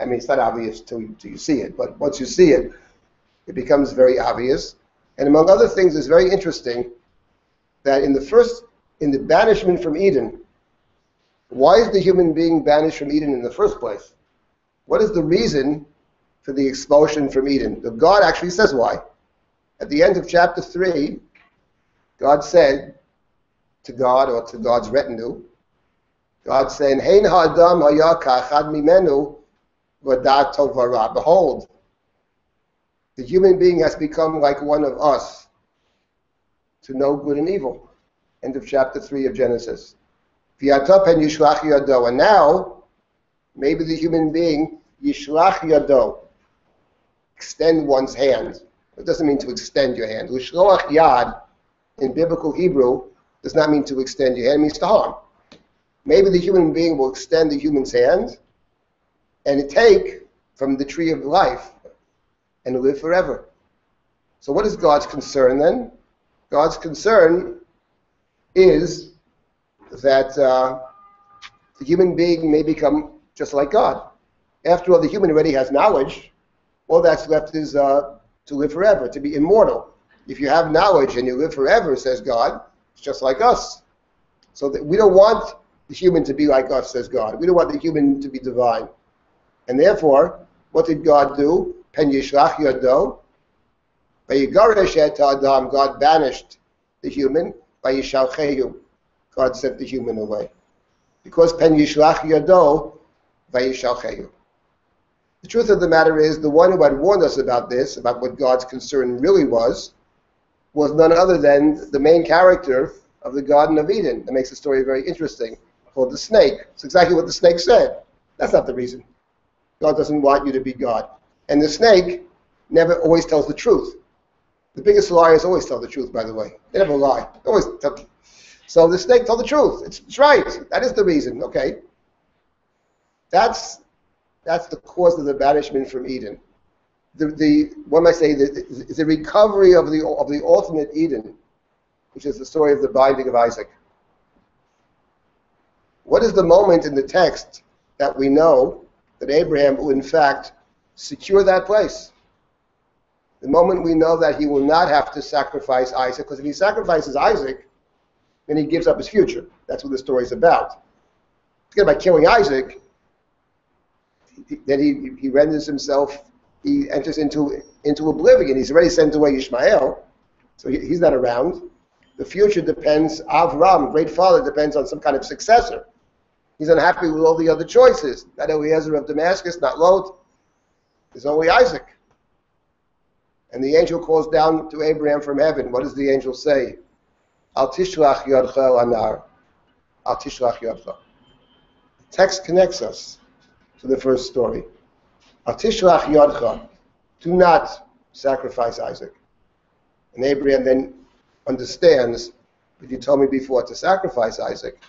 I mean, it's not obvious till you see it, but once you see it, it becomes very obvious. And among other things, it's very interesting that in the banishment from Eden, why is the human being banished from Eden in the first place? What is the reason for the expulsion from Eden? God actually says why. At the end of chapter 3, God said to God, or to God's retinue, God saying, Hein ha'adam haya ka'achad mimenu v'da'at tov v'ra. Behold, the human being has become like one of us to know good and evil. End of chapter 3 of Genesis. V'yata pen yishlach yado. And now, maybe the human being, yishlach yado, extend one's hand. It doesn't mean to extend your hand. L'shloach yad, in biblical Hebrew, does not mean to extend your hand, it means to harm. Maybe the human being will extend the human's hand and take from the tree of life and live forever. So what is God's concern then? God's concern is that the human being may become just like God. After all, the human already has knowledge. All that's left is to live forever, to be immortal. If you have knowledge and you live forever, says God, it's just like us. So that we don't want the human to be like us, says God. We don't want the human to be divine. And therefore, what did God do? Pen yishlach yado. Vayigaresh et adam. God banished the human. Vayishalchehu. God sent the human away. Because pen yishlach yado, vayishalchehu. The truth of the matter is, the one who had warned us about this, about what God's concern really was none other than the main character of the Garden of Eden. That makes the story very interesting, called the snake. It's exactly what the snake said. That's not the reason. God doesn't want you to be God. And the snake never always tells the truth. The biggest liars always tell the truth, by the way. They never lie. They always tell. So the snake told the truth. It's right. That is the reason. Okay. That's the cause of the banishment from Eden. One might say the recovery of the ultimate Eden, which is the story of the binding of Isaac. What is the moment in the text that we know that Abraham will in fact secure that place? The moment we know that he will not have to sacrifice Isaac, because if he sacrifices Isaac, then he gives up his future. That's what the story is about. Forget about killing Isaac. Then he renders himself, he enters into oblivion. He's already sent away Ishmael, so he's not around. The future depends, Avram, great father, depends on some kind of successor. He's unhappy with all the other choices. Not Eliezer of Damascus, not Lot. There's only Isaac. And the angel calls down to Abraham from heaven. What does the angel say? Al tishlach yadcha el anar. Al tishlach yadcha. The text connects us to the first story. Al tishlach yadcha. Do not sacrifice Isaac. And Abraham then understands, but you told me before to sacrifice Isaac.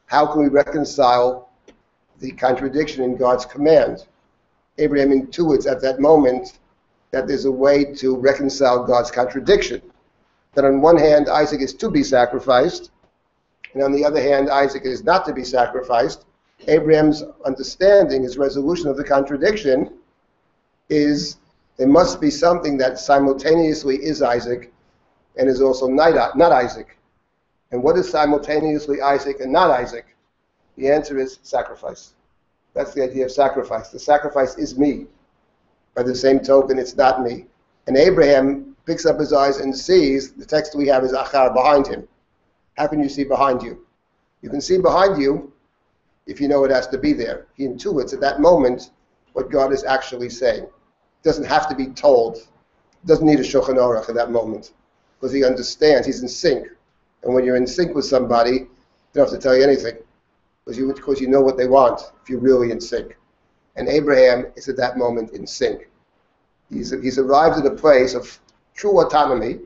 How can we reconcile the contradiction in God's command? Abraham intuits at that moment that there's a way to reconcile God's contradiction. That on one hand, Isaac is to be sacrificed, and on the other hand, Isaac is not to be sacrificed. Abraham's understanding, his resolution of the contradiction, is there must be something that simultaneously is Isaac and is also not Isaac. And what is simultaneously Isaac and not Isaac? The answer is sacrifice. That's the idea of sacrifice. The sacrifice is me. By the same token, it's not me. And Abraham picks up his eyes and sees, the text we have is achar, behind him. How can you see behind you? You can see behind you if you know it has to be there. He intuits at that moment what God is actually saying. It doesn't have to be told. It doesn't need a Shulchan Aruch at that moment, because he understands, he's in sync. And when you're in sync with somebody, they don't have to tell you anything, because you know what they want if you're really in sync. And Abraham is at that moment in sync. He's arrived at a place of true autonomy,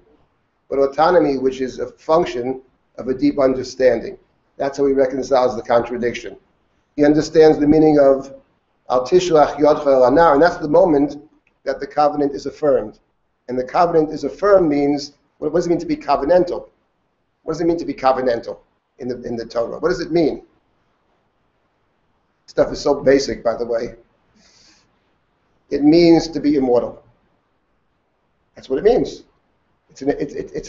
but autonomy which is a function of a deep understanding. That's how he reconciles the contradiction. He understands the meaning of Al tishlach yodcha el anar, and that's the moment that the covenant is affirmed. And the covenant is affirmed means, what does it mean to be covenantal? What does it mean to be covenantal in the Torah? What does it mean? Stuff is so basic, by the way. It means to be immortal. That's what it means. It's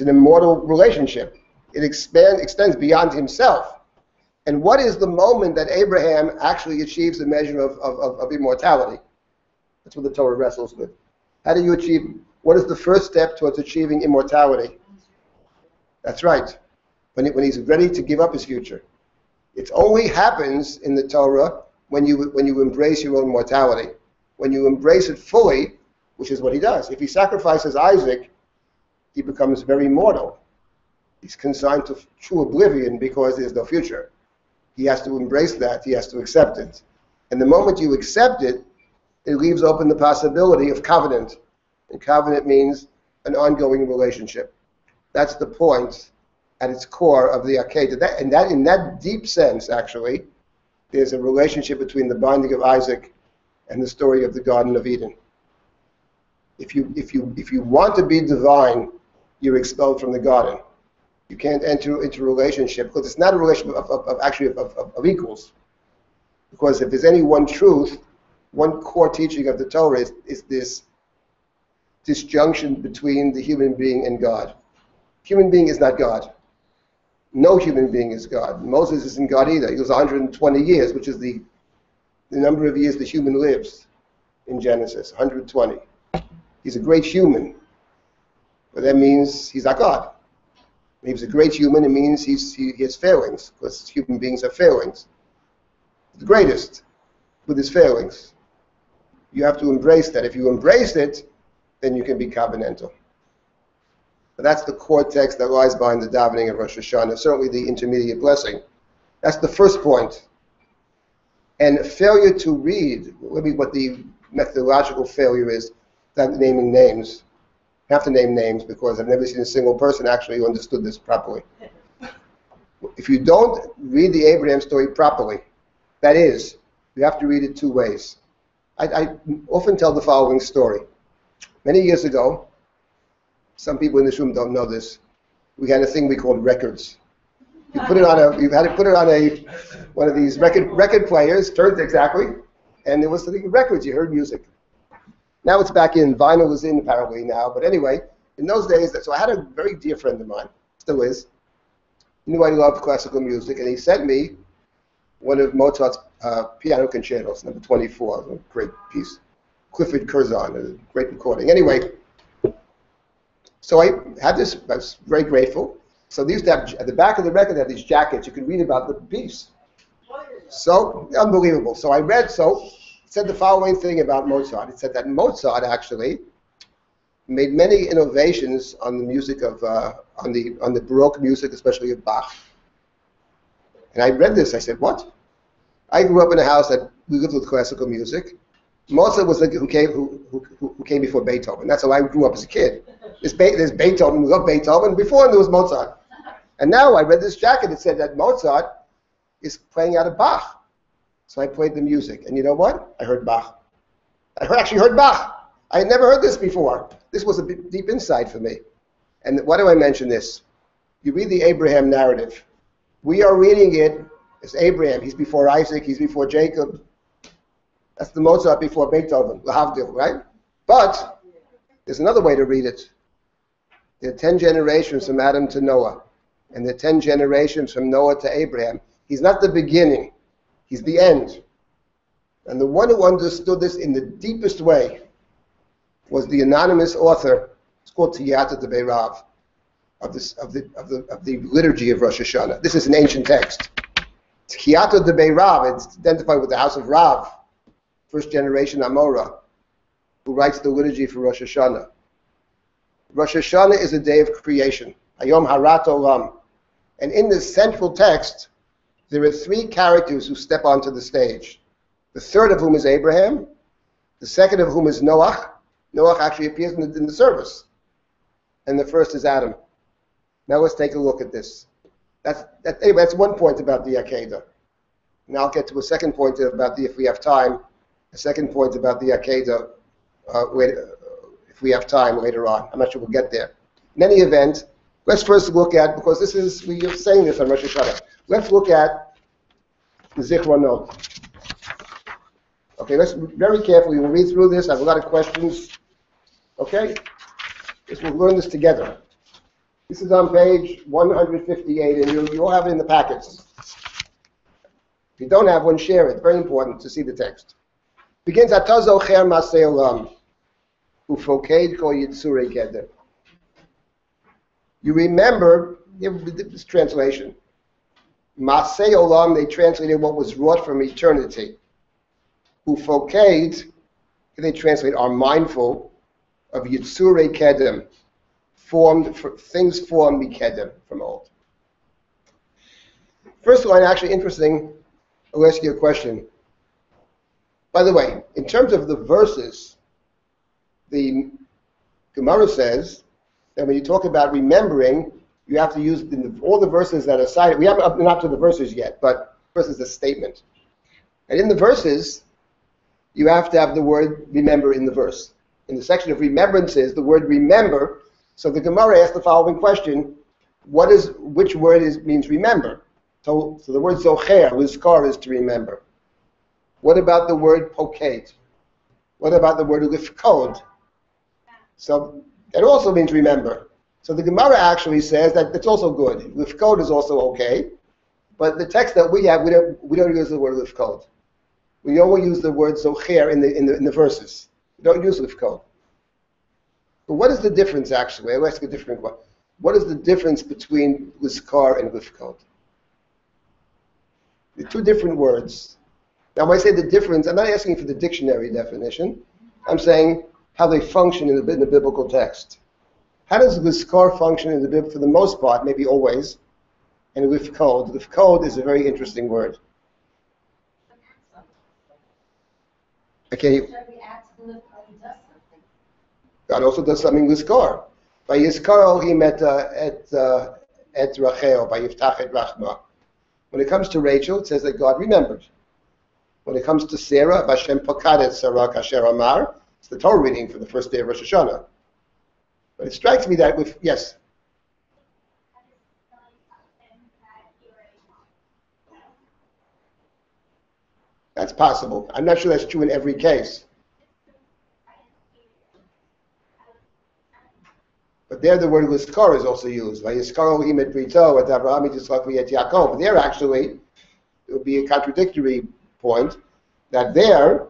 an immortal relationship. It extends beyond himself. And what is the moment that Abraham actually achieves the measure of immortality? That's what the Torah wrestles with. How do you achieve, what is the first step towards achieving immortality? That's right. When he's ready to give up his future. It only happens in the Torah when you embrace your own mortality. When you embrace it fully, which is what he does. If he sacrifices Isaac, he becomes very mortal. He's consigned to true oblivion because there's no future. He has to embrace that. He has to accept it. And the moment you accept it, it leaves open the possibility of covenant. And covenant means an ongoing relationship. That's the point at its core of the Akeidah. In that deep sense, actually, there's a relationship between the binding of Isaac and the story of the Garden of Eden. If you want to be divine, you're expelled from the garden. You can't enter into a relationship, because it's not a relationship of equals. Because if there's any one truth, one core teaching of the Torah is this disjunction between the human being and God. Human being is not God. No human being is God. Moses isn't God either. He was 120 years, which is the number of years the human lives in Genesis, 120. He's a great human, but that means he's not God. If he's a great human, it means he has failings, because human beings have failings. The greatest with his failings. You have to embrace that. If you embrace it, then you can be covenantal. But that's the core text that lies behind the davening of Rosh Hashanah, certainly the intermediate blessing. That's the first point. And failure to read, maybe what the methodological failure is, that naming names. I have to name names because I've never seen a single person actually who understood this properly. If you don't read the Abraham story properly, that is, you have to read it two ways. I often tell the following story. Many years ago, some people in this room don't know this, we had a thing we called records. You had to put it on one of these record players, turned exactly, and there was the records, you heard music. Now it's back in, vinyl is in apparently now, but anyway, in those days, so I had a very dear friend of mine, still is, he knew I loved classical music, and he sent me one of Mozart's piano concertos, number 24, a great piece. Clifford Curzon, a great recording. Anyway, so I had this, I was very grateful. So they used to have, at the back of the record, they had these jackets, you could read about the piece. So, unbelievable. So I read, it said the following thing about Mozart. It said that Mozart actually made many innovations on the music of, on the Baroque music, especially of Bach. And I read this, I said, what? I grew up in a house that we lived with classical music. Mozart was the who came before Beethoven. That's how I grew up as a kid. There's Beethoven, we love Beethoven. Before him there was Mozart. And now I read this jacket that said that Mozart is playing out of Bach. So I played the music. And you know what? I heard Bach. Actually heard Bach. I had never heard this before. This was a deep insight for me. And why do I mention this? You read the Abraham narrative. We are reading it as Abraham. He's before Isaac. He's before Jacob. That's the Mozart before Beethoven, Lahavdil, right? But there's another way to read it. There are 10 generations from Adam to Noah, and there are 10 generations from Noah to Abraham. He's not the beginning. He's the end. And the one who understood this in the deepest way was the anonymous author. It's called Tiyata de Beirav, of the liturgy of Rosh Hashanah. This is an ancient text. Tiyata de Beirav. It's identified with the house of Rav, first generation Amora, who writes the liturgy for Rosh Hashanah. Rosh Hashanah is a day of creation, Hayom Harat Olam. And in this central text, there are three characters who step onto the stage. The third of whom is Abraham, the second of whom is Noah. Noah actually appears in the service. And the first is Adam. Now let's take a look at this. Anyway, that's one point about the Akeidah. Now I'll get to a second point about if we have time, a second point about the Akeidah if we have time later on. I'm not sure we'll get there. In any event, let's first look at, because we are saying this on Rosh Hashanah, let's look at the Zichronot. Okay, let's very carefully, we'll read through this. I have a lot of questions. Okay? We'll learn this together. This is on page 158, and you all have it in the packets. If you don't have one, share it. Very important to see the text. Begins, Ata zocher masei olam, ufoked kol yitzurei keder. You remember, this translation, masei olam, they translated what was wrought from eternity. Ufoked, they translate, are mindful of yitzurei kedem, things formed mikedem, from old. First line, actually interesting. I'll ask you a question. By the way, in terms of the verses, the Gemara says that when you talk about remembering, you have to use all the verses that are cited. We haven't been up to the verses yet, but first is a statement. And in the verses, you have to have the word remember in the verse. In the section of remembrances, the word remember. So the Gemara asks the following question: which word means remember? So the word zocher, lizkar, is to remember. What about the word poked? What about the word lifkod? So that also means remember. So the Gemara actually says that it's also good. Lifkod is also okay, but the text that we have, we don't use the word lifkod. We only use the word zocher in the verses. We don't use lifkod. But what is the difference actually? I'll ask a different question. What is the difference between lizkar and lifkod? They're two different words. Now, when I say the difference, I'm not asking for the dictionary definition. I'm saying how they function in the biblical text. How does lizkar function for the most part, maybe always, and lifkod? Lifkod is a very interesting word. Okay. God also does something lizkar. Vayizkar Elohim et Rachel, vayiftach et rachma. When it comes to Rachel, it says that God remembered. When it comes to Sarah, Vashem Pokadet Sarah Kasher Amar, it's the Torah reading for the first day of Rosh Hashanah. But it strikes me that yes. That's possible. I'm not sure that's true in every case. But there the word lizkar is also used. Vayizkar Elohim et brito et Avraham et Yitzchak v'et Yaakov. There actually, it would be a contradictory point that there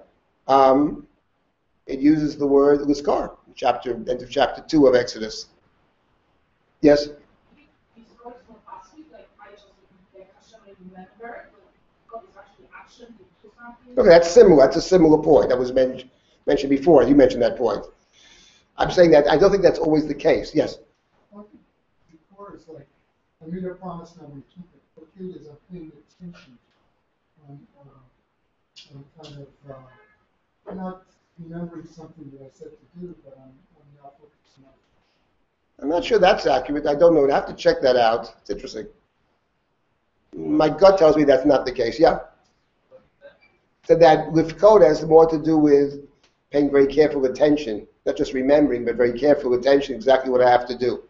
it uses the word lizkar, end of chapter 2 of Exodus. Yes? Okay, that's similar. That's a similar point that was mentioned before. You mentioned that point. I'm saying that I don't think that's always the case. Yes? Before it's like, I made a promise now we keep it. Okay, is a paying attention. I'm kind of I'm not remembering something that I said to do, but I'm not focusing on it. I'm not sure that's accurate. I don't know. I have to check that out. It's interesting. My gut tells me that's not the case. Yeah? So that lifkod has more to do with paying very careful attention, not just remembering, but very careful attention, exactly what I have to do.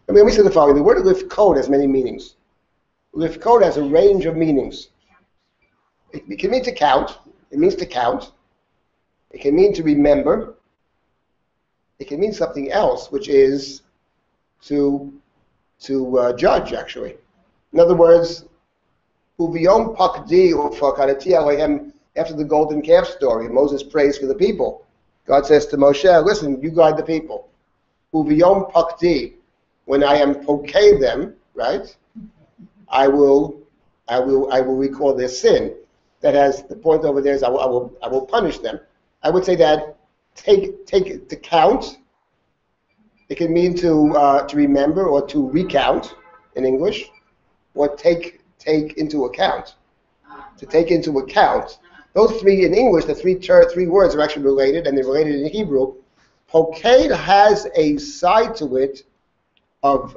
I mean, we say the following. The word lifkod has many meanings. Lifkod has a range of meanings. It can mean to count. It means to count. It can mean to remember. It can mean something else, which is to judge, actually. In other words, uviyom pakdi ufakadati alehem, after the golden calf story, Moses prays for the people. God says to Moshe, listen, you guide the people. Uviyom pakdi, when I am pokei them, right, I will recall their sin. That has, the point over there is I will punish them. I would say that take to count. It can mean to remember or to recount in English, or take into account. To take into account. Those three in English, the three words are actually related, and they're related in Hebrew. Poked has a side to it, of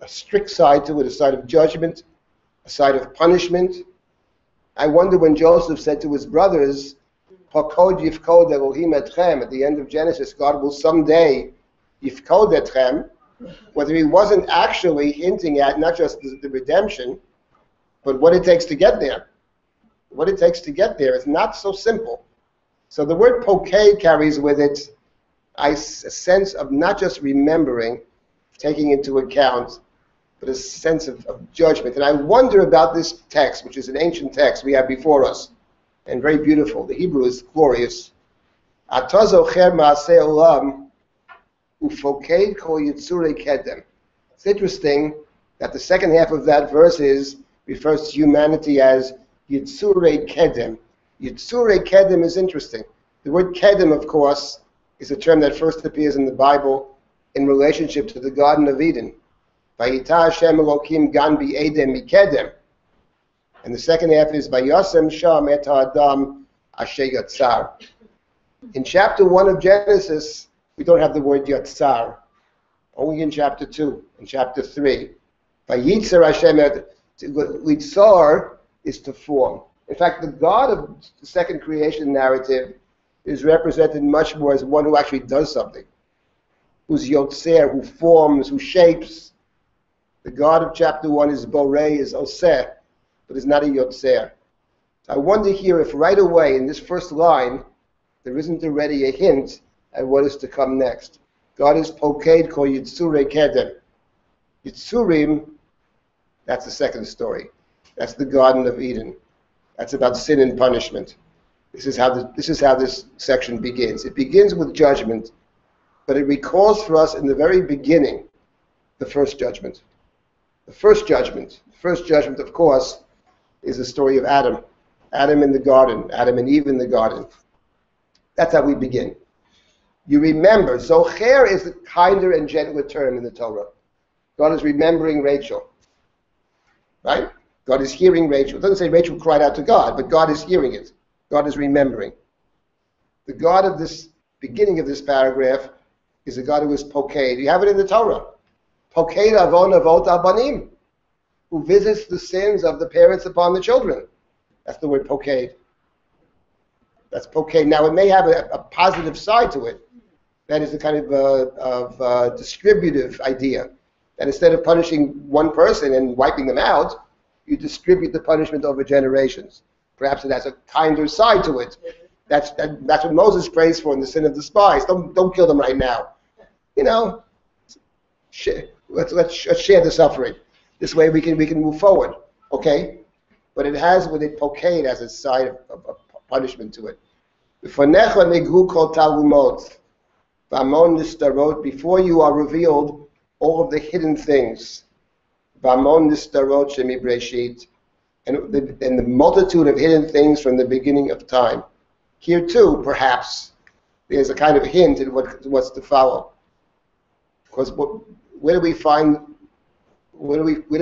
a strict side to it, a side of judgment, a side of punishment. I wonder when Joseph said to his brothers, Pakod yifkod Elohim etchem, at the end of Genesis, God will someday yifkod etchem, whether he wasn't actually hinting at not just the redemption, but what it takes to get there. What it takes to get there is not so simple. So the word pokei carries with it a sense of not just remembering, taking into account, but a sense of judgment. And I wonder about this text, which is an ancient text we have before us, and very beautiful. The Hebrew is glorious. Ata zocher ma'aseh olam ufoked kol yitzurei kedem. It's interesting that the second half of that verse refers to humanity as yitzurei kedem. Yitzurei kedem is interesting. The word kedem, of course, is a term that first appears in the Bible in relationship to the Garden of Eden. Vayita Hashem Elokim gan bi'edem mikedem. And the second half is Vayasem sham et ha'adam asher yatzar. In chapter 1 of Genesis, we don't have the word yatzar. Only in chapter 2, in chapter 3. Vayitzer Hashem et litzar is to form. In fact, the God of the second creation narrative is represented much more as one who actually does something, who's yotzer, who forms, who shapes. The God of chapter 1 is borei, is oseh, but is not a yotzer. So I wonder here if right away in this first line there isn't already a hint at what is to come next. God is poked kol yitzurei kedem. Yitzurim, that's the second story. That's the Garden of Eden. That's about sin and punishment. This is how this section begins. It begins with judgment, but it recalls for us in the very beginning the first judgment. The first judgment, of course, is the story of Adam. Adam in the garden, Adam and Eve in the garden. That's how we begin. You remember, Zocher is a kinder and gentler term in the Torah. God is remembering Rachel. Right? God is hearing Rachel. It doesn't say Rachel cried out to God, but God is hearing it. God is remembering. The God of this beginning of this paragraph is a God who is poked. You have it in the Torah. Poked avon avot abanim, who visits the sins of the parents upon the children. That's the word poked. That's poked. Now it may have a positive side to it. That is a kind of distributive idea. That instead of punishing one person and wiping them out, you distribute the punishment over generations. Perhaps it has a kinder side to it. That's what Moses prays for in the sin of the spies. Don't kill them right now. You know, let's share the suffering. This way we can move forward. Okay, but it has with it poked as a side of punishment to it. Before you are revealed all of the hidden things. And the multitude of hidden things from the beginning of time. Here too, perhaps, there's a kind of hint at what's to follow. Because where do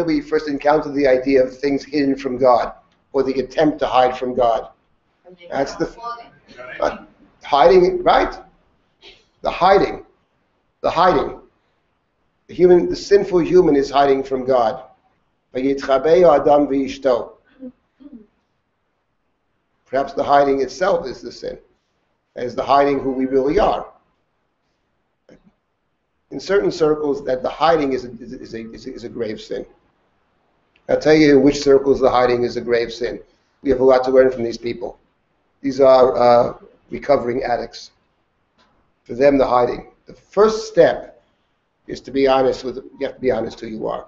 we first encounter the idea of things hidden from God, or the attempt to hide from God? That's the hiding, right? The hiding. The sinful human is hiding from God. Perhaps the hiding itself is the sin, as the hiding who we really are. In certain circles, that the hiding is a grave sin. I'll tell you in which circles the hiding is a grave sin. We have a lot to learn from these people. These are recovering addicts. For them, the hiding. The first step is to be honest with. You have to be honest who you are.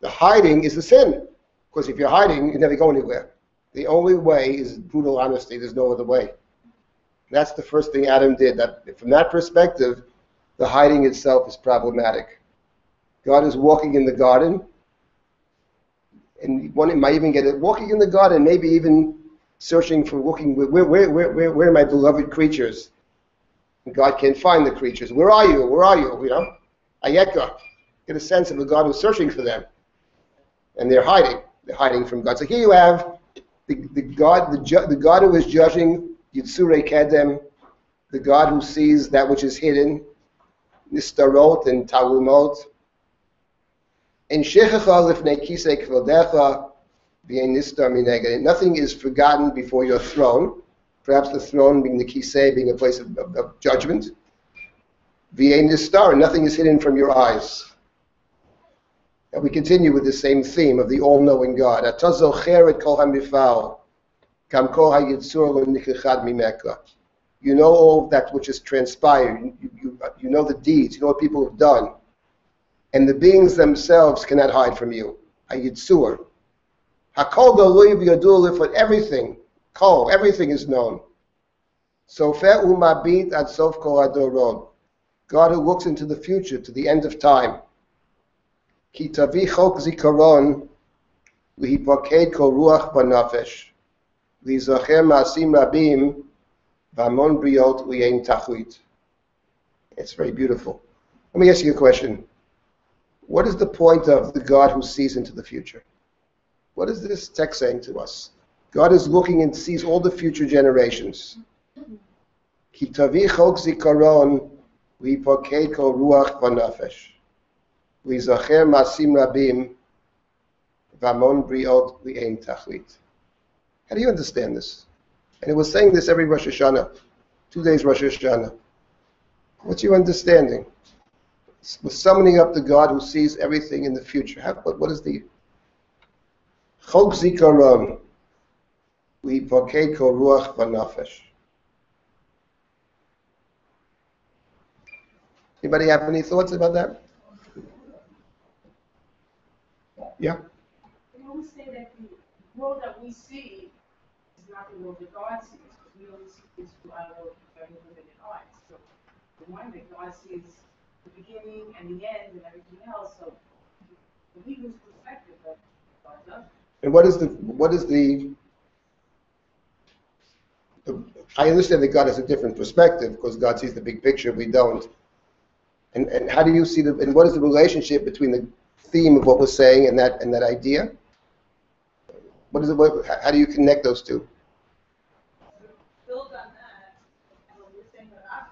The hiding is the sin. Because if you're hiding, you never go anywhere. The only way is brutal honesty. There's no other way. That's the first thing Adam did. That, from that perspective, the hiding itself is problematic. God is walking in the garden, and one might even get it. Walking in the garden, maybe even searching for where are my beloved creatures? And God can't find the creatures. Where are you? Where are you? You know, Ayeka. Get a sense of a God who's searching for them, and they're hiding. They're hiding from God. So here you have the God who is judging Yitzurei Kedem, the God who sees that which is hidden, Nistarot and Talumot. In Shechecha lifnei kisei kvodecha, Nothing is forgotten before your throne. Perhaps the throne being the kisei, being a place of judgment. Nothing is hidden from your eyes. And we continue with the same theme of the all-knowing God. You know all that which has transpired. You know the deeds. You know what people have done. And the beings themselves cannot hide from you. Hayitzur. Hakol galui v'yadul, for everything. Kol, everything is known. Sofer umabit ad sof kol adorot. God who looks into the future, to the end of time. Ki tavi chok zikaron v'hipaked kol ruach b'nafesh v'yizacher ma'asim rabim v'amon briot v'yein tachlit. It's very beautiful. Let me ask you a question. What is the point of the God who sees into the future? What is this text saying to us? God is looking and sees all the future generations. Ki tavi chok zikaron v'hipaked kol ruach b'nafesh v'yizacher ma'asim rabim v'amon briot v'yein tachlit. How do you understand this? And it was saying this every Rosh Hashanah, 2 days Rosh Hashanah. What's your understanding? We're summoning up the God who sees everything in the future. What is the Chok Zikaron v'hipaked kol ruach b'nafesh? Anybody have any thoughts about that? Yeah? We always say that the world that we see is not the world that God sees, because we only see this through our limited eyes. So the one that God sees the beginning and the end and everything else, so we lose perspective of God doesn't. And what is the I understand that God has a different perspective because God sees the big picture, we don't. And how do you see and what is the relationship between the theme of what we're saying and that idea? How do you connect those two? Build on that, and what you're saying about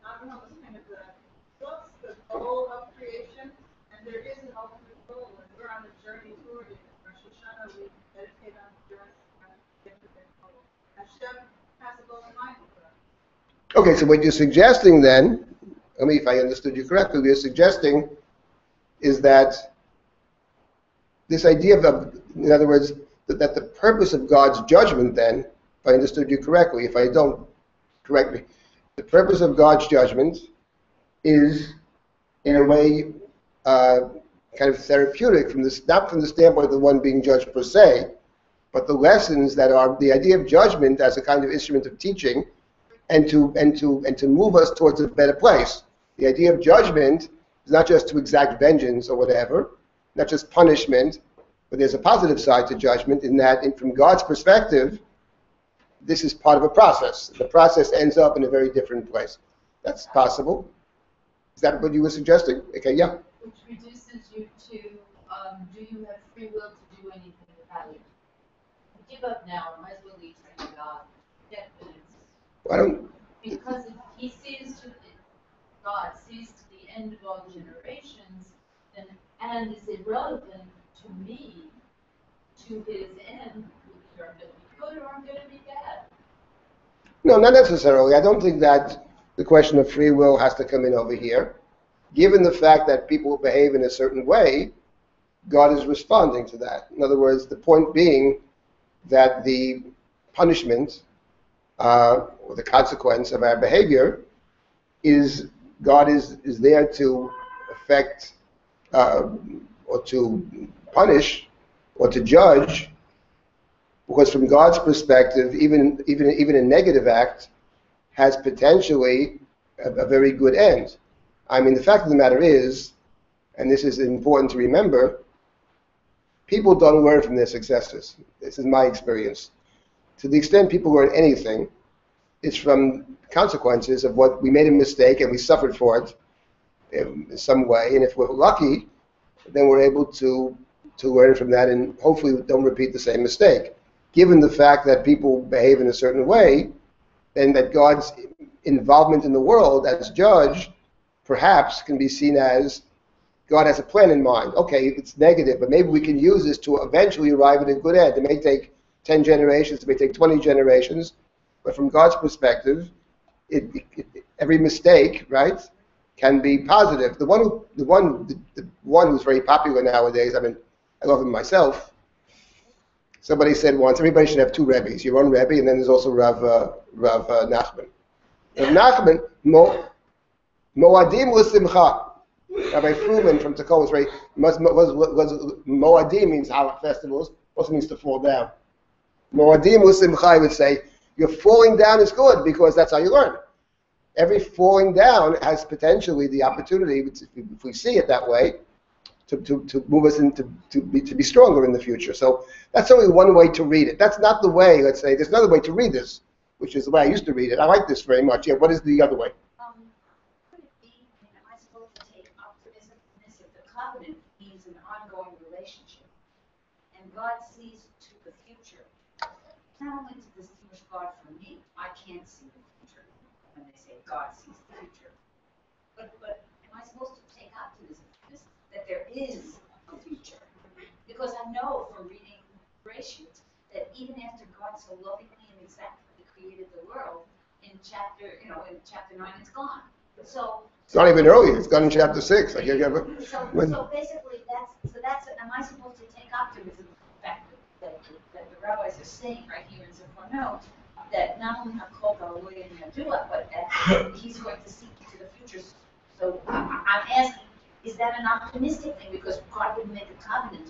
Abraham was kind of what's the goal of creation, and there is an ultimate goal, and we're on the journey toward it. Rosh Hashanah, we meditate on the journey to get to that goal. Hashem has a goal in mind for us. Okay, so what you're suggesting then, if I understood you correctly, what you're suggesting is that this idea of, in other words, that the purpose of God's judgment then, if I understood you correctly, if I don't, correct me, the purpose of God's judgment is, in a way, kind of therapeutic, not from the standpoint of the one being judged per se, but the lessons that are the idea of judgment as a kind of instrument of teaching, and to move us towards a better place. The idea of judgment is not just to exact vengeance or whatever, not just punishment, but there's a positive side to judgment in that, from God's perspective, this is part of a process. The process ends up in a very different place. That's possible. Is that what you were suggesting? Okay, yeah. Which reduces you to, do you have free will to do anything about it? Give up now, might as well leave to God. Get evidence. Because if he sees God sees to the end of all generations, and is irrelevant to me, to his end, you're going to be good or I'm going to be bad. No, not necessarily. I don't think that the question of free will has to come in over here. Given the fact that people behave in a certain way, God is responding to that. In other words, the point being that the punishment or the consequence of our behavior is God is there to affect or to punish or to judge, because from God's perspective, even a negative act has potentially a very good end. I mean, the fact of the matter is, and this is important to remember, people don't learn from their successes. This is my experience. To the extent people learn anything, it's from consequences of what we made a mistake and we suffered for it in some way. And if we're lucky, then we're able to learn from that and hopefully don't repeat the same mistake. Given the fact that people behave in a certain way, and that God's involvement in the world as judge perhaps can be seen as God has a plan in mind. Okay, it's negative, but maybe we can use this to eventually arrive at a good end. It may take 10 generations, it may take 20 generations, but from God's perspective, every mistake, right, can be positive. The one who's very popular nowadays, I mean, I love him myself. Somebody said once, everybody should have two Rebbes. Your own Rebbe, and then there's also Rav Nachman. Rav Nachman, Moadim l'simcha. Rabbi Fruman from Tacoma was Moadim means our festivals, also means to fall down. Moadim l'simcha would say, your falling down is good because that's how you learn. Every falling down has potentially the opportunity, if we see it that way, to move us into to be stronger in the future. So that's only one way to read it. That's not the way. Let's say there's another way to read this, which is the way I used to read it. I like this very much. Yeah. What is the other way? Could it be? Am I supposed to take optimism if the covenant means an ongoing relationship, and God sees to the future? Not only to distinguish God from me, I can't see the future when they say God sees the future, but am I supposed to take optimism that there is a future? Because I know from reading Bereshit that even after God so lovingly and exactly created the world, in chapter 9, it's gone. So it's not even earlier. It's gone in chapter 6. So basically, that's. Am I supposed to take optimism that the rabbis are saying right here in Zipporah that not only Hakol Galoy and Yadua, but that he's going to see to the future. So I'm asking, is that an optimistic thing? Because God would make a covenant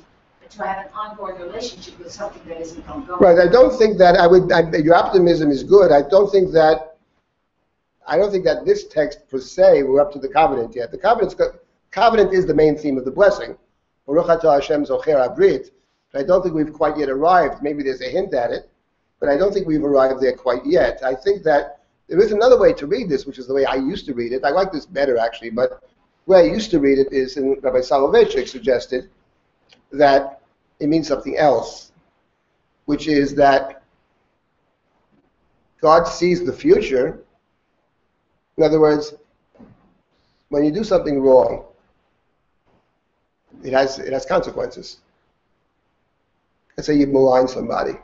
to have an ongoing relationship with something that isn't ongoing. Right. I don't think that your optimism is good. I don't think that this text per se, we're up to the covenant yet. The covenant is the main theme of the blessing. Baruch atah Hashem zocher habrit. But I don't think we've quite yet arrived. Maybe there's a hint at it, but I don't think we've arrived there quite yet. I think that there is another way to read this, which is the way I used to read it. I like this better, actually, but the way I used to read it is, and Rabbi Soloveitchik suggested, that it means something else, which is that God sees the future. In other words, when you do something wrong, it has consequences. Let's say you malign somebody.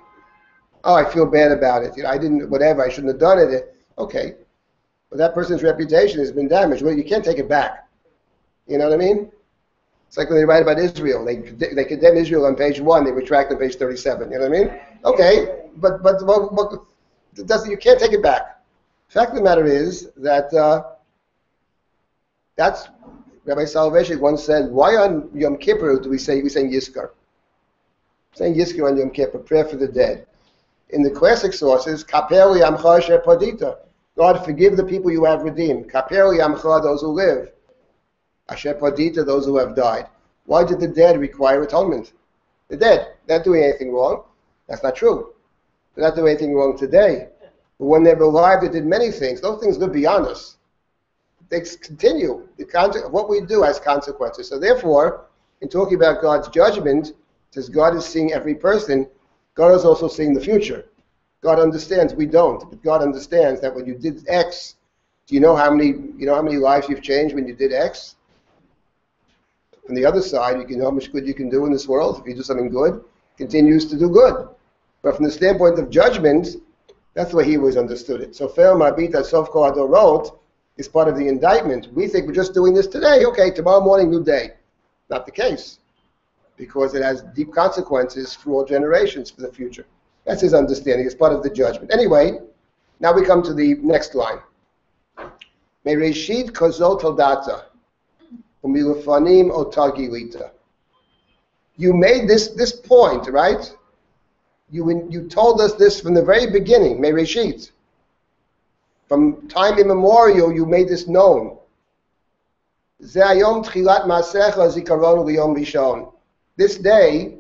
Oh, I feel bad about it. I shouldn't have done it. Okay. But that person's reputation has been damaged. Well, you can't take it back. You know what I mean? It's like when they write about Israel. They condemn Israel on page 1, they retract on page 37. You know what I mean? Okay. But you can't take it back. The fact of the matter is that that's Rabbi Soloveitchik once said, why on Yom Kippur do we say Yizkar? Saying Yizkar on Yom Kippur, prayer for the dead. In the classic sources, Kaper Yamcha Asher Padita. God, forgive the people you have redeemed. Kaper Yamcha, those who live. Asher Padita, those who have died. Why did the dead require atonement? The dead, they're not doing anything wrong. That's not true. They're not doing anything wrong today. But when they were alive, they did many things. Those things live beyond us. They continue. What we do has consequences. So therefore, in talking about God's judgment, says God is seeing every person, God is also seeing the future. God understands. We don't. But God understands that when you did X, do you know how many lives you've changed when you did X? On the other side, you know how much good you can do in this world. If you do something good, continues to do good. But from the standpoint of judgment, that's the way he always understood it. So Fer Marbita Sof Kol Adorot is part of the indictment. We think we're just doing this today. Okay, tomorrow morning, new day. Not the case. Because it has deep consequences for all generations for the future. That's his understanding. It's part of the judgment. Anyway, now we come to the next line. Mereshit kozot hodata, umilufanim otagilita. You made this point, right? You told us this from the very beginning, Mereshit. From time immemorial, you made this known. Ze hayom tchilat maasecha zikaron liyom rishon. This day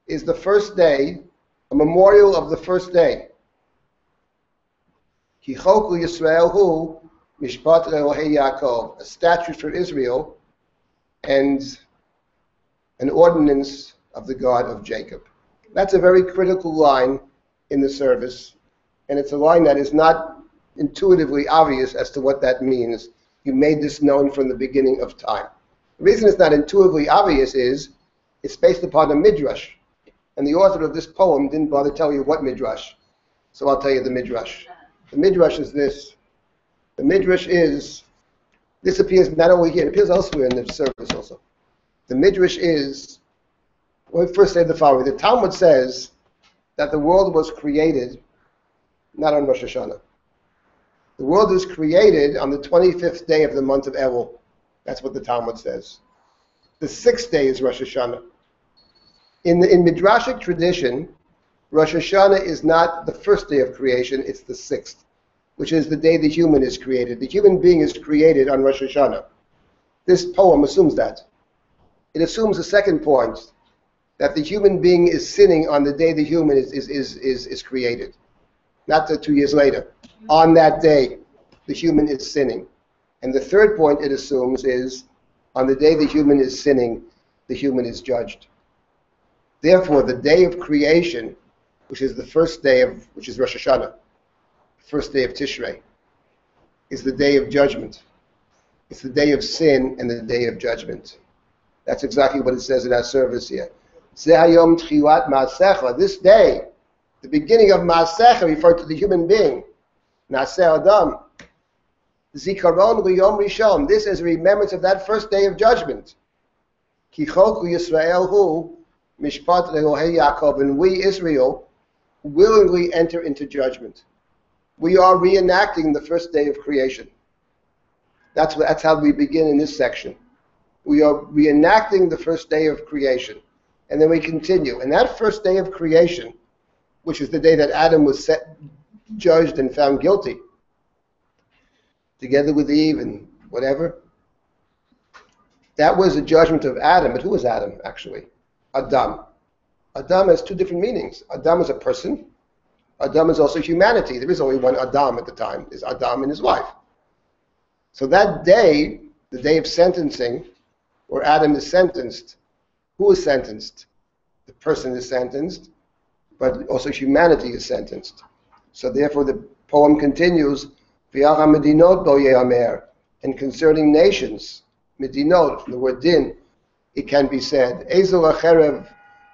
is the first day, a memorial of the first day. Ki chok Yisrael hu mishpat Elohei Yaakov, a statute for Israel and an ordinance of the God of Jacob. That's a very critical line in the service, and it's a line that is not intuitively obvious as to what that means. You made this known from the beginning of time. The reason it's not intuitively obvious is it's based upon a midrash. And the author of this poem didn't bother to tell you what midrash. So I'll tell you the midrash. The midrash is this. The midrash is, this appears not only here, it appears elsewhere in the service also. The midrash is, well, first say the following. The Talmud says that the world was created not on Rosh Hashanah. The world is created on the 25th day of the month of Elul. That's what the Talmud says. The 6th day is Rosh Hashanah. In Midrashic tradition, Rosh Hashanah is not the first day of creation, it's the 6th, which is the day the human is created. The human being is created on Rosh Hashanah. This poem assumes that. It assumes the second point, that the human being is sinning on the day the human is created. Not 2 years later. On that day, the human is sinning. And the third point it assumes is, on the day the human is sinning, the human is judged. Therefore, the day of creation, which is the first day of, which is Rosh Hashanah, first day of Tishrei, is the day of judgment. It's the day of sin and the day of judgment. That's exactly what it says in our service here. This day, the beginning of Maasecha, referred to the human being. Naseh Adam. Zikaron Yom Rishon. This is a remembrance of that first day of judgment. Ki choku Yisrael hu mishpat Elohei Yaakov. And we, Israel, willingly enter into judgment. We are reenacting the first day of creation. That's how we begin in this section. We are reenacting the first day of creation. And then we continue. And that first day of creation, which is the day that Adam was judged and found guilty, together with Eve and whatever, that was a judgment of Adam. But who was Adam, actually? Adam. Adam has two different meanings. Adam is a person. Adam is also humanity. There is only one Adam at the time. There's Adam and his wife. So that day, the day of sentencing, where Adam is sentenced, who is sentenced? The person is sentenced, but also humanity is sentenced. So therefore the poem continues, and concerning nations, medinot, from the word din, it can be said, Ezel acherev,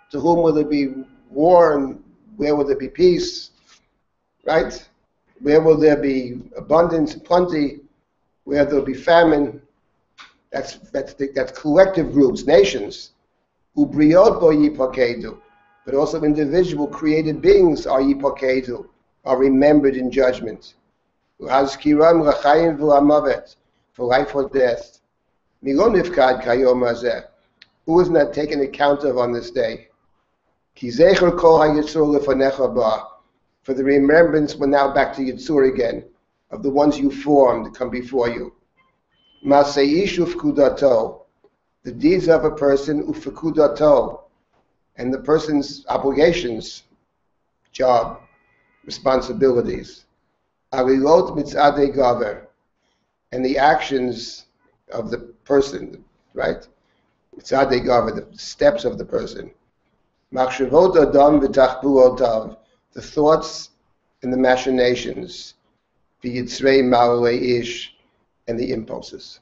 to whom will there be war and where will there be peace? Right? Where will there be abundance and plenty? Where there will be famine? That's collective groups, nations. Ubriot bo yipakedu, but also individual created beings are yipakedu, are remembered in judgment. Uhazkiram l'chayim v'lamavet, for life or death. Milon nifkad kayom hazeh, who is not taken account of on this day? Ki zecher kol hayitzur lefanecha ba, for the remembrance, we're now back to Yitzur again, of the ones you formed to come before you. Maseish ufkudato, the deeds of a person, ufkudato, and the person's obligations, job, responsibilities. Alilot mitzadei gaver, and the actions of the person, right? Mitzadei gaver, the steps of the person. Machshavot adam v'tachbuotav, the thoughts and the machinations. V'yitzrei ma'alei ish, and the impulses.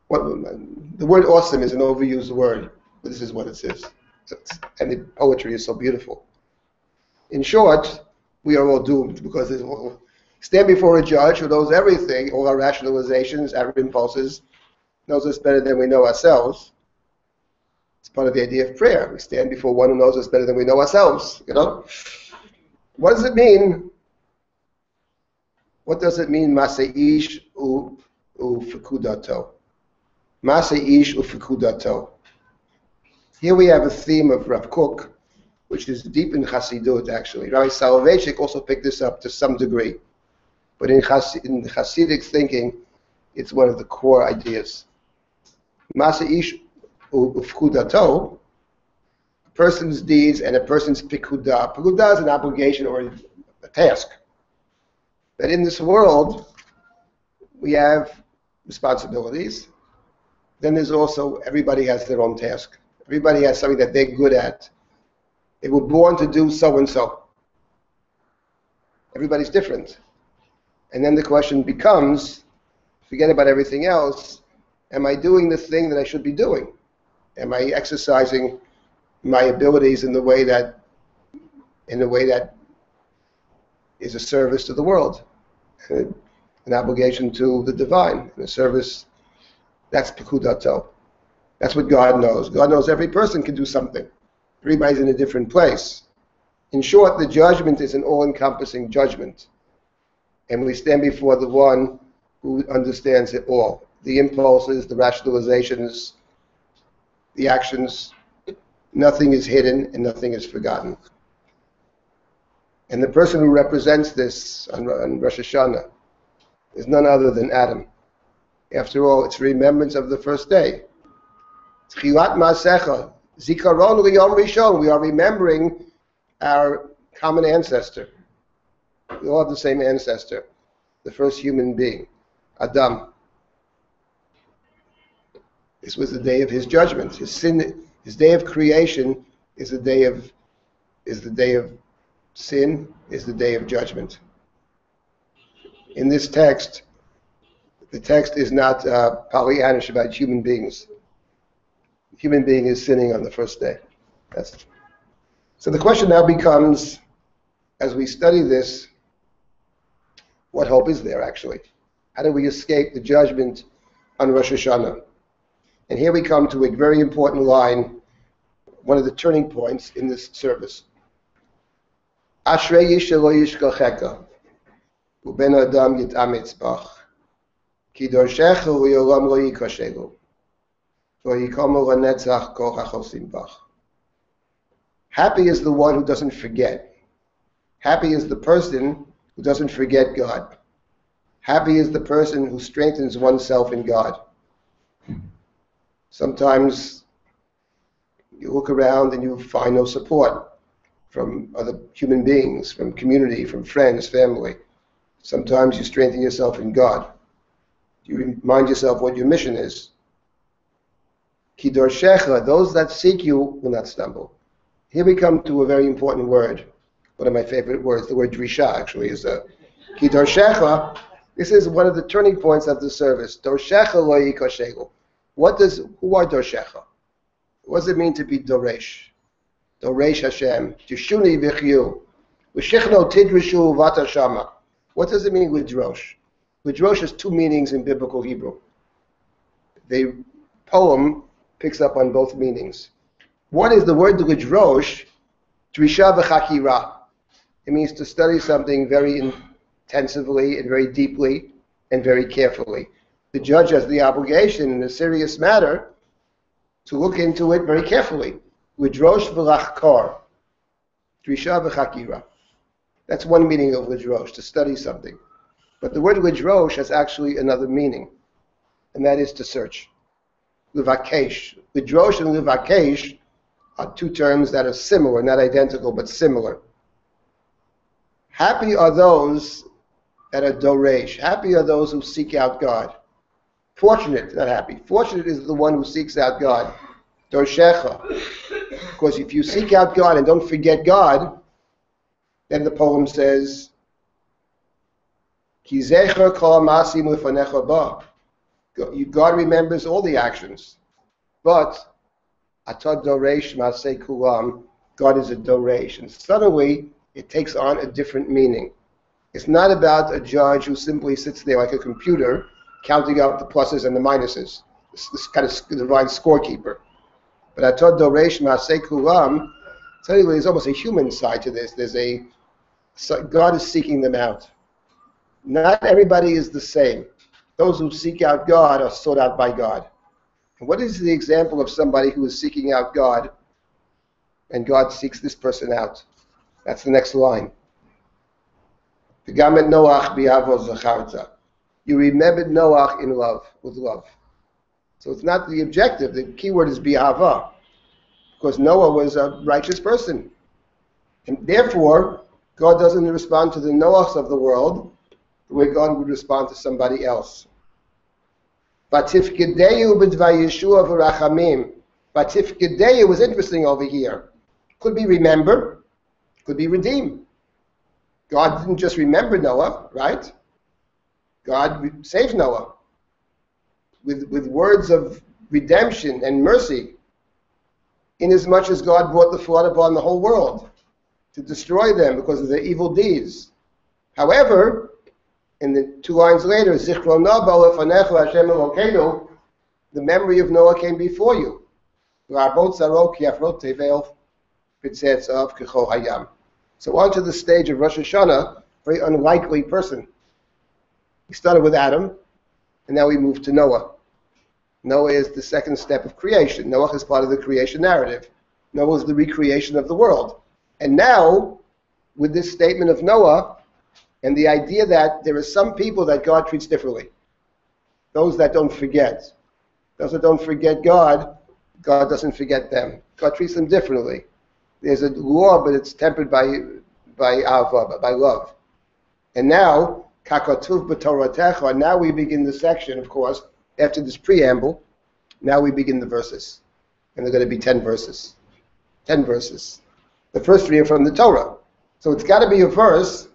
The word awesome is an overused word, but this is what it says. And the poetry is so beautiful. In short, we are all doomed because we'll stand before a judge who knows everything, all our rationalizations, our impulses, knows us better than we know ourselves. It's part of the idea of prayer. We stand before one who knows us better than we know ourselves, you know? What does it mean? What does it mean, Maseish ufekudato? Maseish ufekudato. Here we have a theme of Rav Kook, which is deep in Chassidut, actually. Rabbi Soloveitchik also picked this up to some degree. But in Chassidic thinking, it's one of the core ideas. Maseish ufekudato, a person's deeds and a person's pikudah. Pikudah is an obligation or a task. That in this world, we have responsibilities. Then there's also, everybody has their own task. Everybody has something that they're good at. They were born to do so-and-so. Everybody's different. And then the question becomes, forget about everything else, Am I doing the thing that I should be doing? Am I exercising my abilities in the way that is a service to the world, an obligation to the divine, and a service? That's Pekudato. That's what God knows. God knows every person can do something. Everybody's in a different place. In short, the judgment is an all-encompassing judgment. And we stand before the one who understands it all. The impulses, the rationalizations, the actions, nothing is hidden and nothing is forgotten. And the person who represents this on Rosh Hashanah is none other than Adam. After all, it's remembrance of the first day. Tchilat Ma'asecha, Zikaron Liyom Rishon. We are remembering our common ancestor. We all have the same ancestor, the first human being, Adam. This was the day of his judgment. His day of creation is the day of sin, is the day of judgment. In this text, the text is not Pollyannish about human beings. The human being is sinning on the first day. So the question now becomes, as we study this, what hope is there actually? How do we escape the judgment on Rosh Hashanah? And here we come to a very important line, one of the turning points in this service. Ashrei yish lo yishkocheka, uben adam yitamitz bach, ki dorshecha u'yolam lo yikoshelu, v'yikomu l'netzach kol hachosim bach. Happy is the one who doesn't forget. Happy is the person who doesn't forget God. Happy is the person who strengthens oneself in God. Sometimes you look around and you find no support from other human beings, from community, from friends, family. Sometimes you strengthen yourself in God. You remind yourself what your mission is. Ki dorshecha, those that seek you will not stumble. Here we come to a very important word. One of my favorite words, the word Drisha actually is Ki dorshecha. This is one of the turning points of the service. Dorshecha lo yikoshelu. Who are dorshecha? What does it mean to be doresh? Doresh Hashem. Tishuni v'chyu. V'shichno tidrishu v'atashama. What does it mean lidrosh? Lidrosh has two meanings in biblical Hebrew. The poem picks up on both meanings. One is the word lidrosh, drisha v'chakira. It means to study something very intensively and very deeply and very carefully. The judge has the obligation in a serious matter to look into it very carefully. Lidrosh v'lachkor, drisha v'chakira. That's one meaning of lidrosh, to study something. But the word lidrosh has actually another meaning, and that is to search. Livakesh. Lidrosh and livakesh are two terms that are similar, not identical, but similar. Happy are those that are doresh. Happy are those who seek out God. Fortunate, not happy. Fortunate is the one who seeks out God. Dorshecha. Because if you seek out God and don't forget God, then the poem says, Ki zecher kol masim lefanecha ba. God remembers all the actions. But atad doresh masei kulam, God is a doresh. And suddenly it takes on a different meaning. It's not about a judge who simply sits there like a computer counting out the pluses and the minuses, this kind of divine scorekeeper. But atad doresh masei kulam, suddenly there's almost a human side to this. God is seeking them out. Not everybody is the same. Those who seek out God are sought out by God. And what is the example of somebody who is seeking out God and God seeks this person out? That's the next line. You remembered Noach in love, with love. So it's not the objective. The key word is bi'ava, because Noah was a righteous person. And therefore, God doesn't respond to the Noachs of the world the way God would respond to somebody else. Batifkedeyu b'dvayishua v'rachamim. Batifkedeyu was interesting over here. Could be remember, could be redeem. God didn't just remember Noah, right? God saved Noah. with words of redemption and mercy, inasmuch as God brought the flood upon the whole world to destroy them because of their evil deeds. However, in the 2 lines later, Zichron Noah lefanecha Hashem Elokeinu, the memory of Noah came before you. So onto the stage of Rosh Hashanah, very unlikely person. We started with Adam, and now we move to Noah. Noah is the second step of creation. Noah is part of the creation narrative. Noah is the recreation of the world. And now, with this statement of Noah, and the idea that there are some people that God treats differently. Those that don't forget. Those that don't forget God, God doesn't forget them. God treats them differently. There's a law, but it's tempered by ahava, by love. And now, kakatuv b'toratecha, now we begin the section, of course, after this preamble. Now we begin the verses. And they're going to be 10 verses. 10 verses. The first 3 are from the Torah. So it's got to be a verse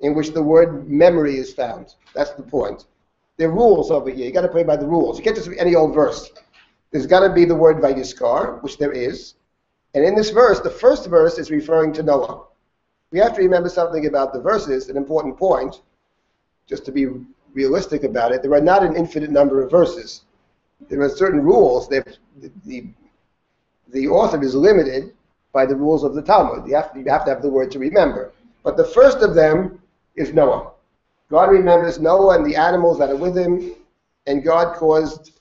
in which the word memory is found. That's the point. There are rules over here. You got to play by the rules. You can't just read any old verse. There's got to be the word Vayiskar, which there is. And in this verse, the first verse is referring to Noah. We have to remember something about the verses, an important point, just to be realistic about it. There are not an infinite number of verses. There are certain rules. The author is limited by the rules of the Talmud. You have to have the word to remember. But the first of them is Noah. God remembers Noah and the animals that are with him, and God caused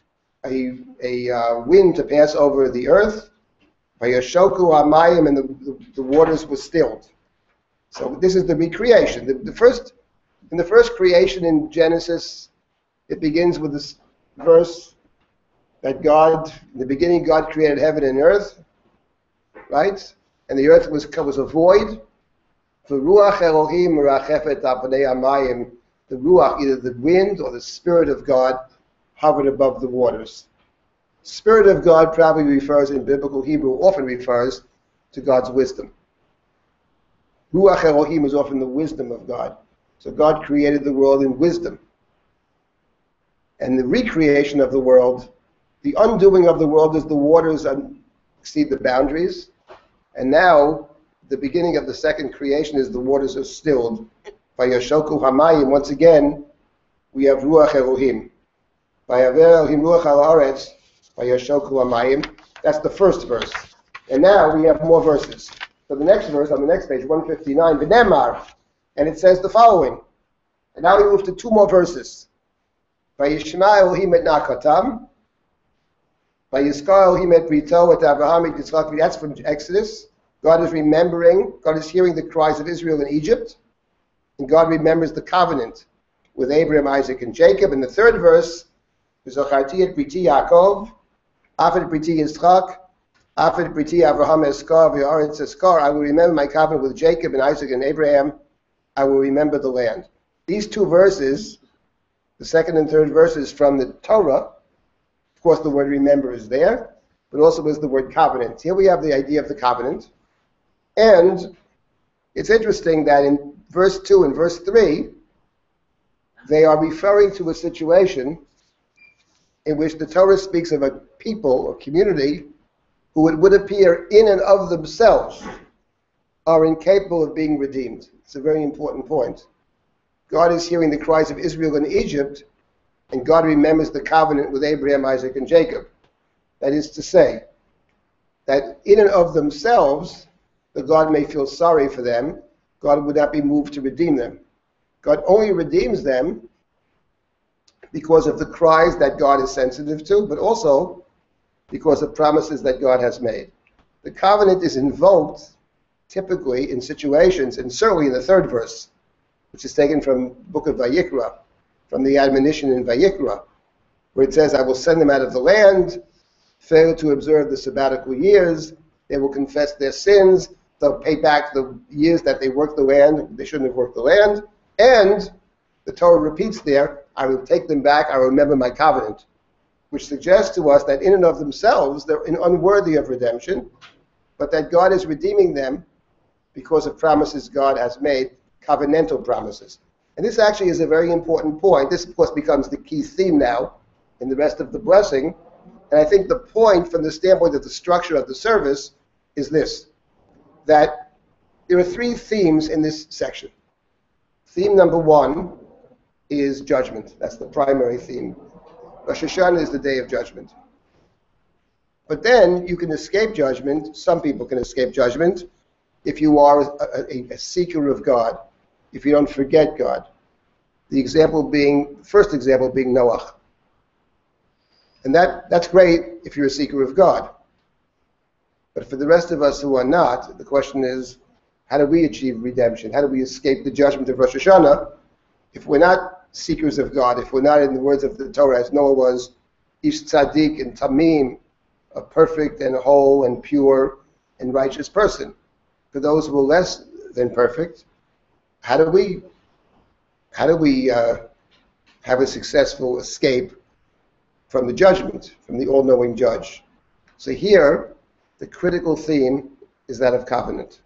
a wind to pass over the earth. Vayashoku hamayim, and the waters were stilled. So this is the recreation. In the first creation in Genesis, it begins with this verse that God, in the beginning, God created heaven and earth, right? And the earth was a void. The ruach Elohim merachefet al panei hamayim, the ruach, either the wind or the spirit of God, hovered above the waters. Spirit of God probably refers, in biblical Hebrew, often refers to God's wisdom. Ruach Elohim is often the wisdom of God. So God created the world in wisdom. And the recreation of the world, the undoing of the world, as the waters exceed the boundaries. And now, the beginning of the second creation is the waters are stilled. Vayashoku hamayim, once again, we have Ruach Elohim. Vayaver Elohim Ruach al haaretz, Vayashoku hamayim. That's the first verse. And now we have more verses. So the next verse, on the next page, 159, V'nemar, and it says the following. And now we move to 2 more verses. Vayishma Elohim et nakatam, Vayiskar Elohim et brito et Avraham et Yitzchak. That's from Exodus. God is remembering, God is hearing the cries of Israel in Egypt, and God remembers the covenant with Abraham, Isaac, and Jacob. In the third verse, V'zacharti et briti Yaakov, af et briti Yitzchak, af et briti Avraham eskar v'haaretz eskar. I will remember my covenant with Jacob and Isaac and Abraham. I will remember the land. These 2 verses, the second and third verses from the Torah, of course the word remember is there, but also is the word covenant. Here we have the idea of the covenant. And it's interesting that in verse 2 and verse 3, they are referring to a situation in which the Torah speaks of a people or community who it would appear in and of themselves are incapable of being redeemed. It's a very important point. God is hearing the cries of Israel in Egypt, and God remembers the covenant with Abraham, Isaac, and Jacob. That is to say, that in and of themselves, that God may feel sorry for them, God would not be moved to redeem them. God only redeems them because of the cries that God is sensitive to, but also because of promises that God has made. The covenant is invoked typically in situations, and certainly in the third verse, which is taken from the book of Vayikra, from the admonition in Vayikra, where it says, I will send them out of the land, fail to observe the sabbatical years, they will confess their sins, they'll pay back the years that they worked the land, they shouldn't have worked the land, and the Torah repeats there, I will take them back, I will remember my covenant, which suggests to us that in and of themselves, they're unworthy of redemption, but that God is redeeming them because of promises God has made, covenantal promises. And this actually is a very important point. This, of course, becomes the key theme now in the rest of the blessing. And I think the point from the standpoint of the structure of the service is this, that there are three themes in this section. Theme number one is judgment. That's the primary theme. Rosh Hashanah is the day of judgment. But then you can escape judgment. Some people can escape judgment if you are a seeker of God, if you don't forget God. The first example being Noah. And that's great if you're a seeker of God. But for the rest of us who are not, the question is, how do we achieve redemption? How do we escape the judgment of Rosh Hashanah if we're not seekers of God, if we're not, in the words of the Torah, as Noah was, ish tzaddik and tamim, a perfect and whole and pure and righteous person? For those who are less than perfect, how do we have a successful escape from the judgment, from the all-knowing judge? So here, the critical theme is that of covenant.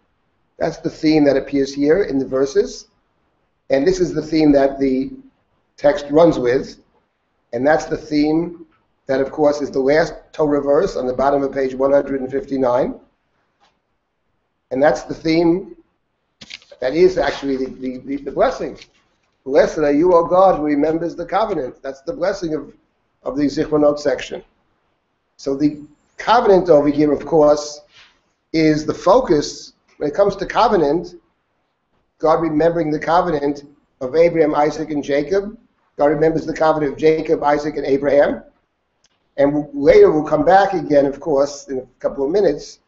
That's the theme that appears here in the verses, and this is the theme that the text runs with, and that's the theme that, of course, is the last Torah verse on the bottom of page 159, and that's the theme that is actually the blessing. Blessed are you, O God, who remembers the covenant. That's the blessing of the Zichronot section. So the covenant over here, of course, is the focus. When it comes to covenant, God remembering the covenant of Abraham, Isaac, and Jacob. God remembers the covenant of Jacob, Isaac, and Abraham. And later we'll come back again, of course, in a couple of minutes,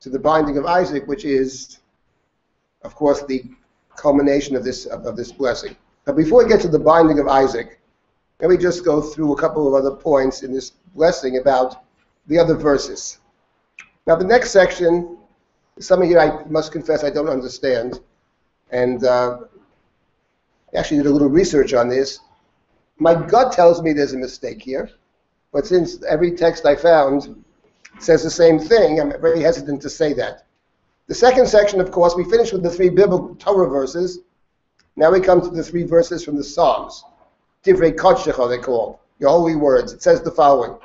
to the binding of Isaac, which is, of course, the culmination of this blessing. But before we get to the binding of Isaac, let me just go through a couple of other points in this blessing about the other verses. Now, the next section is something here I must confess I don't understand. And I actually did a little research on this. My gut tells me there's a mistake here. But since every text I found says the same thing, I'm very hesitant to say that. The second section, of course, we finished with the three biblical Torah verses. Now we come to the three verses from the Psalms. Divrei Kodshecha, they're called, your holy words. It says the following.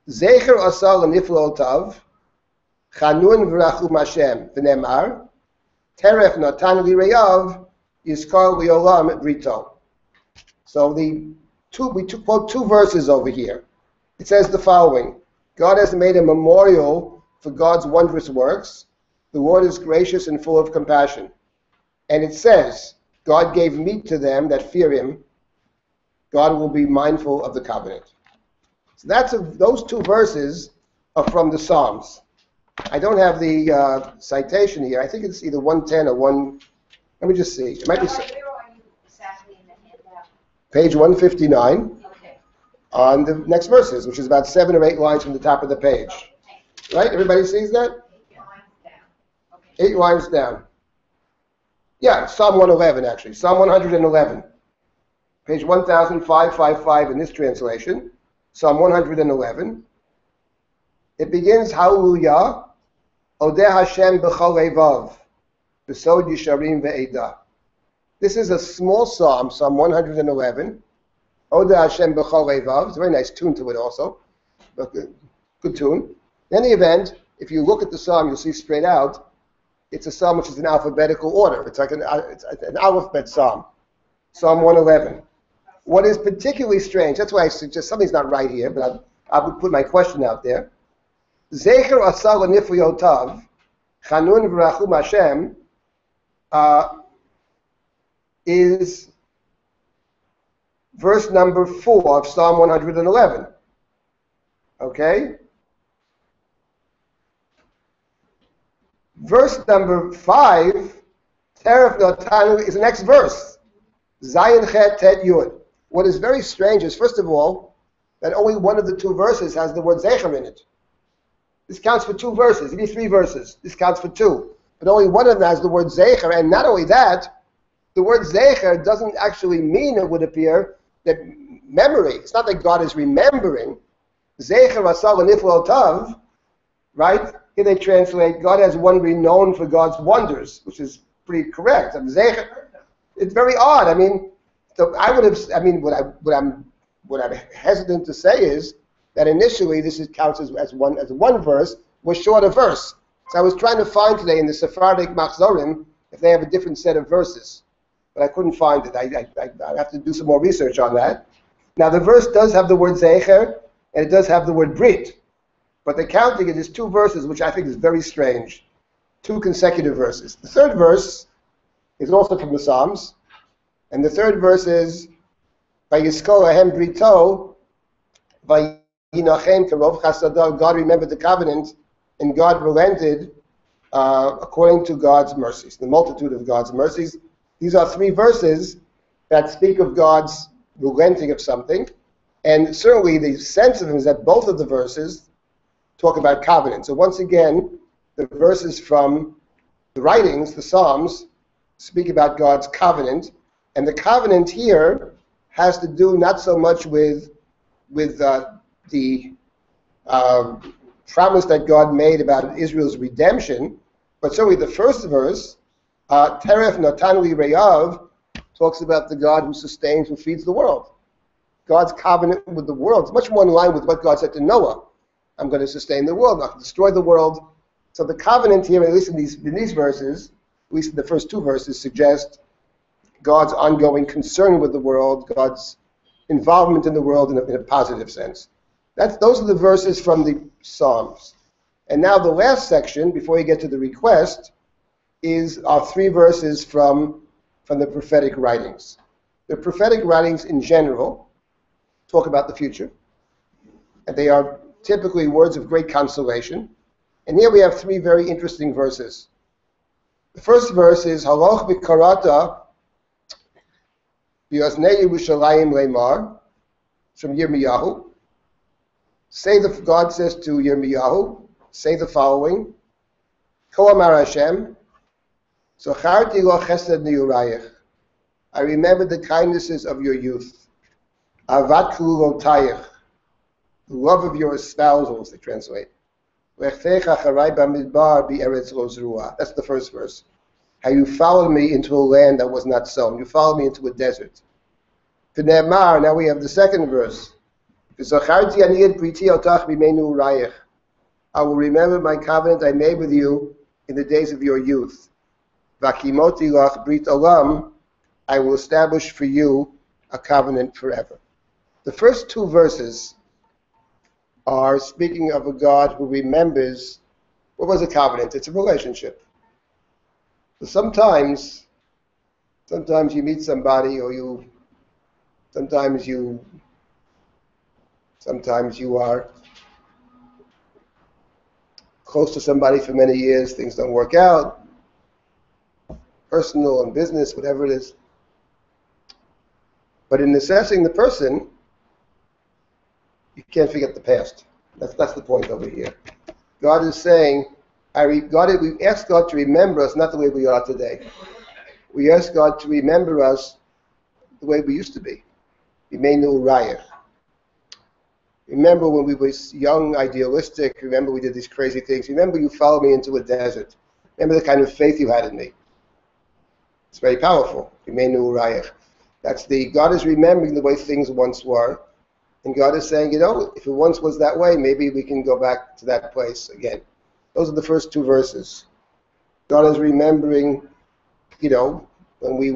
Zecher asal niflotav, chanun v'rachum Hashem, v'nemar, teref natan lireyav, yizkar liolam brito. So we quote two verses over here. It says the following. God has made a memorial for God's wondrous works. The Lord is gracious and full of compassion. And it says, God gave meat to them that fear him. God will be mindful of the covenant. So those two verses are from the Psalms. I don't have the citation here. I think it's either 110 or 1... Let me just see. It might be... Page 159. Okay. On the next verses, which is about 7 or 8 lines from the top of the page. Right? Everybody sees that? 8 lines down. Okay. 8 lines down. Yeah, Psalm 111, actually. Psalm 111. Page 1555 in this translation. Psalm 111. It begins, Hallelujah, Odeh Hashem b'chol levav, b'sod yisharim ve'edah. This is a small psalm, Psalm 111. Odeh Hashem b'chol levav. It's a very nice tune to it also. Good tune. In any event, if you look at the psalm, you'll see straight out, it's a psalm which is in alphabetical order. It's like an alphabet psalm. Psalm 111. What is particularly strange, that's why I suggest something's not right here, but I would put my question out there. Zecher asal nifliotav, chanun v'rachum Hashem, is verse number 4 of Psalm 111. Okay? Verse number 5, Teref Notanu, is the next verse. Zayin Chet Tet Yud. What is very strange is, first of all, that only one of the two verses has the word Zecher in it. This counts for 2 verses. Give me 3 verses. This counts for 2. But only one of them has the word Zecher. And not only that, the word Zecher doesn't actually mean, it would appear, that memory. It's not that God is remembering. Zecher Asal Niflotav, right? Here they translate, God has one renowned for God's wonders, which is pretty correct. It's very odd. I mean, so I would have, I mean, what what I'm hesitant to say is that initially this counts as one verse, was short a verse. So I was trying to find today in the Sephardic Machzorim if they have a different set of verses, but I couldn't find it. I have to do some more research on that. Now the verse does have the word Zecher, and it does have the word Brit, but the counting it is two verses, which I think is very strange. Two consecutive verses. The third verse is also from the Psalms, and the third verse is Vayiskol Ahem Brito, Vayinachem Karov Chasadar. God remembered the covenant, and God relented according to God's mercies, the multitude of God's mercies. These are three verses that speak of God's relenting of something, and certainly the sense of them is that both of the verses talk about covenant. So once again, the verses from the writings, the Psalms, speak about God's covenant, and the covenant here has to do not so much with the promise that God made about Israel's redemption, but certainly the first verse, Teref Natan Li Re'av, talks about the God who sustains, who feeds the world. God's covenant with the world is much more in line with what God said to Noah. I'm going to sustain the world, not going to destroy the world. So the covenant here, at least in these verses, at least in the first two verses, suggest God's ongoing concern with the world, God's involvement in the world in a positive sense. Those are the verses from the Psalms. And now the last section, before you get to the request, are three verses from the prophetic writings. The prophetic writings in general talk about the future, and they are typically words of great consolation. And here we have three very interesting verses. The first verse is Haloch v'karata b'yoznei Yerushalayim leimar, from Yirmiyahu. God says to Yirmiyahu, say the following: Ko amar Hashem, Zocharti lo chesed niurayich. I remember the kindnesses of your youth. Avat kulotayich, the love of your espousals, they translate. That's the first verse. How you followed me into a land that was not sown. You followed me into a desert. Now we have the second verse. I will remember my covenant I made with you in the days of your youth. I will establish for you a covenant forever. The first two verses are speaking of a God who remembers what was a covenant. It's a relationship. So sometimes you meet somebody, or sometimes you are close to somebody for many years, things don't work out, personal and business, whatever it is. But in assessing the person, you can't forget the past. That's the point over here. God is saying, we ask God to remember us not the way we are today. We ask God to remember us the way we used to be. Remember when we were young, idealistic. Remember we did these crazy things. Remember you followed me into a desert. Remember the kind of faith you had in me. It's very powerful. God is remembering the way things once were. And God is saying, if it once was that way, maybe we can go back to that place again. Those are the first two verses. God is remembering, when we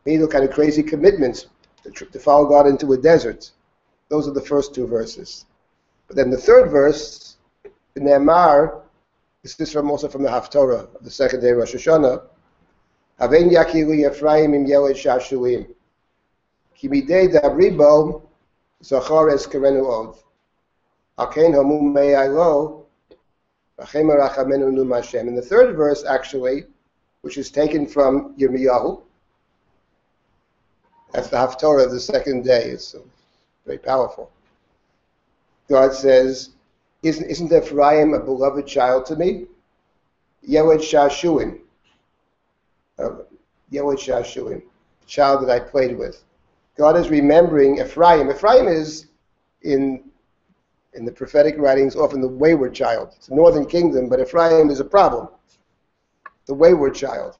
made all kind of crazy commitments to follow God into a desert. Those are the first two verses. But then the third verse, the Ne'emar, this is also from the Haftorah of the second day of Rosh Hashanah. Havein yakiru Ephraim im yeled shashulim. Ki midei dabribo zachar es kerenu od. Akein hamum me'aylo v'chem arachamenu num Hashem. And the third verse, actually, which is taken from Yirmiyahu, that's the Haftorah of the second day. It's very powerful. God says, isn't Ephraim a beloved child to me? Yeled Shashuim. Yeled Shashuim. The child that I played with. God is remembering Ephraim. Ephraim is, in the prophetic writings, often the wayward child. It's a northern kingdom, but Ephraim is a problem. The wayward child.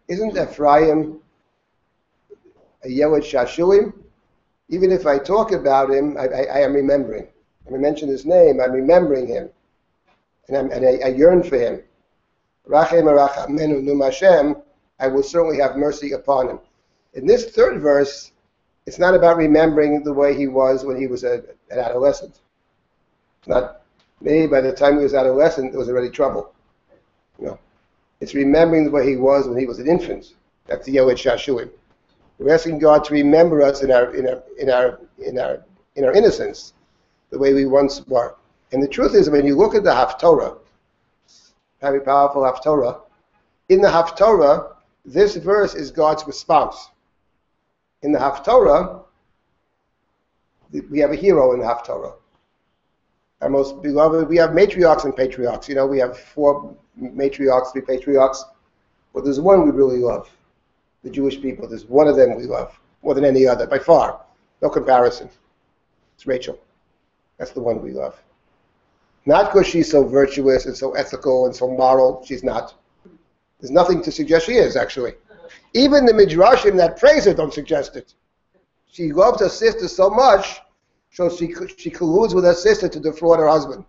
Isn't Ephraim a Yeled Shashuim? Even if I talk about him, I am remembering. When I mention his name, I'm remembering him. And I yearn for him. Rachem arachamenu num Hashem, I will certainly have mercy upon him. In this third verse, it's not about remembering the way he was when he was an adolescent. It's not, maybe by the time he was adolescent, there was already trouble. It's remembering the way he was when he was an infant. That's the Yeled Shashuim. We're asking God to remember us in our innocence, the way we once were. And the truth is, when you look at the Haftorah, very powerful Haftorah, in the Haftorah, this verse is God's response. In the Haftorah, we have a hero in the Haftorah. Our most beloved, we have matriarchs and patriarchs. We have 4 matriarchs, 3 patriarchs, but there's one we really love. The Jewish people, there's one of them we love more than any other, by far. No comparison. It's Rachel. That's the one we love. Not because she's so virtuous and so ethical and so moral. She's not. There's nothing to suggest she is, actually. Even the Midrashim that praise her don't suggest it. She loved her sister so much, so she colludes with her sister to defraud her husband.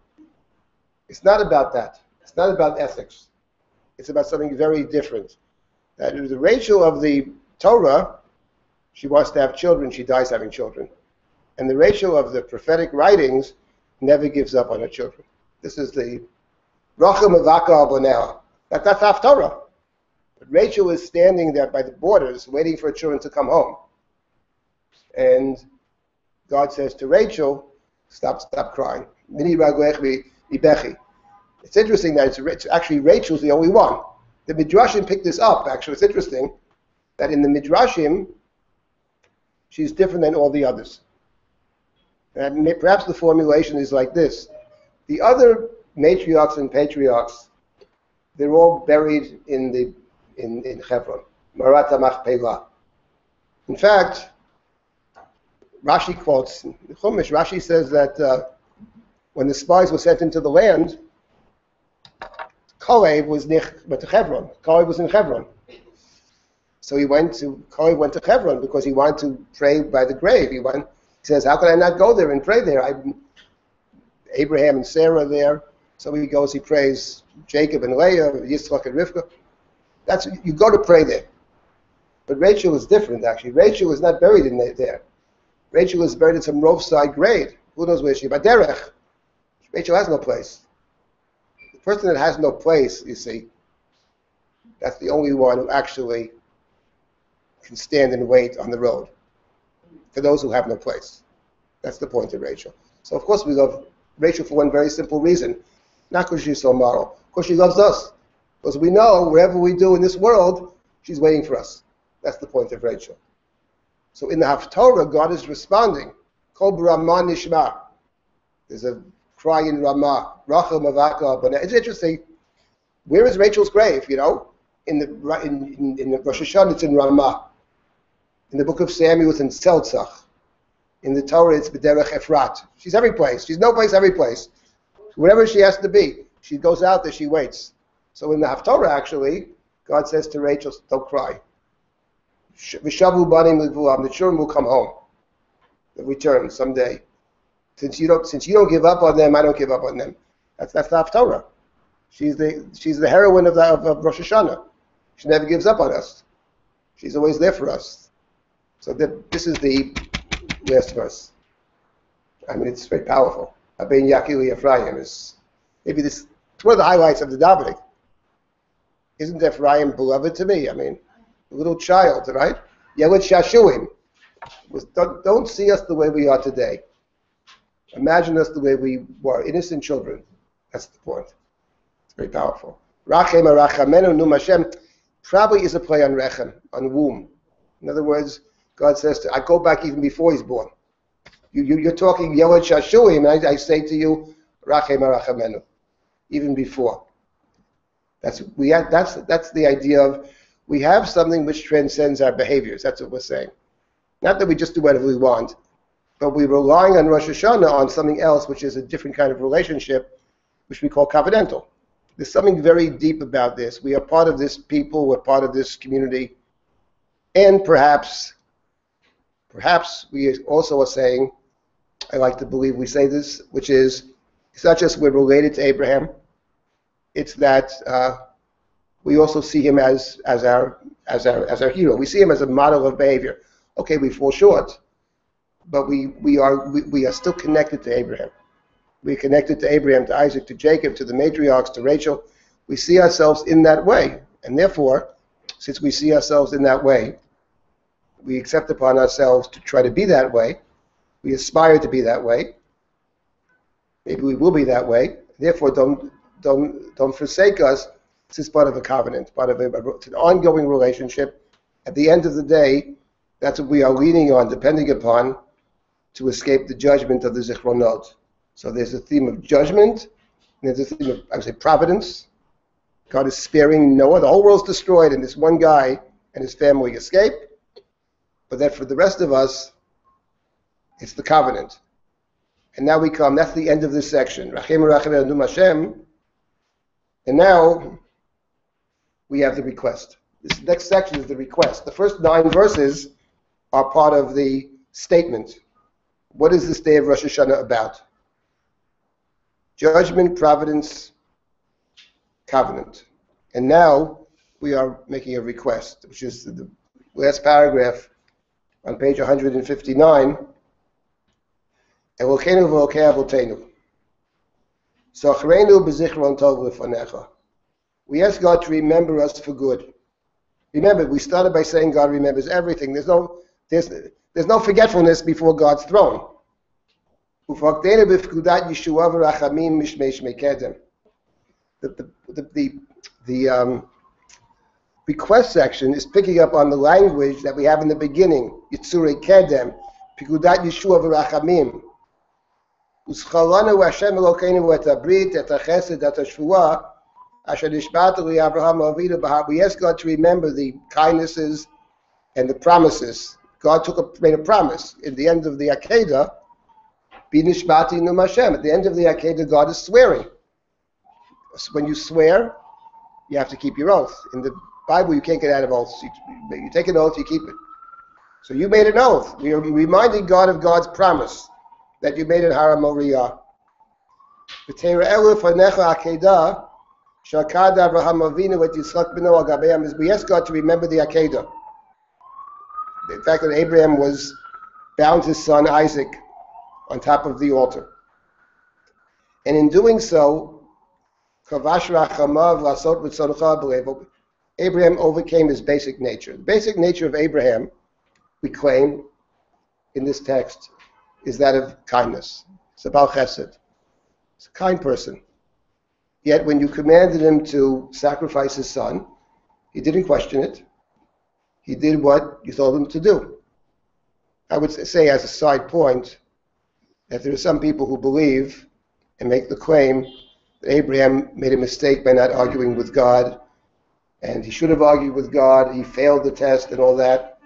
It's not about that. It's not about ethics. It's about something very different. That is the Rachel of the Torah, she wants to have children, she dies having children. And the Rachel of the prophetic writings never gives up on her children. This is the Rachel Mavaka Abonea. That's Haftorah. But Rachel is standing there by the borders, waiting for her children to come home. And God says to Rachel, stop crying. Mini Raglech Ibechi. It's interesting that it's actually Rachel's the only one. The Midrashim picked this up, actually. It's interesting that in the Midrashim, she's different than all the others. And perhaps the formulation is like this. The other matriarchs and patriarchs, they're all buried in Hebron. Maharat Machpelah. In fact, Rashi quotes, Chumash, Rashi says that when the spies were sent into the land, Kalev was near Hebron. Kalev was in Hebron. So Kalev went to Hebron because he wanted to pray by the grave. He says, how can I not go there and pray there? Abraham and Sarah are there. So he goes, he prays Jacob and Leah, Yitzchak and Rivka. You go to pray there. But Rachel is different, actually. Rachel is not buried in there. Rachel is buried in some roadside grave. Who knows where she is? Baderech. Rachel has no place. The person that has no place, you see, that's the only one who actually can stand and wait on the road for those who have no place. That's the point of Rachel. So, of course, we love Rachel for one very simple reason. Not because she's so moral. Because she loves us. Because we know wherever we do in this world, she's waiting for us. That's the point of Rachel. So in the Haftorah, God is responding. Kol b'Ramah nishma. There's a cry in Ramah. Rachel Mavaka. But it's interesting. Where is Rachel's grave? In the Rosh Hashanah, it's in Ramah. In the book of Samuel, it's in Seltzach. In the Torah, it's B'derech Efrat. She's every place. She's no place, every place. Wherever she has to be, she goes out there, she waits. So in the Haftorah, actually, God says to Rachel, don't cry. V'shavu banim l'vulam. The children will come home. They'll return someday. Since you don't give up on them, I don't give up on them. That's the Haftorah. She's the heroine of Rosh Hashanah. She never gives up on us. She's always there for us. So this is the last verse. I mean, it's very powerful. Abein Yakili Ephraim is maybe it's one of the highlights of the davening. Isn't Ephraim beloved to me? I mean, a little child, right? Yeled Shashuim. Don't see us the way we are today. Imagine us the way we were, innocent children. That's the point. It's very powerful. Rachem arachamenu num Hashem probably is a play on rechem, on womb. In other words, God says, I go back even before he's born. You're talking Yeled Shashuim, and I say to you, Rachem arachamenu, even before. That's the idea of we have something which transcends our behaviors. That's what we're saying. Not that we just do whatever we want, but we're relying on Rosh Hashanah on something else, which is a different kind of relationship, which we call covenantal. There's something very deep about this. We are part of this people, we're part of this community, and perhaps Perhaps we also are saying, I like to believe we say this, which is, it's not just we're related to Abraham, it's that we also see him as our hero. We see him as a model of behavior. Okay, we fall short, but we are still connected to Abraham. We're connected to Abraham, to Isaac, to Jacob, to the matriarchs, to Rachel. We see ourselves in that way, and therefore, since we see ourselves in that way, we accept upon ourselves to try to be that way. We aspire to be that way. Maybe we will be that way. Therefore, don't forsake us. This is part of a covenant, it's an ongoing relationship. At the end of the day, that's what we are leaning on, depending upon, to escape the judgment of the Zichronot. So there's a theme of judgment, and there's a theme of, I would say, providence. God is sparing Noah. The whole world's destroyed, and this one guy and his family escape. But then for the rest of us, it's the covenant. And now we come, that's the end of this section. Rachem Rachem Adum Hashem. And now we have the request. This next section is the request. The first 9 verses are part of the statement. What is this day of Rosh Hashanah about? Judgment, providence, covenant. And now we are making a request, which is the last paragraph on page 159. Elokeinu v'Elokei Avotenu, Zachreinu b'zichron tov lefanecha. We ask God to remember us for good. Remember, we started by saying God remembers everything. There's no forgetfulness before God's throne. Ufakteinu b'fkudat Yeshua v'rachamim mishmei shmei kedem. The request section is picking up on the language that we have in the beginning. Yitzurei kedem, pikudat Yeshua v'rachamim. Uschalanu Hashem Elokeinu et habrit et hachesed et hashvuah asher nishbatu liAvraham Avinu b'har. We ask God to remember the kindnesses and the promises. God made a promise in the end of the Akeidah. Be nishbati num Hashem. At the end of the Akeidah, God is swearing. So when you swear, you have to keep your oath. In the Bible, you can't get out of oaths. You take an oath, you keep it. So you made an oath. We are reminding God of God's promise that you made in Har Moriah. V'teira'elu fanecha Akeidah shakad Avraham Avinu et Yitzchak b'no al gabei. We ask God to remember the Akeidah. The fact that Abraham bound his son Isaac on top of the altar. And in doing so, Kavash rachamav lasot v'tzoncha b'levo. Abraham overcame his basic nature. The basic nature of Abraham, we claim in this text, is that of kindness. It's about chesed. He's a kind person. Yet when you commanded him to sacrifice his son, he didn't question it. He did what you told him to do. I would say as a side point that there are some people who believe and make the claim that Abraham made a mistake by not arguing with God, and he should have argued with God, he failed the test and all that.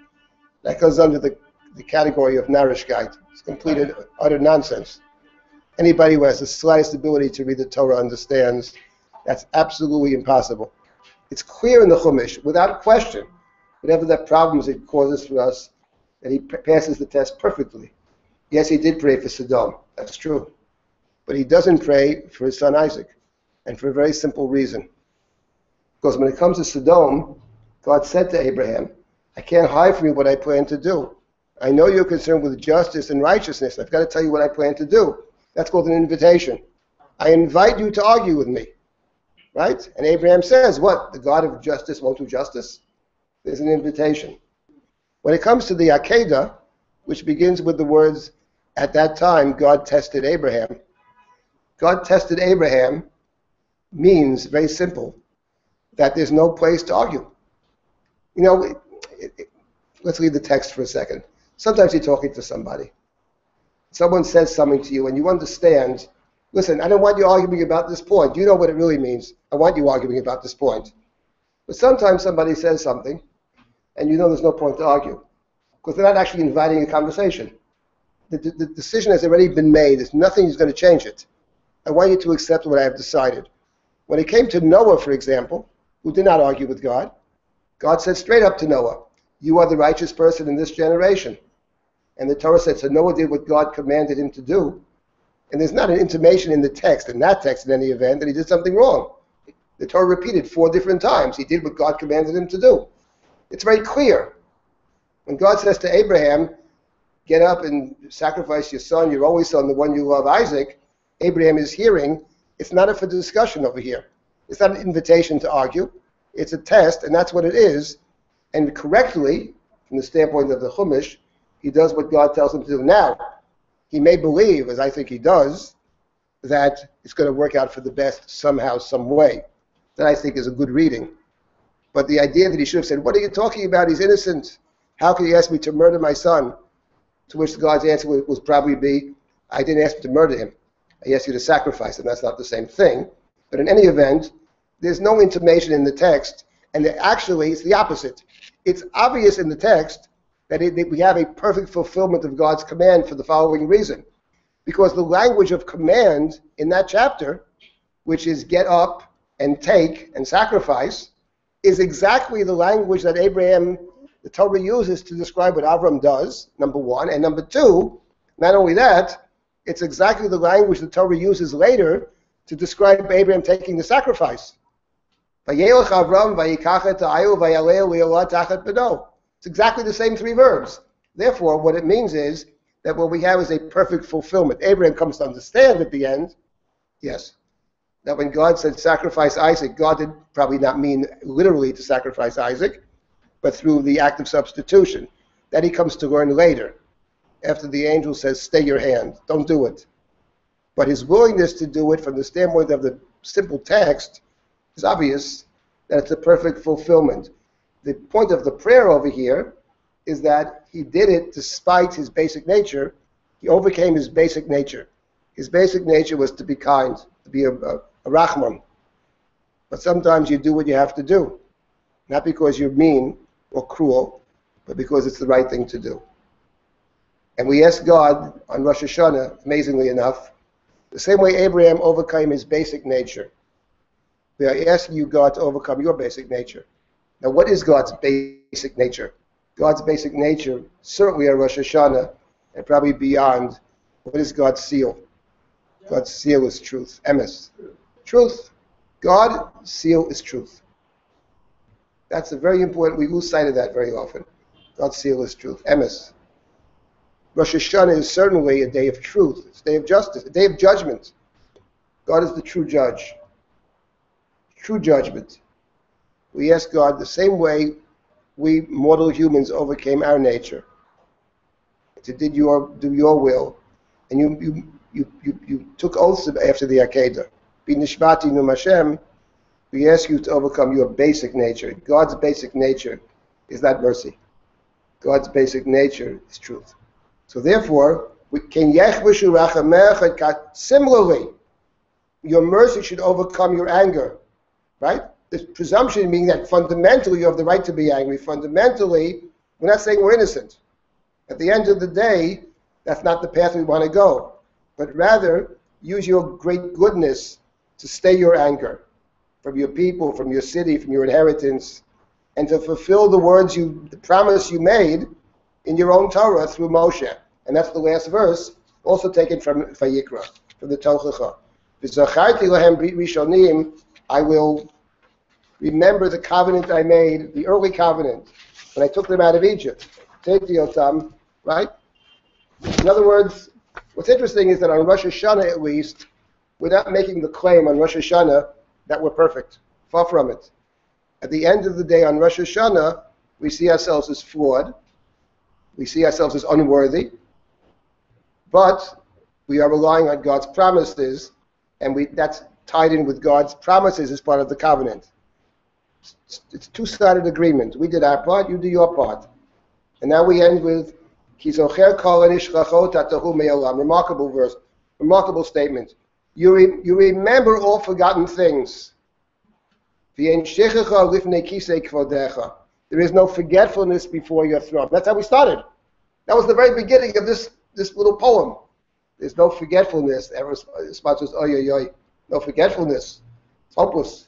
That goes under the category of narishkeit. It's complete and utter nonsense. Anybody who has the slightest ability to read the Torah understands that's absolutely impossible. It's clear in the Chumash, without question, whatever the problems it causes for us, that he passes the test perfectly. Yes, he did pray for Sodom. That's true. But he doesn't pray for his son Isaac, and for a very simple reason. Because when it comes to Sodom, God said to Abraham, I can't hide from you what I plan to do. I know you're concerned with justice and righteousness. I've got to tell you what I plan to do. That's called an invitation. I invite you to argue with me. Right? And Abraham says, what? The God of justice won't do justice? There's an invitation. When it comes to the Akeidah, which begins with the words, at that time God tested Abraham. God tested Abraham means, very simple, that there's no place to argue. You know, let's read the text for a second. Sometimes you're talking to somebody. Someone says something to you and you understand, listen, I don't want you arguing about this point. You know what it really means. I want you arguing about this point. But sometimes somebody says something and you know there's no point to argue because they're not actually inviting a conversation. The decision has already been made. There's nothing that's going to change it. I want you to accept what I have decided. When it came to Noah, for example, who did not argue with God, God said straight up to Noah, you are the righteous person in this generation. and the Torah said, so Noah did what God commanded him to do, and there's not an intimation in the text, in that text in any event, that he did something wrong. The Torah repeated 4 different times. He did what God commanded him to do. It's very clear. When God says to Abraham, get up and sacrifice your son, your only son, the one you love, Isaac, Abraham is hearing. It's not up for discussion over here. It's not an invitation to argue. It's a test, and that's what it is. And correctly, from the standpoint of the Chumash, he does what God tells him to do. Now, he may believe, as I think he does, that it's going to work out for the best somehow, some way. That I think is a good reading. But the idea that he should have said, what are you talking about? He's innocent. How can you ask me to murder my son? To which God's answer will probably be, I didn't ask you to murder him. I asked you to sacrifice him. That's not the same thing. But in any event, there's no intimation in the text, and actually it's the opposite. It's obvious in the text that we have a perfect fulfillment of God's command for the following reason. Because the language of command in that chapter, which is get up and take and sacrifice, is exactly the language that Abraham, the Torah uses to describe what Avram does, number one. And number two, not only that, it's exactly the language the Torah uses later to describe Abraham taking the sacrifice. It's exactly the same 3 verbs. Therefore, what it means is that what we have is a perfect fulfillment. Abraham comes to understand at the end, yes, that when God said sacrifice Isaac, God did probably not mean literally to sacrifice Isaac, but through the act of substitution. That he comes to learn later, after the angel says, stay your hand, don't do it. But his willingness to do it from the standpoint of the simple text is obvious that it's a perfect fulfillment. The point of the prayer over here is that he did it despite his basic nature. He overcame his basic nature. His basic nature was to be kind, to be a Rachman. But sometimes you do what you have to do, not because you're mean or cruel, but because it's the right thing to do. And we ask God on Rosh Hashanah, amazingly enough, the same way Abraham overcame his basic nature. We are asking you, God, to overcome your basic nature. Now, what is God's basic nature? God's basic nature, certainly at Rosh Hashanah, and probably beyond, what is God's seal? God's seal is truth, emes. Truth. God's seal is truth. That's a very important, we lose sight of that very often. God's seal is truth, emes. Rosh Hashanah is certainly a day of truth. It's a day of justice, a day of judgment. God is the true judge. True judgment. We ask God the same way we mortal humans overcame our nature, to do your will, and you took oaths after the Akeidah. Be nishbati num Hashem. We ask you to overcome your basic nature. God's basic nature is not mercy. God's basic nature is truth. So therefore, similarly, your mercy should overcome your anger, right? The presumption being that fundamentally you have the right to be angry. Fundamentally, we're not saying we're innocent. At the end of the day, that's not the path we want to go. But rather, use your great goodness to stay your anger from your people, from your city, from your inheritance, and to fulfill the promise you made in your own Torah through Moshe. And that's the last verse, also taken from Vayikra, from the Tochacha. V'zacharti lahem brit rishonim, I will remember the covenant I made, the early covenant, when I took them out of Egypt. Right? In other words, what's interesting is that on Rosh Hashanah at least, we're not making the claim on Rosh Hashanah that we're perfect. Far from it. At the end of the day on Rosh Hashanah, we see ourselves as flawed. We see ourselves as unworthy. But we are relying on God's promises, and that's tied in with God's promises as part of the covenant. It's two-sided agreement. We did our part, you do your part. And now we end with remarkable verse, remarkable statement. You remember all forgotten things. There is no forgetfulness before your throne. That's how we started. That was the very beginning of this little poem. There's no forgetfulness. Everyone's response was, oy, oy, oy. No forgetfulness. It's hopeless.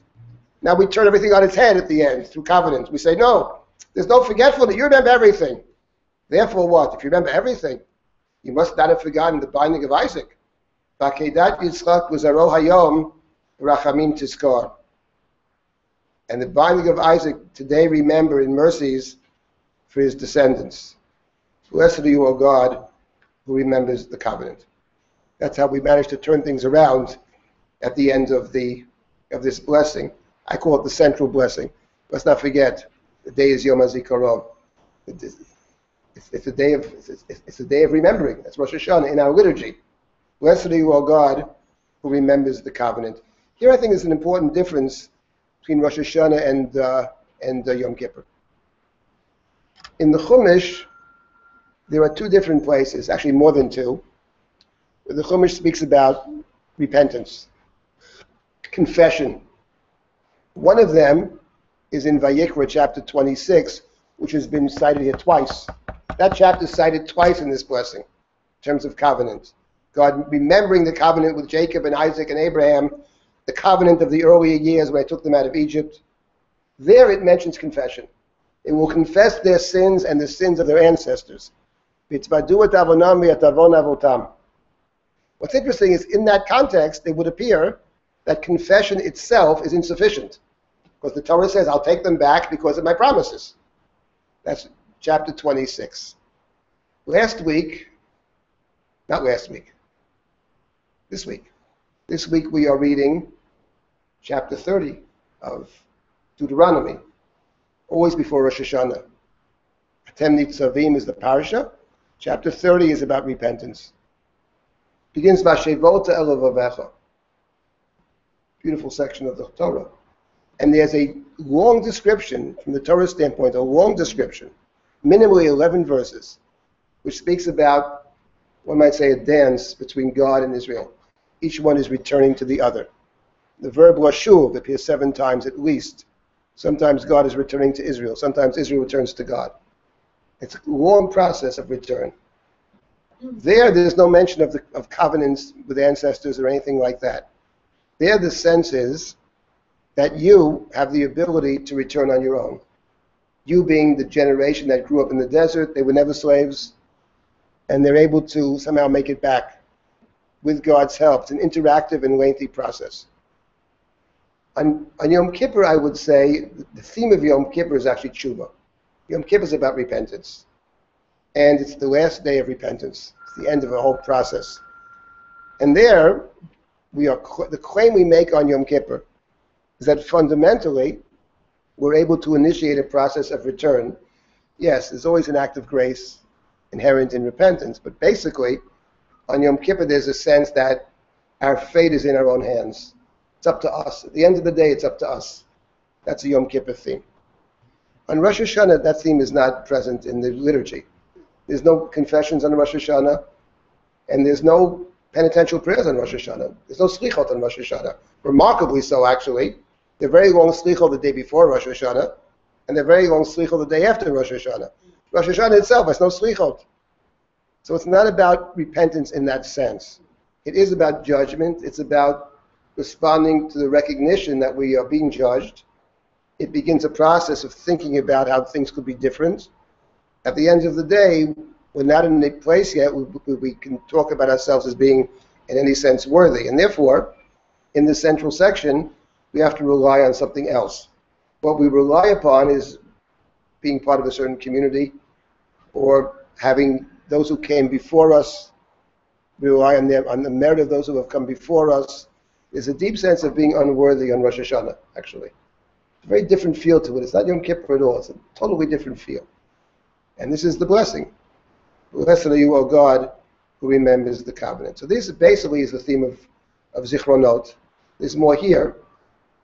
Now we turn everything on its head at the end through covenant. We say, no, there's no forgetfulness. You remember everything. Therefore what? If you remember everything, you must not have forgotten the binding of Isaac. Akeidah Yitzchak v'zaro hayom rachamim tizkor. And the binding of Isaac today remember in mercies for his descendants. Blessed are you, O God, who remembers the covenant. That's how we managed to turn things around at the end of this blessing. I call it the central blessing. Let's not forget, the day is Yom HaZikaron. It's a day of remembering. That's Rosh Hashanah in our liturgy. Blessed are you, O God, who remembers the covenant. Here I think is an important difference between Rosh Hashanah and Yom Kippur. In the Chumash, there are two different places, actually more than two, where the Chumash speaks about repentance, confession. One of them is in Vayikra chapter 26, which has been cited here twice. That chapter is cited twice in this blessing, in terms of covenant. God remembering the covenant with Jacob and Isaac and Abraham, the covenant of the earlier years when I took them out of Egypt. There it mentions confession. They will confess their sins and the sins of their ancestors. What's interesting is in that context, it would appear that confession itself is insufficient. Because the Torah says, I'll take them back because of my promises. That's chapter 26. This week we are reading chapter 30 of Deuteronomy, always before Rosh Hashanah. Atem Nitzavim is the parasha. Chapter 30 is about repentance. Begins Vashevota Elavavecha. Beautiful section of the Torah. And there's a long description, from the Torah standpoint, a long description, minimally 11 verses, which speaks about, one might say, a dance between God and Israel. Each one is returning to the other. The verb lashuv appears 7 times at least. Sometimes God is returning to Israel. Sometimes Israel returns to God. It's a long process of return. There's no mention of covenants with ancestors or anything like that. There the sense is that you have the ability to return on your own. You being the generation that grew up in the desert, they were never slaves, and they're able to somehow make it back with God's help. It's an interactive and lengthy process. On Yom Kippur, I would say, the theme of Yom Kippur is actually tshuva. Yom Kippur is about repentance. And it's the last day of repentance. It's the end of a whole process. And there, the claim we make on Yom Kippur is that fundamentally, we're able to initiate a process of return. Yes, there's always an act of grace inherent in repentance, but basically, on Yom Kippur, there's a sense that our fate is in our own hands. It's up to us. At the end of the day, it's up to us. That's a Yom Kippur theme. On Rosh Hashanah, that theme is not present in the liturgy. There's no confessions on Rosh Hashanah, and there's no penitential prayers on Rosh Hashanah. There's no slichot on Rosh Hashanah. Remarkably so, actually. They're very long slichot the day before Rosh Hashanah, and they're very long slichot the day after Rosh Hashanah. Rosh Hashanah itself has no slichot. So it's not about repentance in that sense. It is about judgment. It's about responding to the recognition that we are being judged. It begins a process of thinking about how things could be different. At the end of the day, we're not in a place yet where we can talk about ourselves as being, in any sense, worthy. And therefore, in the central section, we have to rely on something else. What we rely upon is being part of a certain community, or having those who came before us, rely on the merit of those who have come before us. There's a deep sense of being unworthy on Rosh Hashanah, actually. It's a very different feel to it. It's not Yom Kippur at all. It's a totally different feel. And this is the blessing. Blessed are you, O God, who remembers the covenant. So this basically is the theme of Zichronot. There's more here,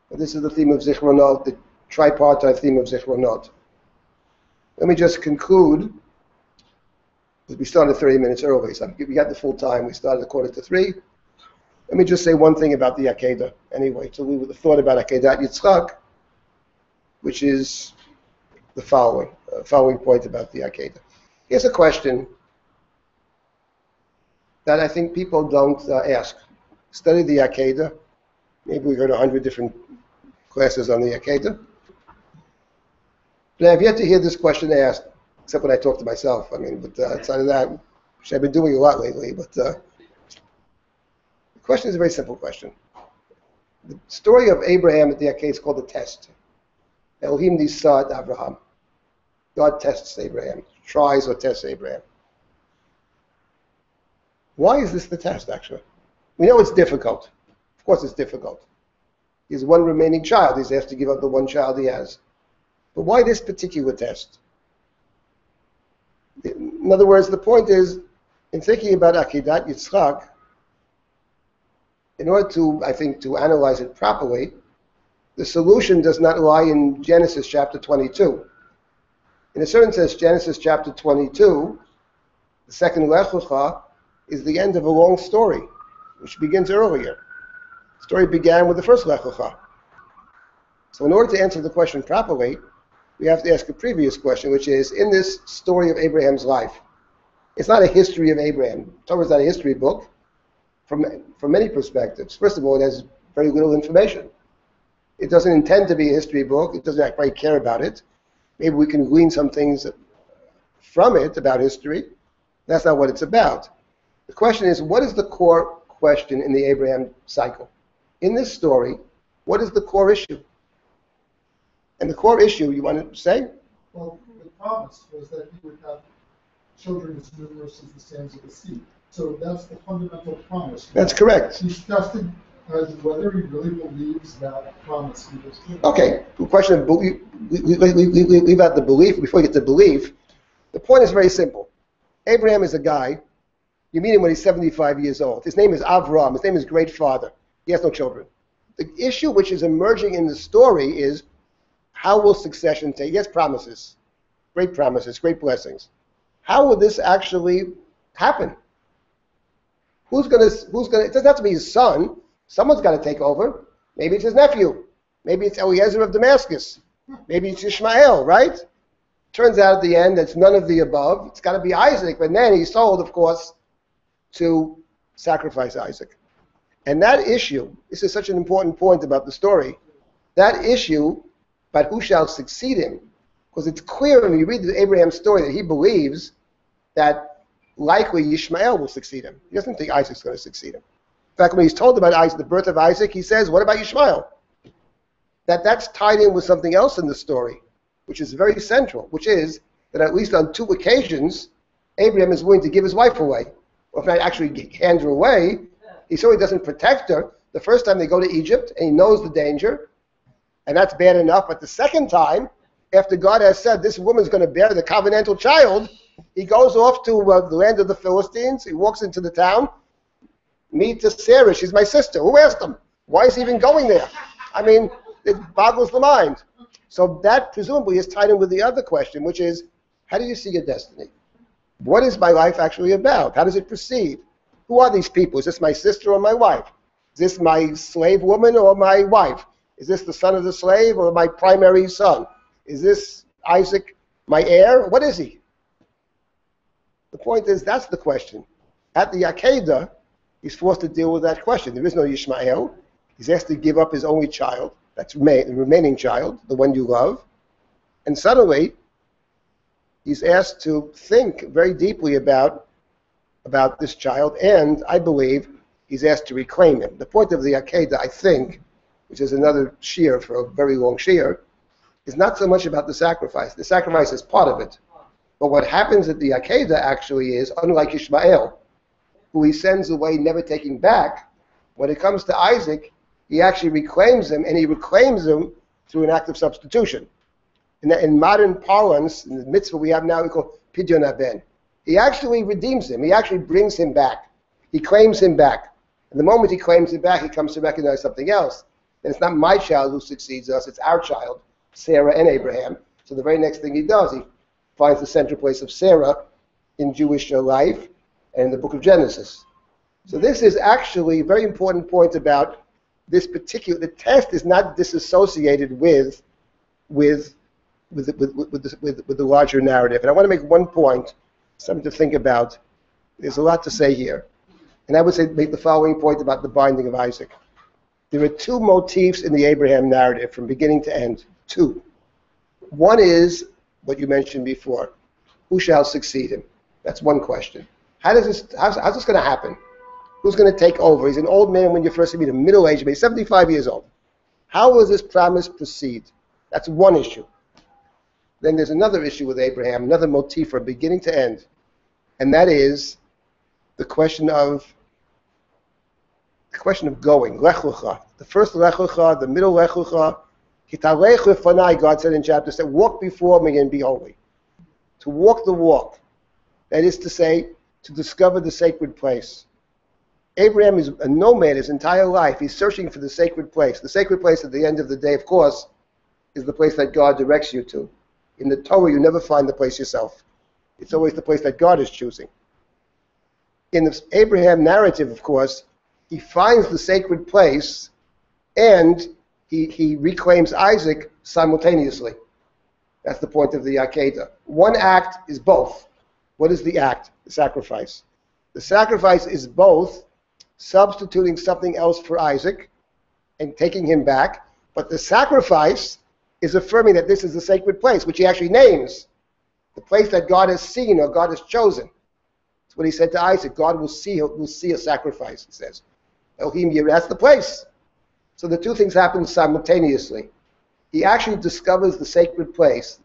but this is the theme of Zichronot, the tripartite theme of Zichronot. Let me just conclude, because we started 30 minutes early, so we got the full time. We started at 2:45. Let me just say one thing about the Akeidah, anyway, to leave with a thought about Akeidah Yitzchak, which is the following point about the Akeidah. Here's a question that I think people don't ask. Study the Akeidah. Maybe we heard 100 different classes on the Akeidah. But I've yet to hear this question asked. except when I talk to myself. I mean, but outside of that, which I've been doing a lot lately. But the question is a very simple question. The story of Abraham at the Akeidah is called the test. Elohim Nisa et Abraham. God tests Abraham, tries or tests Abraham. Why is this the test, actually? We know it's difficult. Of course it's difficult. He has one remaining child. He's asked to give up the one child he has. But why this particular test? In other words, the point is, in thinking about Akeidat Yitzchak, in order to, I think, to analyze it properly, the solution does not lie in Genesis chapter 22. In a certain sense, Genesis chapter 22, the second Lech Lecha, is the end of a long story, which begins earlier. The story began with the first Lech Lecha. So in order to answer the question properly, we have to ask a previous question, which is, in this story of Abraham's life, it's not a history of Abraham. Torah is not a history book from many perspectives. First of all, it has very little information. It doesn't intend to be a history book. It doesn't quite care about it. Maybe we can glean some things from it about history. That's not what it's about. The question is, what is the core question in the Abraham cycle? In this story, what is the core issue? And the core issue, you want to say? Well, the promise was that he would have children as numerous as the sands of the sea. So that's the fundamental promise. That's correct. He's tested as whether he really believes that promise he was given. Okay, the question of belief, leave out the belief before you get to belief. The point is very simple. Abraham is a guy, you meet him when he's 75 years old. His name is Avram, his name is Great Father. He has no children. The issue which is emerging in the story is, how will succession take? He has promises, great blessings. How will this actually happen? Who's gonna, it doesn't have to be his son. Someone's got to take over. Maybe it's his nephew. Maybe it's Eliezer of Damascus. Maybe it's Ishmael, right? Turns out at the end it's none of the above. It's got to be Isaac. But then he's told, of course, to sacrifice Isaac. And that issue, this is such an important point about the story, that issue about who shall succeed him, because it's clear when you read the Abraham story that he believes that likely Ishmael will succeed him. He doesn't think Isaac's going to succeed him. In fact, when he's told about Isaac, the birth of Isaac, he says, what about Ishmael? That's tied in with something else in the story, which is very central, which is that at least on 2 occasions, Abraham is willing to give his wife away. Or if not actually hand her away, he certainly doesn't protect her. The first time they go to Egypt, and he knows the danger, and that's bad enough. But the second time, after God has said this woman's going to bear the covenantal child, he goes off to the land of the Philistines. He walks into the town, meets Sarah. She's my sister. Who asked him? Why is he even going there? I mean, it boggles the mind. So that presumably is tied in with the other question, which is, how do you see your destiny? What is my life actually about? How does it proceed? Who are these people? Is this my sister or my wife? Is this my slave woman or my wife? Is this the son of the slave or my primary son? Is this Isaac my heir? What is he? The point is, that's the question. At the Akeidah, he's forced to deal with that question. There is no Ishmael. He's asked to give up his only child, that's the remaining child, the one you love. And suddenly, he's asked to think very deeply about this child, and I believe he's asked to reclaim him. The point of the Akeidah, I think, which is another shiur for a very long shiur, is not so much about the sacrifice. The sacrifice is part of it. But what happens at the Akeidah actually is, unlike Ishmael, who he sends away never taking back, when it comes to Isaac, he actually reclaims him, and he reclaims him through an act of substitution. In modern parlance, in the mitzvah we have now, we call Pidyon Haben. He actually redeems him. He actually brings him back. He claims him back. And the moment he claims him back, he comes to recognize something else. And it's not my child who succeeds us, it's our child, Sarah and Abraham. So the very next thing he does, he finds the central place of Sarah in Jewish life and in the book of Genesis. So this is actually a very important point about this particular, the test is not disassociated with the larger narrative. And I want to make one point, something to think about. There's a lot to say here. And I would say make the following point about the binding of Isaac. There are 2 motifs in the Abraham narrative from beginning to end. 2. One is what you mentioned before. who shall succeed him? That's one question. How's this going to happen? Who's going to take over? He's an old man when you first meet him, middle-aged, but he's 75 years old. How will this promise proceed? That's one issue. Then there's another issue with Abraham, another motif from beginning to end, and that is the question of going. Lech lecha. The first lech lecha, the middle lech lecha. Hitalech lefanai, God said in chapter 7, walk before me and be holy. To walk the walk. That is to say, to discover the sacred place. Abraham is a nomad his entire life. He's searching for the sacred place. The sacred place at the end of the day, of course, is the place that God directs you to. In the Torah, you never find the place yourself. It's always the place that God is choosing. In the Abraham narrative, of course, he finds the sacred place and he reclaims Isaac simultaneously. That's the point of the Akeidah. One act is both. What is the act? The sacrifice. The sacrifice is both substituting something else for Isaac and taking him back, but the sacrifice is affirming that this is the sacred place, which he actually names. The place that God has seen or God has chosen. That's what he said to Isaac. God will see a sacrifice, he says. Elohim Yireh, that's the place. So the two things happen simultaneously. He actually discovers the sacred place,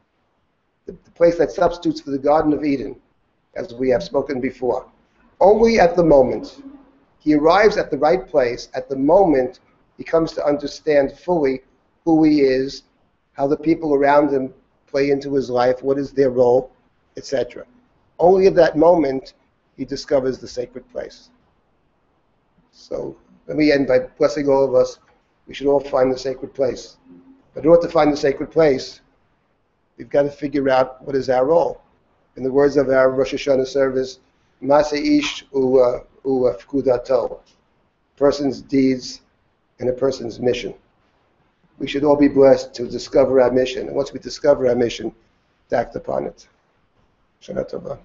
the place that substitutes for the Garden of Eden, as we have spoken before. Only at the moment. He arrives at the right place. At the moment, he comes to understand fully who he is, how the people around him play into his life, what is their role, etc. Only at that moment, he discovers the sacred place. So let me end by blessing all of us. We should all find the sacred place. But in order to find the sacred place, we've got to figure out what is our role. In the words of our Rosh Hashanah service, Maseh ish u'afkudato, person's deeds and a person's mission. We should all be blessed to discover our mission, and once we discover our mission, to act upon it. Shana Tova.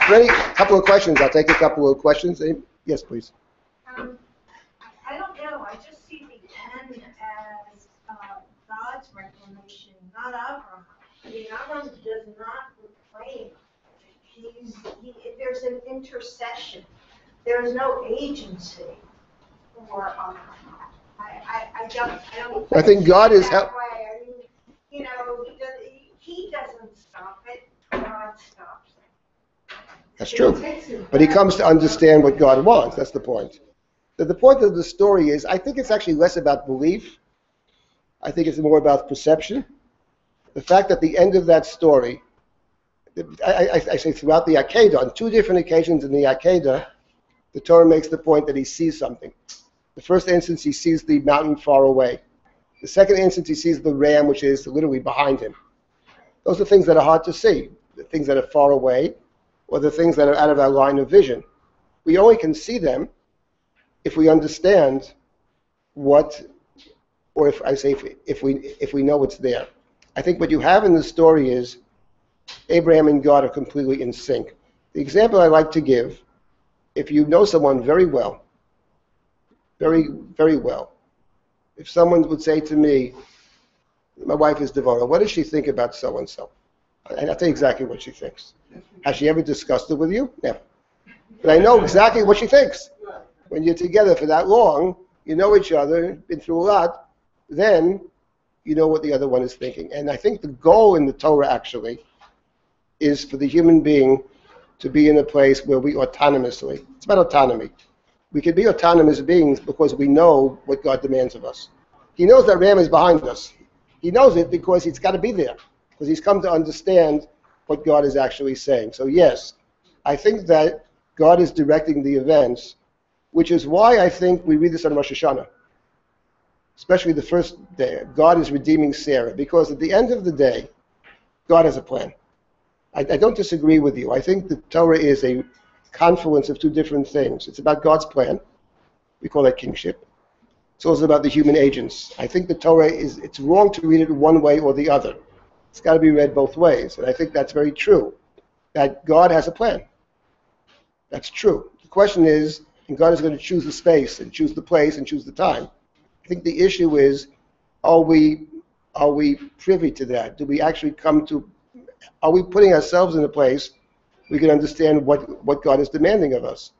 Ready? A couple of questions. I'll take a couple of questions. Yes, please. I don't know. I just see the end as God's reclamation, not Avram. I mean, Avram does not reclaim. There's an intercession. There's no agency for Avram. I think God is helping. I mean, you know, he doesn't stop it. God stops it. That's true. But he comes to understand what God wants. That's the point. The point of the story is, I think it's actually less about belief. I think it's more about perception. The fact that the end of that story, I say throughout the Akeidah, on two different occasions in the Akeidah, the Torah makes the point that he sees something. The first instance, he sees the mountain far away. The second instance, he sees the ram, which is literally behind him. Those are things that are hard to see, the things that are far away, or the things that are out of our line of vision. We only can see them if we understand what, or if we know what's there. I think what you have in the story is Abraham and God are completely in sync. The example I like to give, if you know someone very well, very, very well, if someone would say to me, my wife is Devona, what does she think about so-and-so? And I'll tell you exactly what she thinks. Has she ever discussed it with you? Never. But I know exactly what she thinks. When you're together for that long, you know each other, been through a lot, then you know what the other one is thinking. And I think the goal in the Torah actually is for the human being to be in a place where we autonomously, it's about autonomy. We can be autonomous beings because we know what God demands of us. He knows that ram is behind us. He knows it because it's got to be there, because he's come to understand what God is actually saying. So yes, I think that God is directing the events, which is why I think we read this on Rosh Hashanah, especially the first day. God is redeeming Sarah, because at the end of the day, God has a plan. I don't disagree with you. I think the Torah is a confluence of two different things. It's about God's plan. We call that kingship. It's also about the human agents. I think the Torah it's wrong to read it one way or the other. It's got to be read both ways. And I think that's very true, that God has a plan. That's true. The question is, and God is going to choose the space and choose the place and choose the time. I think the issue is, are we are we privy to that? Do we actually are we putting ourselves in a place we can understand what God is demanding of us?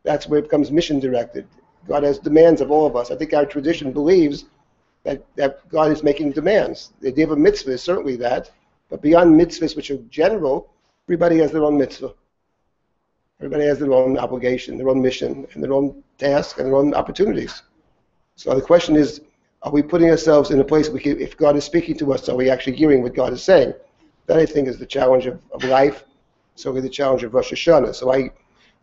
That's where it becomes mission directed. God has demands of all of us. I think our tradition believes that God is making demands. The idea of a mitzvah is certainly that, but beyond mitzvahs, which are general, everybody has their own mitzvah. Everybody has their own obligation, their own mission, and their own task, and their own opportunities. So the question is, are we putting ourselves in a place if God is speaking to us, are we actually hearing what God is saying? That, I think, is the challenge of life, certainly the challenge of Rosh Hashanah. So I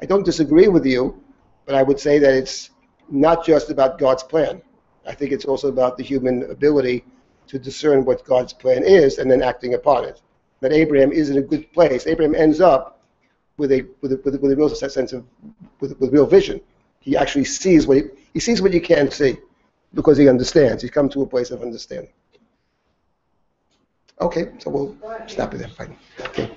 don't disagree with you, but I would say that it's not just about God's plan. I think it's also about the human ability to discern what God's plan is and then acting upon it. That Abraham is in a good place. Abraham ends up with a real sense of with real vision. He actually sees what he sees what you can't see because he understands. He's come to a place of understanding. Okay, so we'll stop it there. Fine. Okay.